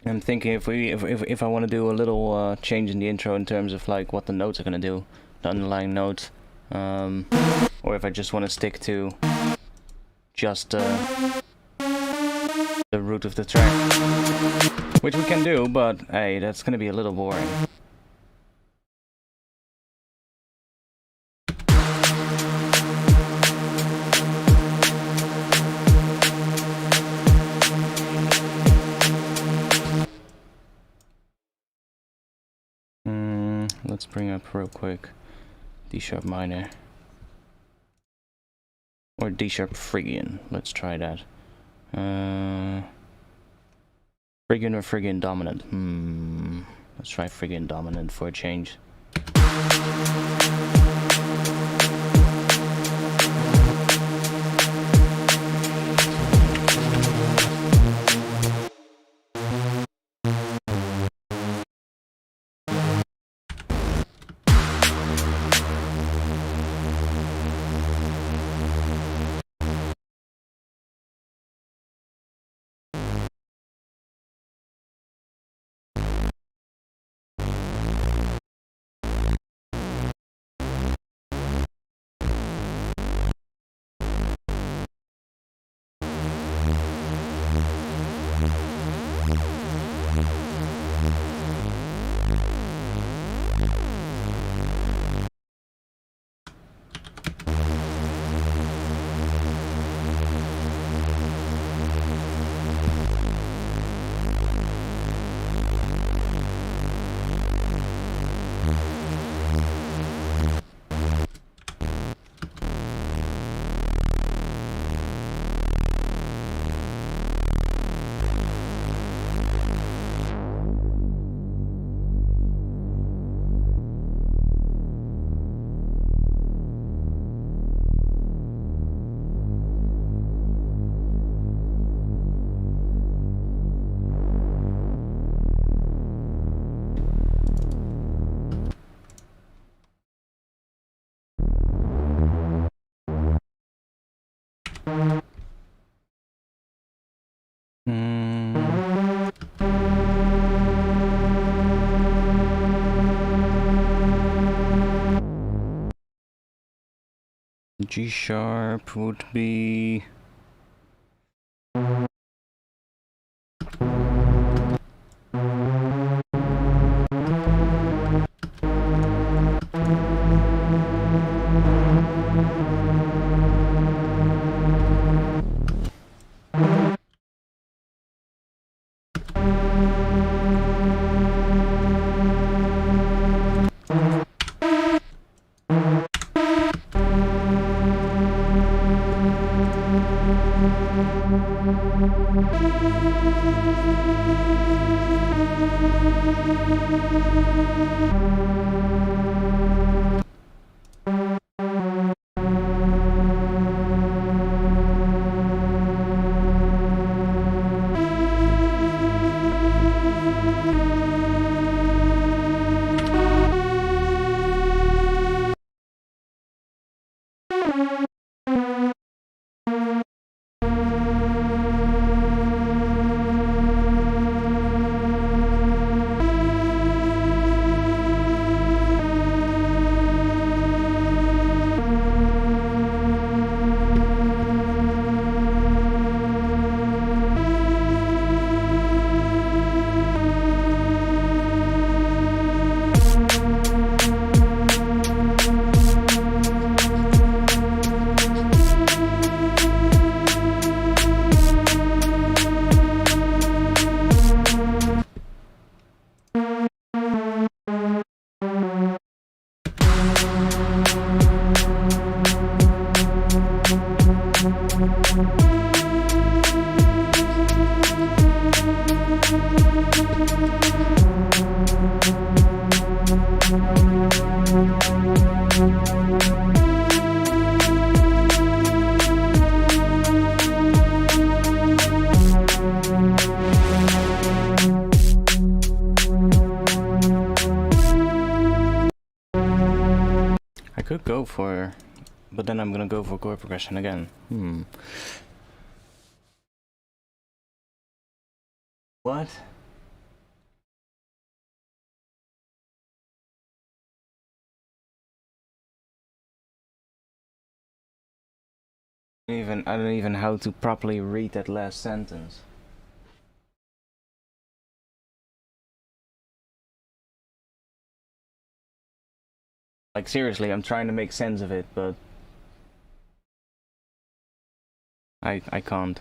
I'm thinking if I want to do a little change in the intro in terms of like what the notes are gonna do, the underlying notes, or if I just want to stick to just the root of the track, which we can do, but hey, that's gonna be a little boring. Let's bring up real quick D sharp minor or D sharp Phrygian. Let's try that. Phrygian or Phrygian dominant? Let's try Phrygian dominant for a change. G sharp would be could go for, but then I'm gonna go for chord progression again. What? I don't even know how to properly read that last sentence. Like seriously, I'm trying to make sense of it, but I can't.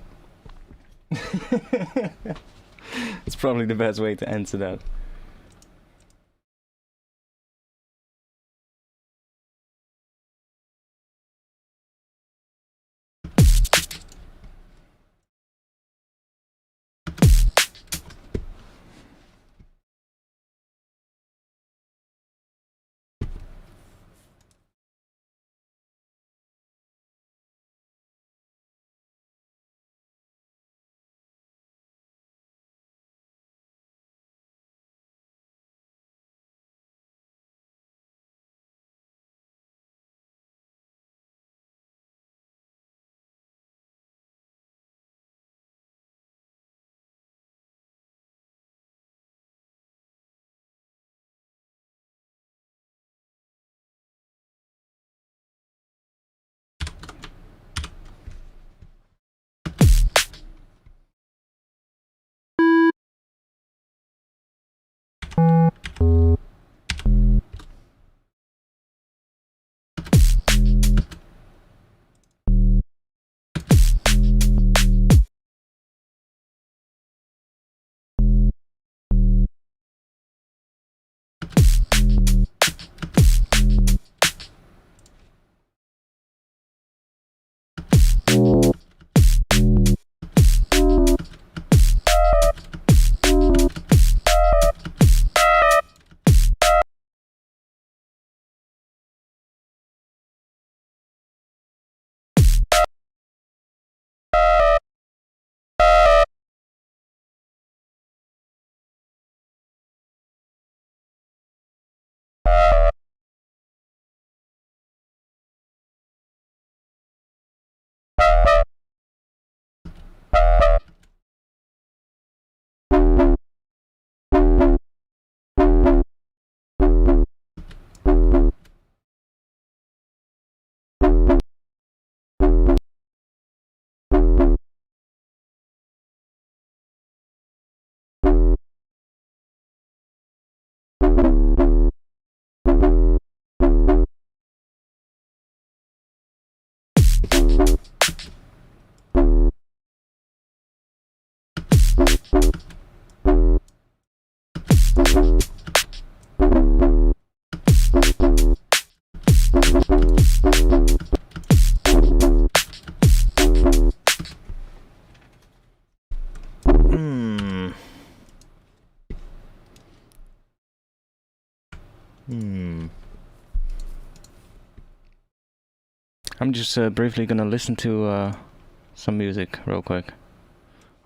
It's probably the best way to answer that. I'm just briefly gonna listen to some music real quick.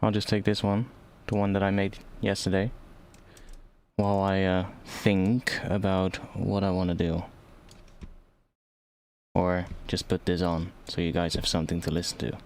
I'll just take this one, the one that I made yesterday, while I think about what I want to do. Or just put this on, so you guys have something to listen to.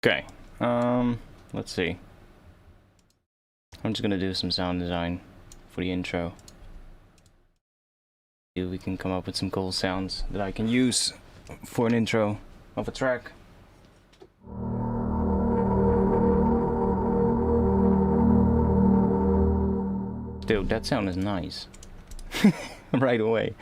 Okay, let's see. I'm just gonna do some sound design for the intro. See if we can come up with some cool sounds that I can use for an intro of a track. Dude, that sound is nice. Right away.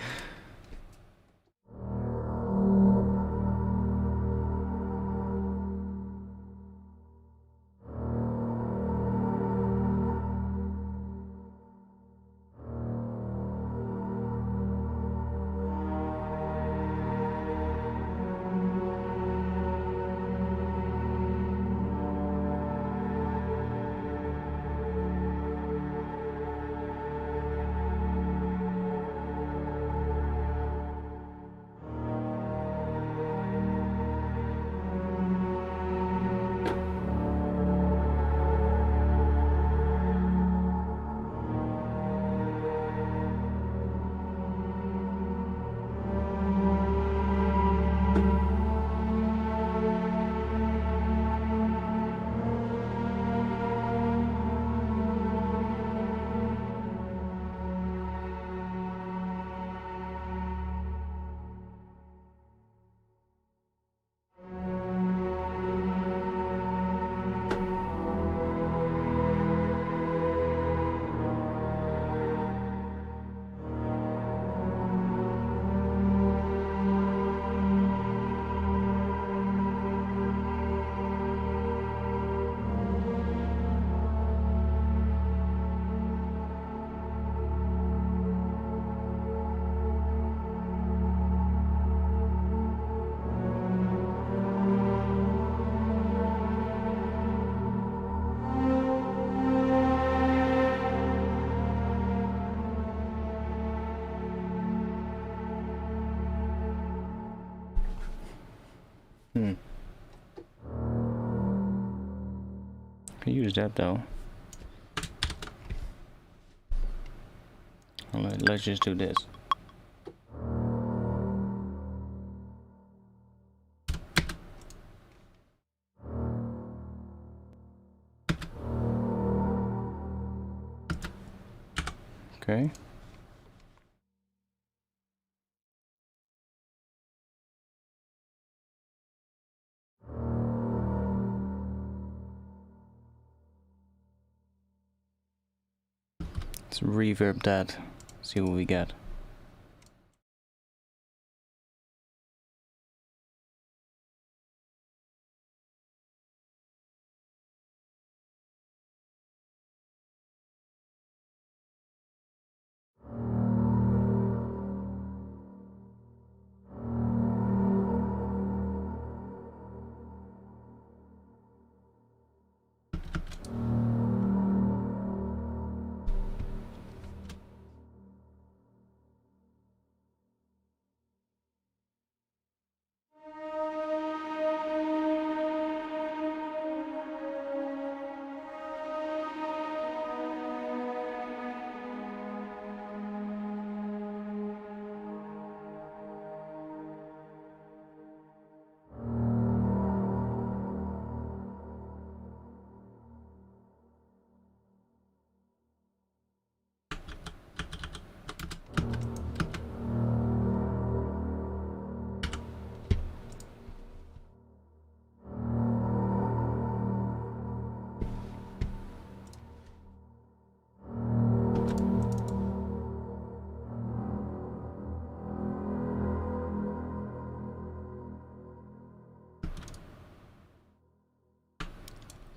Can use that though. Let's just do this. Okay. Let's reverb that, see what we get.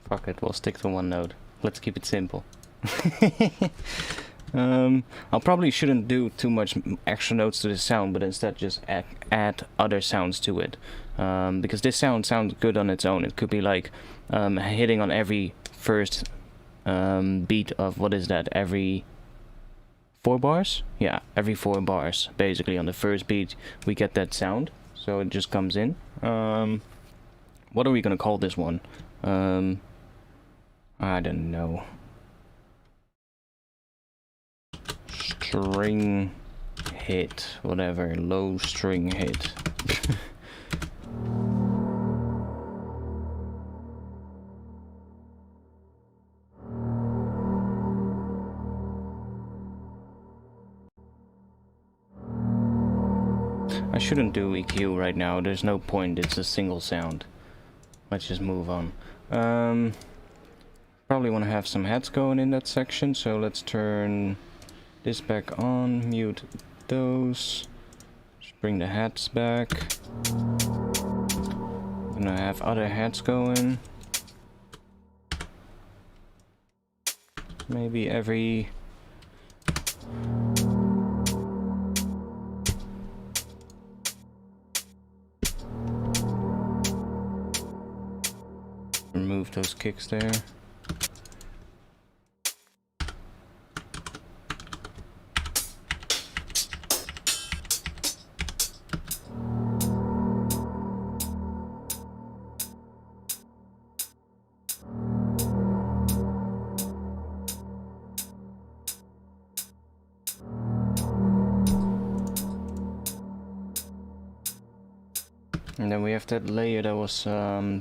Fuck it, we'll stick to one note. Let's keep it simple. I probably shouldn't do too much extra notes to this sound, but instead just add other sounds to it. Because this sound sounds good on its own. It could be like hitting on every first beat of, what is that, every 4 bars? Yeah, every 4 bars. Basically on the first beat we get that sound, so it just comes in. What are we gonna call this one? I don't know. String hit, whatever, low string hit. I shouldn't do EQ right now, there's no point, it's a single sound. Let's just move on. Probably want to have some heads going in that section, so let's turn this back on, mute those, just bring the heads back. I'm gonna have other heads going. Maybe every... remove those kicks there. And then we have that layer that was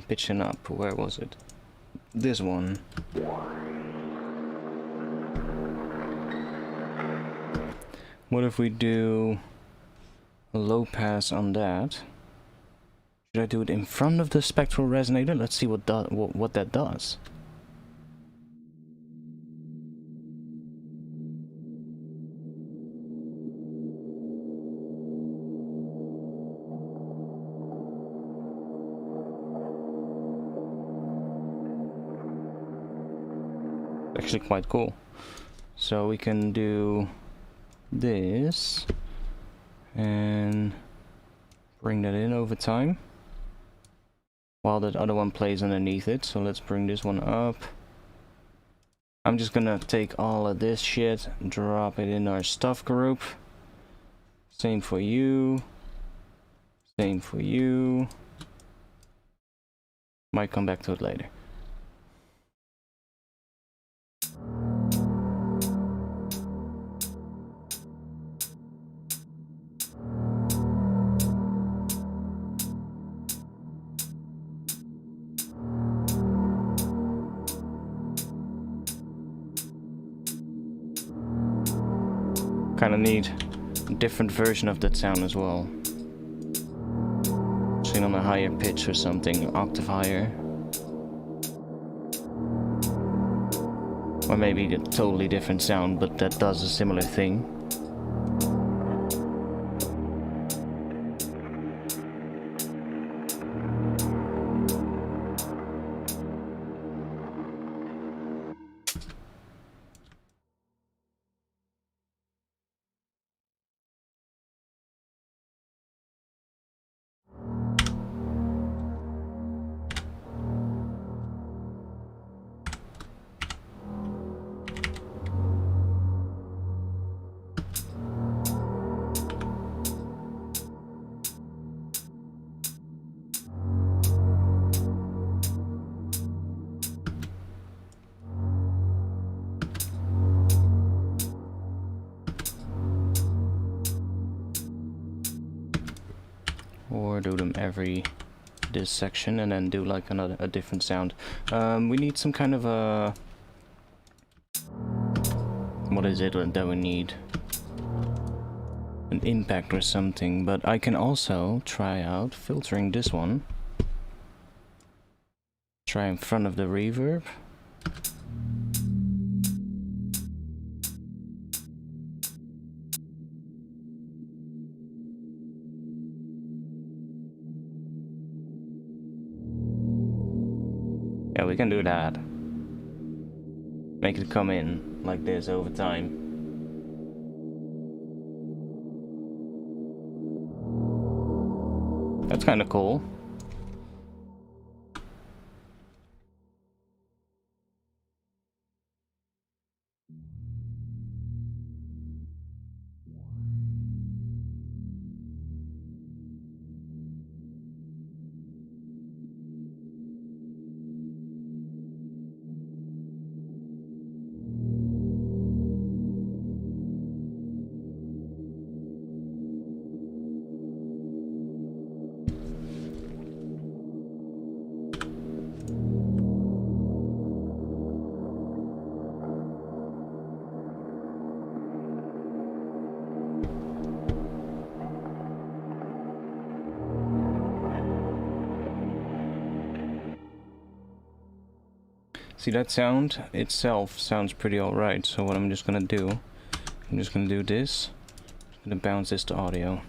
pitching up. Where was it? This one. What if we do a low pass on that? Should I do it in front of the spectral resonator? Let's see what that does. Actually quite cool. So we can do this and bring that in over time while that other one plays underneath it. So let's bring this one up. I'm just gonna take all of this shit, drop it in our stuff group. Same for you, same for you. Might come back to it later. Kind of need a different version of that sound as well. Sing on a higher pitch or something, octave higher. Or maybe a totally different sound, but that does a similar thing. Or do them every this section and then do like a different sound. We need some kind of a... what is it that we need? An impact or something, but I can also try out filtering this one. Try in front of the reverb. Yeah, we can do that. Make it come in like this over time. That's kind of cool. See, that sound itself sounds pretty alright, so what I'm just gonna do, I'm just gonna do this. I'm gonna bounce this to audio.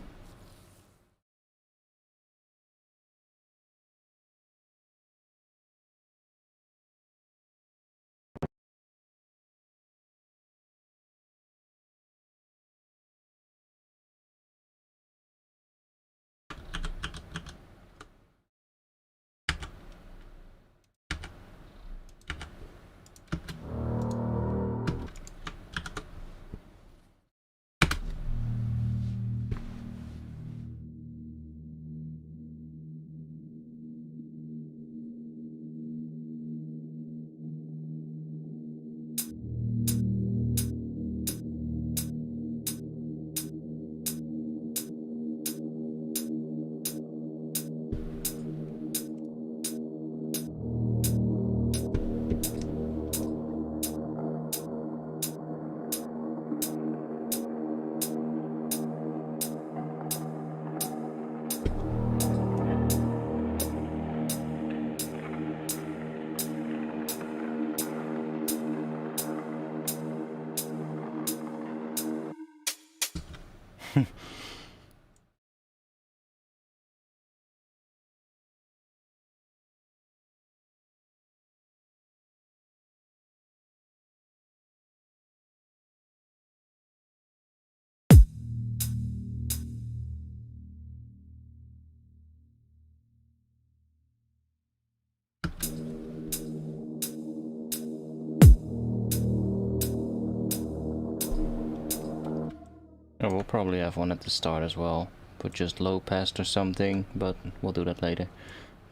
Oh, we'll probably have one at the start as well. Put just low pass or something, but we'll do that later.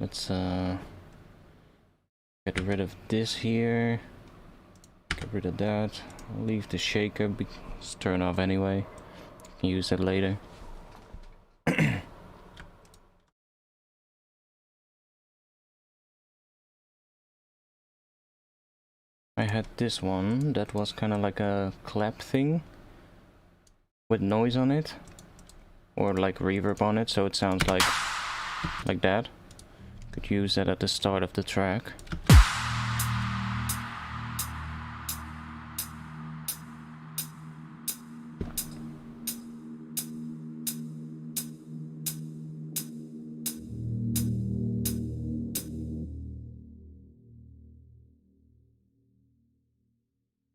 Let's get rid of this here. Get rid of that. I'll leave the shaker, it's turn off anyway. Can use it later. I had this one that was kind of like a clap thing with noise on it, or like reverb on it, so it sounds like that. Could use that at the start of the track.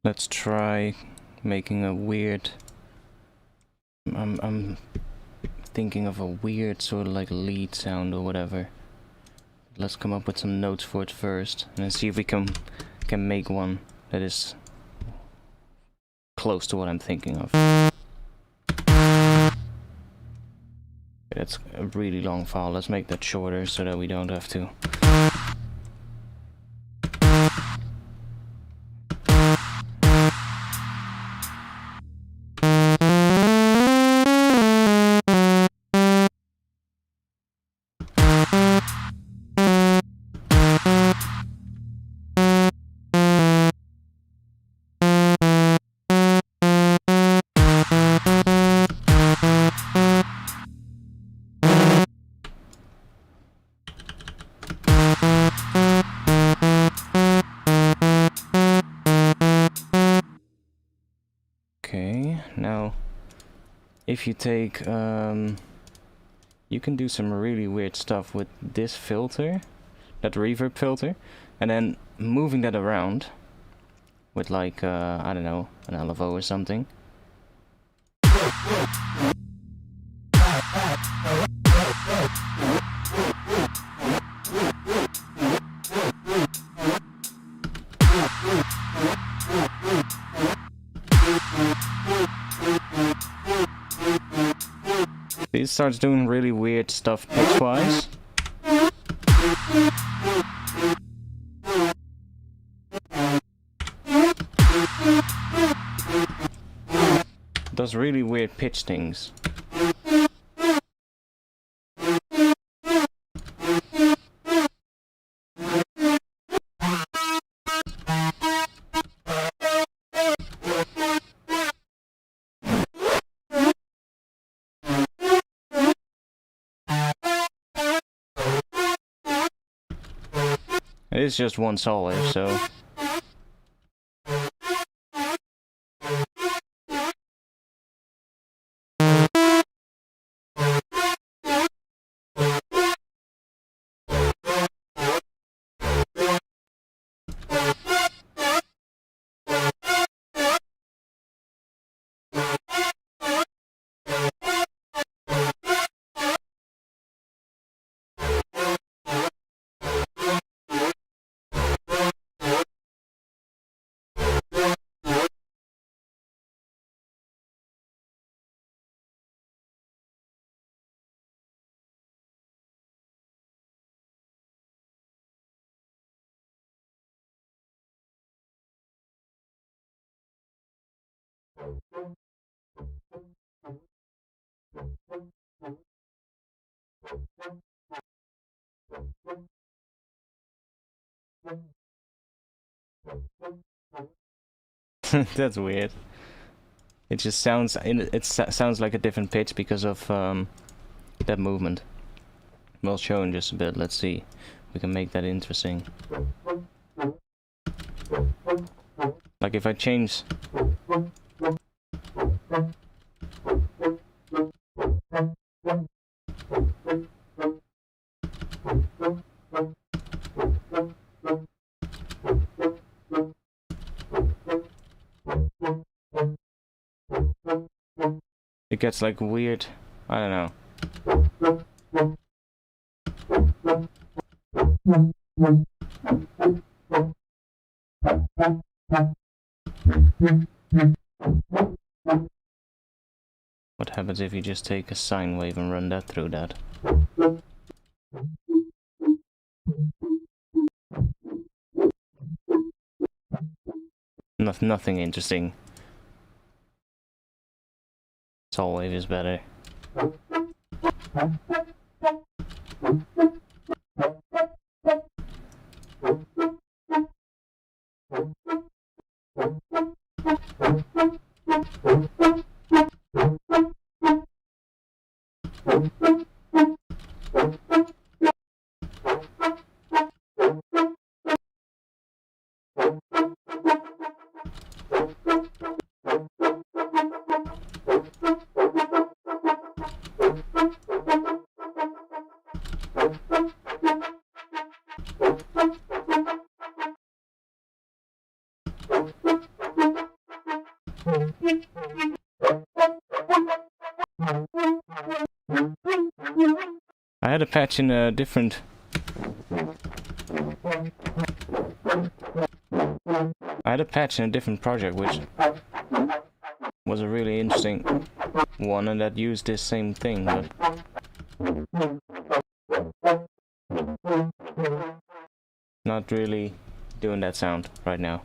Let's try making a weird... I'm thinking of a weird sort of like lead sound or whatever. Let's come up with some notes for it first, and then see if we can make one that is close to what I'm thinking of. That's a really long file. Let's make that shorter so that we don't have to. Okay, now if you take, you can do some really weird stuff with this filter, that reverb filter, and then moving that around with like, I don't know, an LFO or something. It starts doing really weird stuff pitch-wise. Does really weird pitch things. It is just one solid, so That's weird. It just sounds sounds like a different pitch because of that movement. We'll show in just a bit. Let's see. We can make that interesting. Like if I change. It gets like weird. I don't know. What happens if you just take a sine wave and run that through that? Nothing interesting. Tall wave is better. I had a patch in a different... project which was a really interesting one and that used this same thing, but... not really doing that sound right now.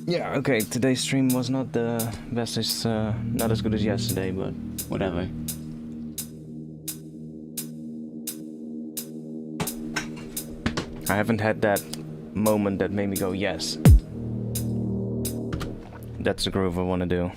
Yeah, okay, today's stream was not the best, it's not as good as yesterday, but whatever. I haven't had that moment that made me go, yes. That's the groove I want to do.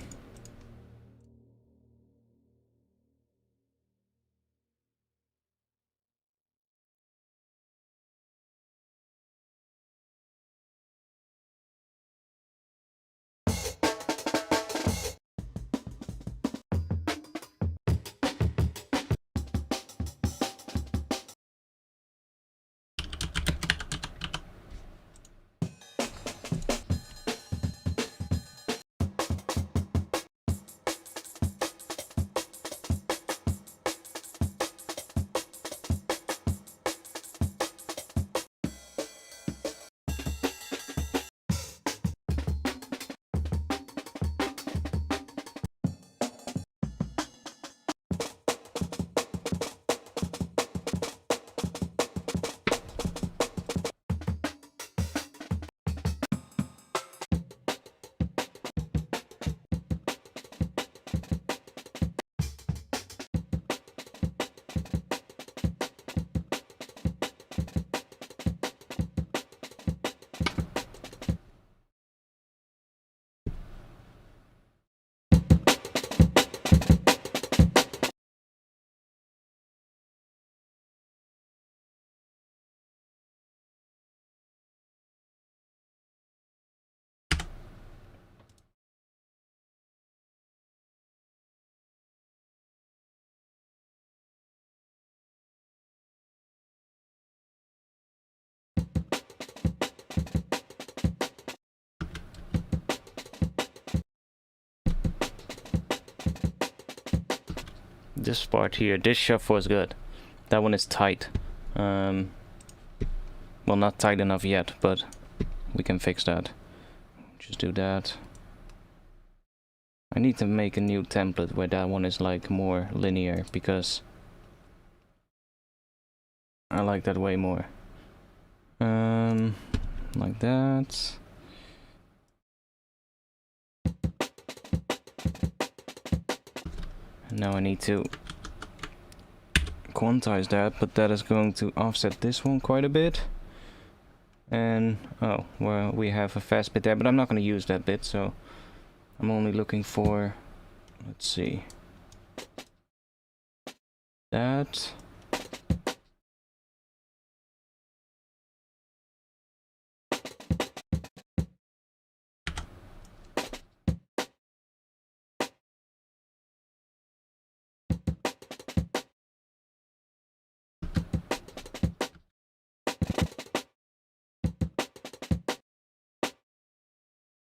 This part here, this shuffle is good. That one is tight. Well, not tight enough yet, but we can fix that. Just do that. I need to make a new template where that one is like more linear, because I like that way more. Like that. Now I need to quantize that, but that is going to offset this one quite a bit. And oh, well, we have a fast bit there, but I'm not going to use that bit, so I'm only looking for, let's see, that.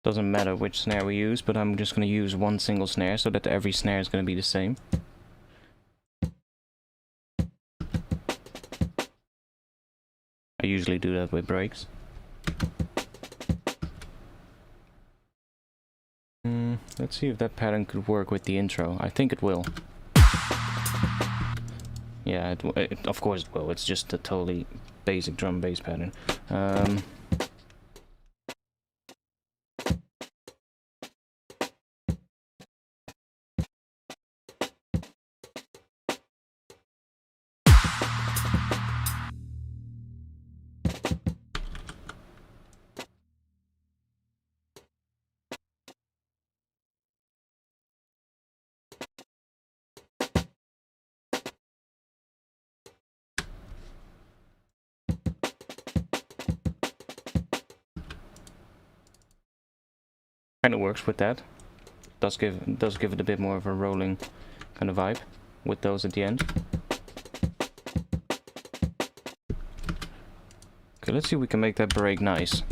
Doesn't matter which snare we use, but I'm just going to use one single snare so that every snare is going to be the same. I usually do that with breaks. Let's see if that pattern could work with the intro. I think it will. Yeah, of course it will. It's just a totally basic drum bass pattern. Kind of works with that. Does give it a bit more of a rolling kind of vibe with those at the end. Okay, let's see if we can make that break nice.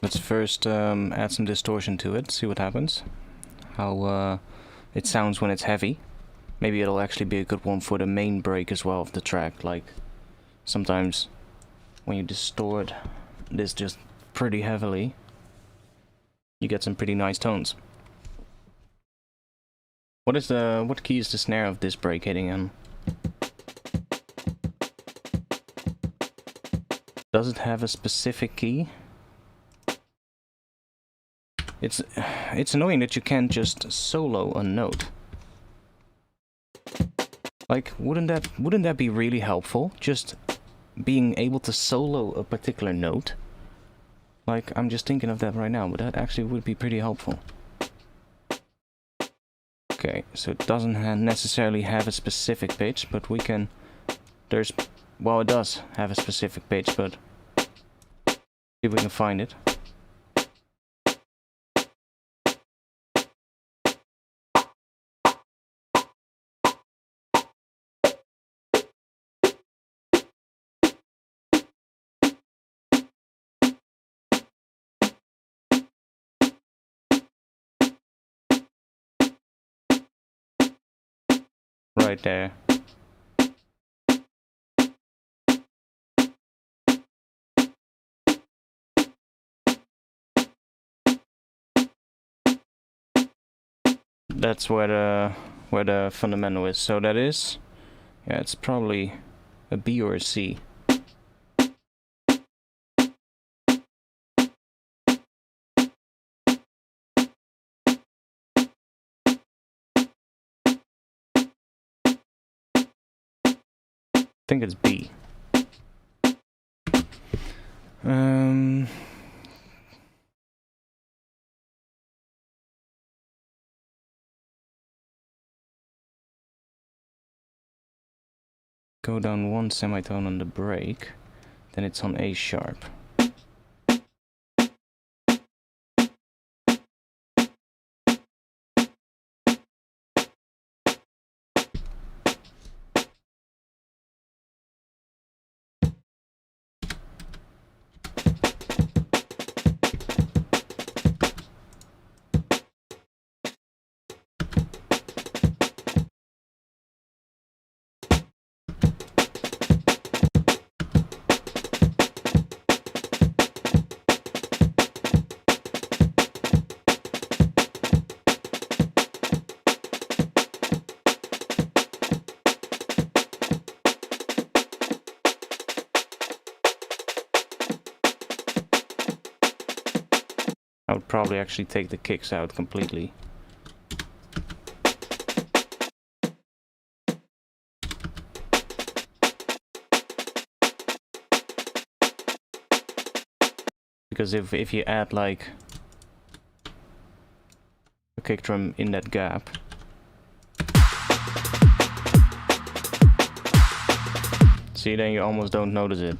Let's first add some distortion to it, see what happens. How it sounds when it's heavy. Maybe it'll actually be a good one for the main break as well of the track. Like, sometimes when you distort this just pretty heavily, you get some pretty nice tones. What key is the snare of this break hitting on? Does it have a specific key? It's annoying that you can't just solo a note. Like, wouldn't that be really helpful? Just being able to solo a particular note. Like, I'm just thinking of that right now, but that actually would be pretty helpful. Okay, so it doesn't necessarily have a specific pitch, but we can... well, it does have a specific pitch, but... see if we can find it. Right there. That's where the fundamental is. So that is, yeah, it's probably a B or a C. I think it's B. Go down one semitone on the break, then it's on A sharp. would probably actually take the kicks out completely. Because if you add like a kick drum in that gap, see, then you almost don't notice it.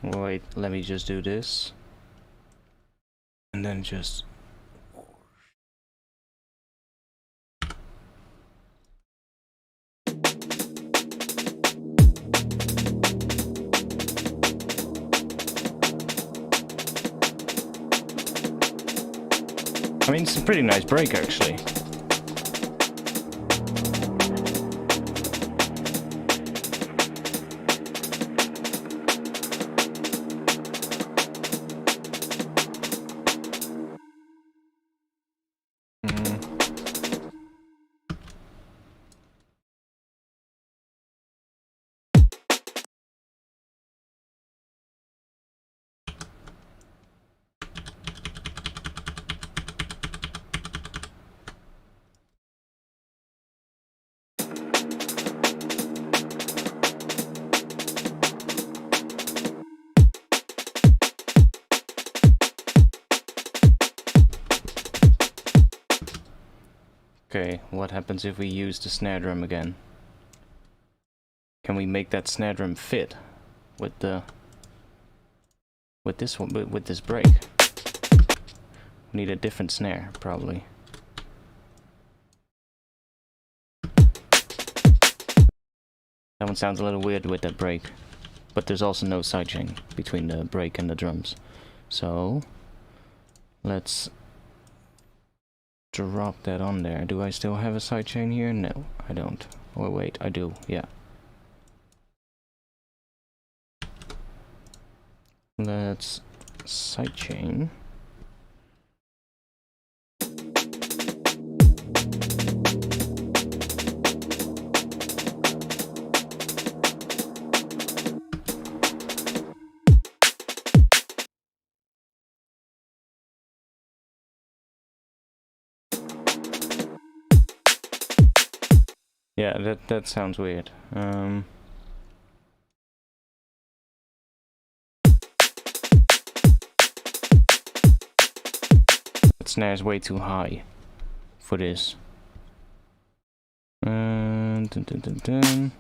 Wait, let me just do this. And then just... I mean, it's a pretty nice break, actually. Okay, what happens if we use the snare drum again? Can we make that snare drum fit with the with this one, with this break? We need a different snare, probably. That one sounds a little weird with that break, but there's also no sidechain between the break and the drums. So let's drop that on there. Do I still have a sidechain here? No, I don't. Oh wait, I do, yeah. Let's sidechain. Yeah, that sounds weird. That snare is way too high for this. Dun, dun, dun, dun.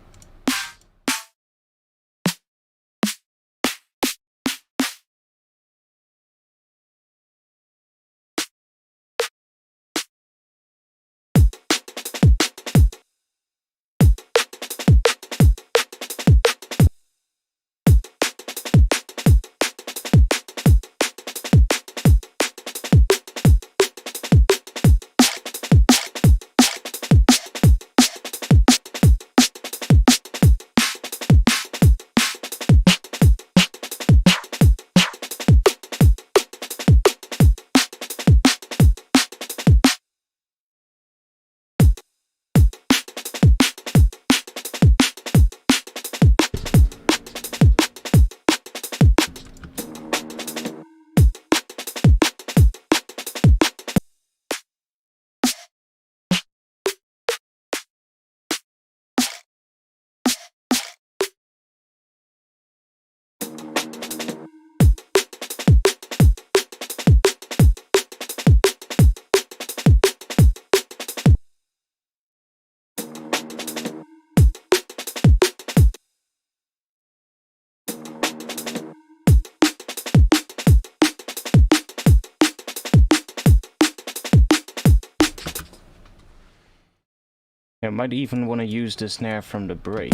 I might even want to use the snare from the break,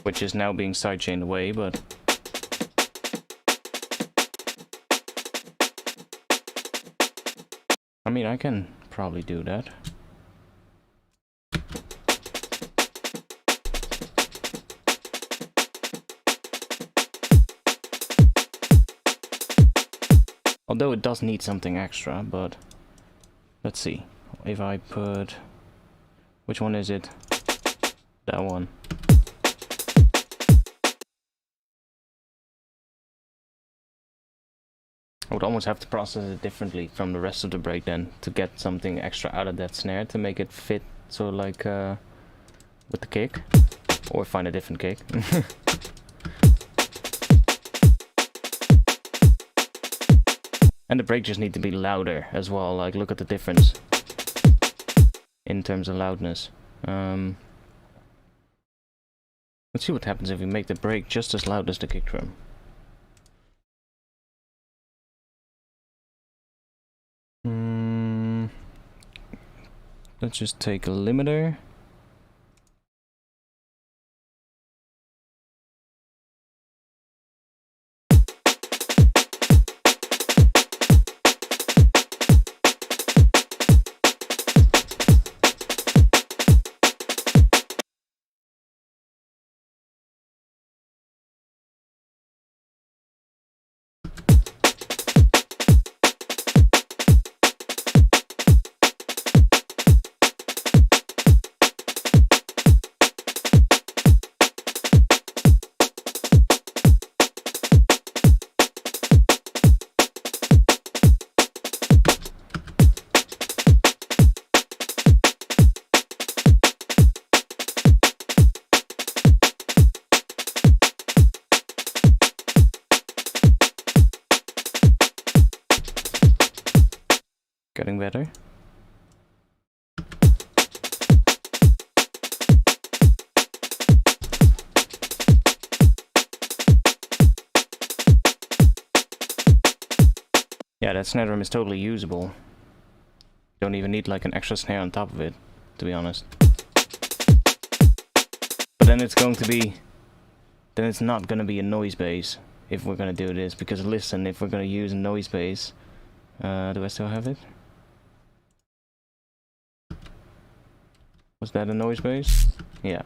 which is now being sidechained away, but I mean, I can probably do that. Although it does need something extra, but let's see. If I put... Which one is it? That one. I would almost have to process it differently from the rest of the break then to get something extra out of that snare to make it fit sort of like with the kick. Or find a different kick. And the break just need to be louder as well, like look at the difference in terms of loudness. Let's see what happens if we make the break just as loud as the kick drum. Let's just take a limiter. Getting better. Yeah, that snare drum is totally usable. Don't even need like an extra snare on top of it, to be honest. But then it's going to be... Then it's not going to be a noise bass if we're going to do this. Because listen, if we're going to use a noise bass... do I still have it? Was that a noise bass? Yeah.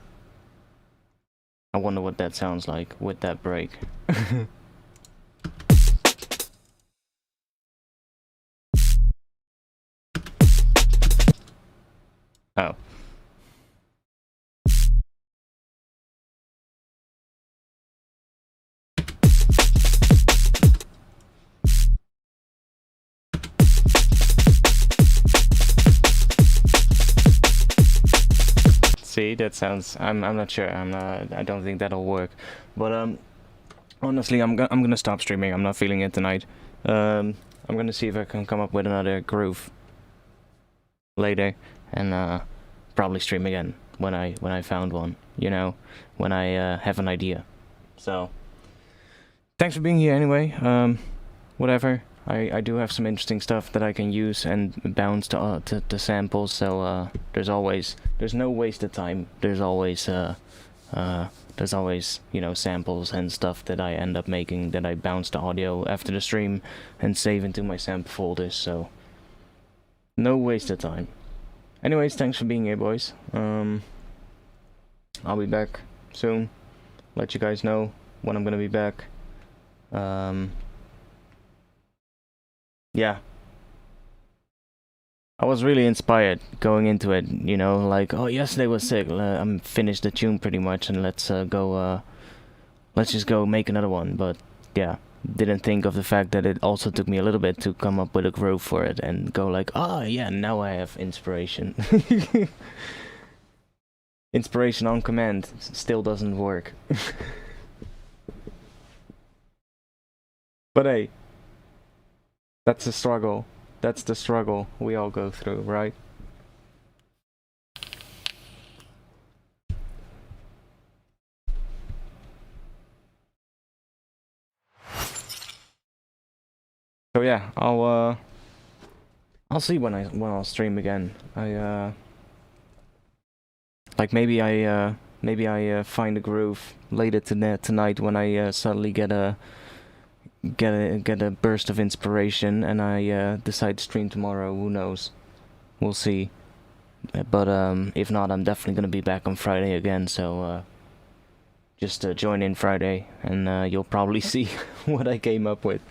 I wonder what that sounds like with that break. Oh. See, that sounds. I'm not sure. I don't think that'll work. But honestly, I'm gonna stop streaming. I'm not feeling it tonight. I'm gonna see if I can come up with another groove later, and probably stream again when I found one. You know, when I have an idea. So, thanks for being here anyway. Whatever. I do have some interesting stuff that I can use and bounce to samples. So there's no wasted time. There's always you know, samples and stuff that I end up making that I bounce to audio after the stream and save into my sample folders. So no wasted time. Anyways, thanks for being here, boys. I'll be back soon. Let you guys know when I'm gonna be back. Yeah. I was really inspired going into it, you know, like, oh, yesterday was sick, I'm finished the tune pretty much, and let's just go make another one. But yeah, didn't think of the fact that it also took me a little bit to come up with a groove for it and go like, oh yeah, now I have inspiration. Inspiration on command still doesn't work. But hey, that's the struggle. That's the struggle we all go through, right? So yeah, I'll see when I'll stream again. Like maybe I find a groove later tonight when I suddenly get a burst of inspiration and I decide to stream tomorrow. Who knows? We'll see. But if not, I'm definitely gonna be back on Friday again. So just join in Friday, and you'll probably see what I came up with.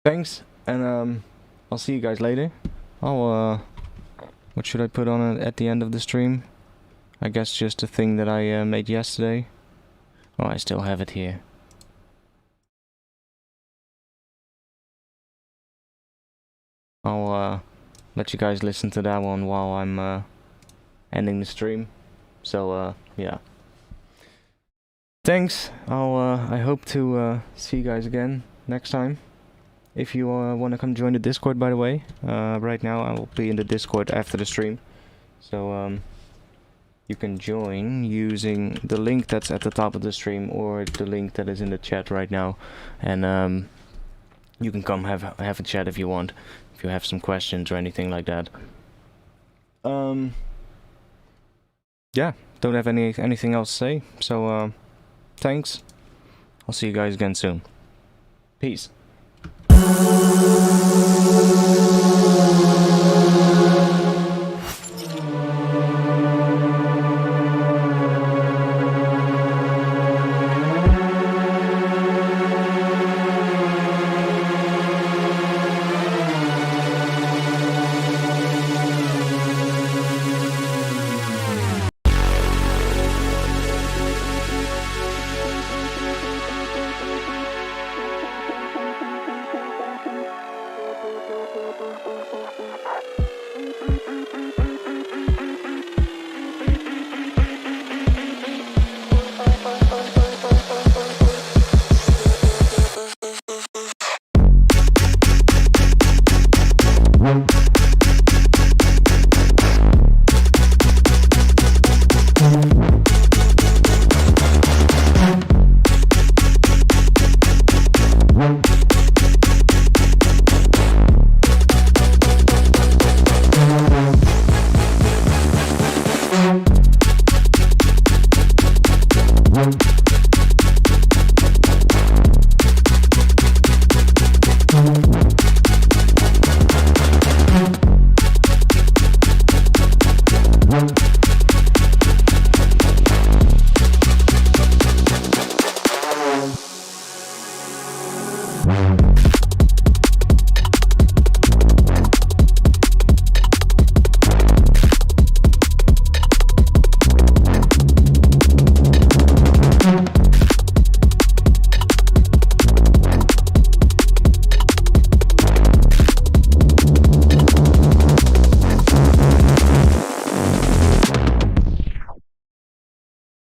Thanks, and I'll see you guys later. What should I put on at the end of the stream? I guess just a thing that I made yesterday. Oh, I still have it here. I'll let you guys listen to that one while I'm ending the stream. So yeah. Thanks. I hope to see you guys again next time. If you want to come join the Discord, by the way, right now I will be in the Discord after the stream. So you can join using the link that's at the top of the stream or the link that is in the chat right now, and you can come have a chat if you want, if you have some questions or anything like that. Yeah, don't have anything else to say. So thanks. I'll see you guys again soon. Peace.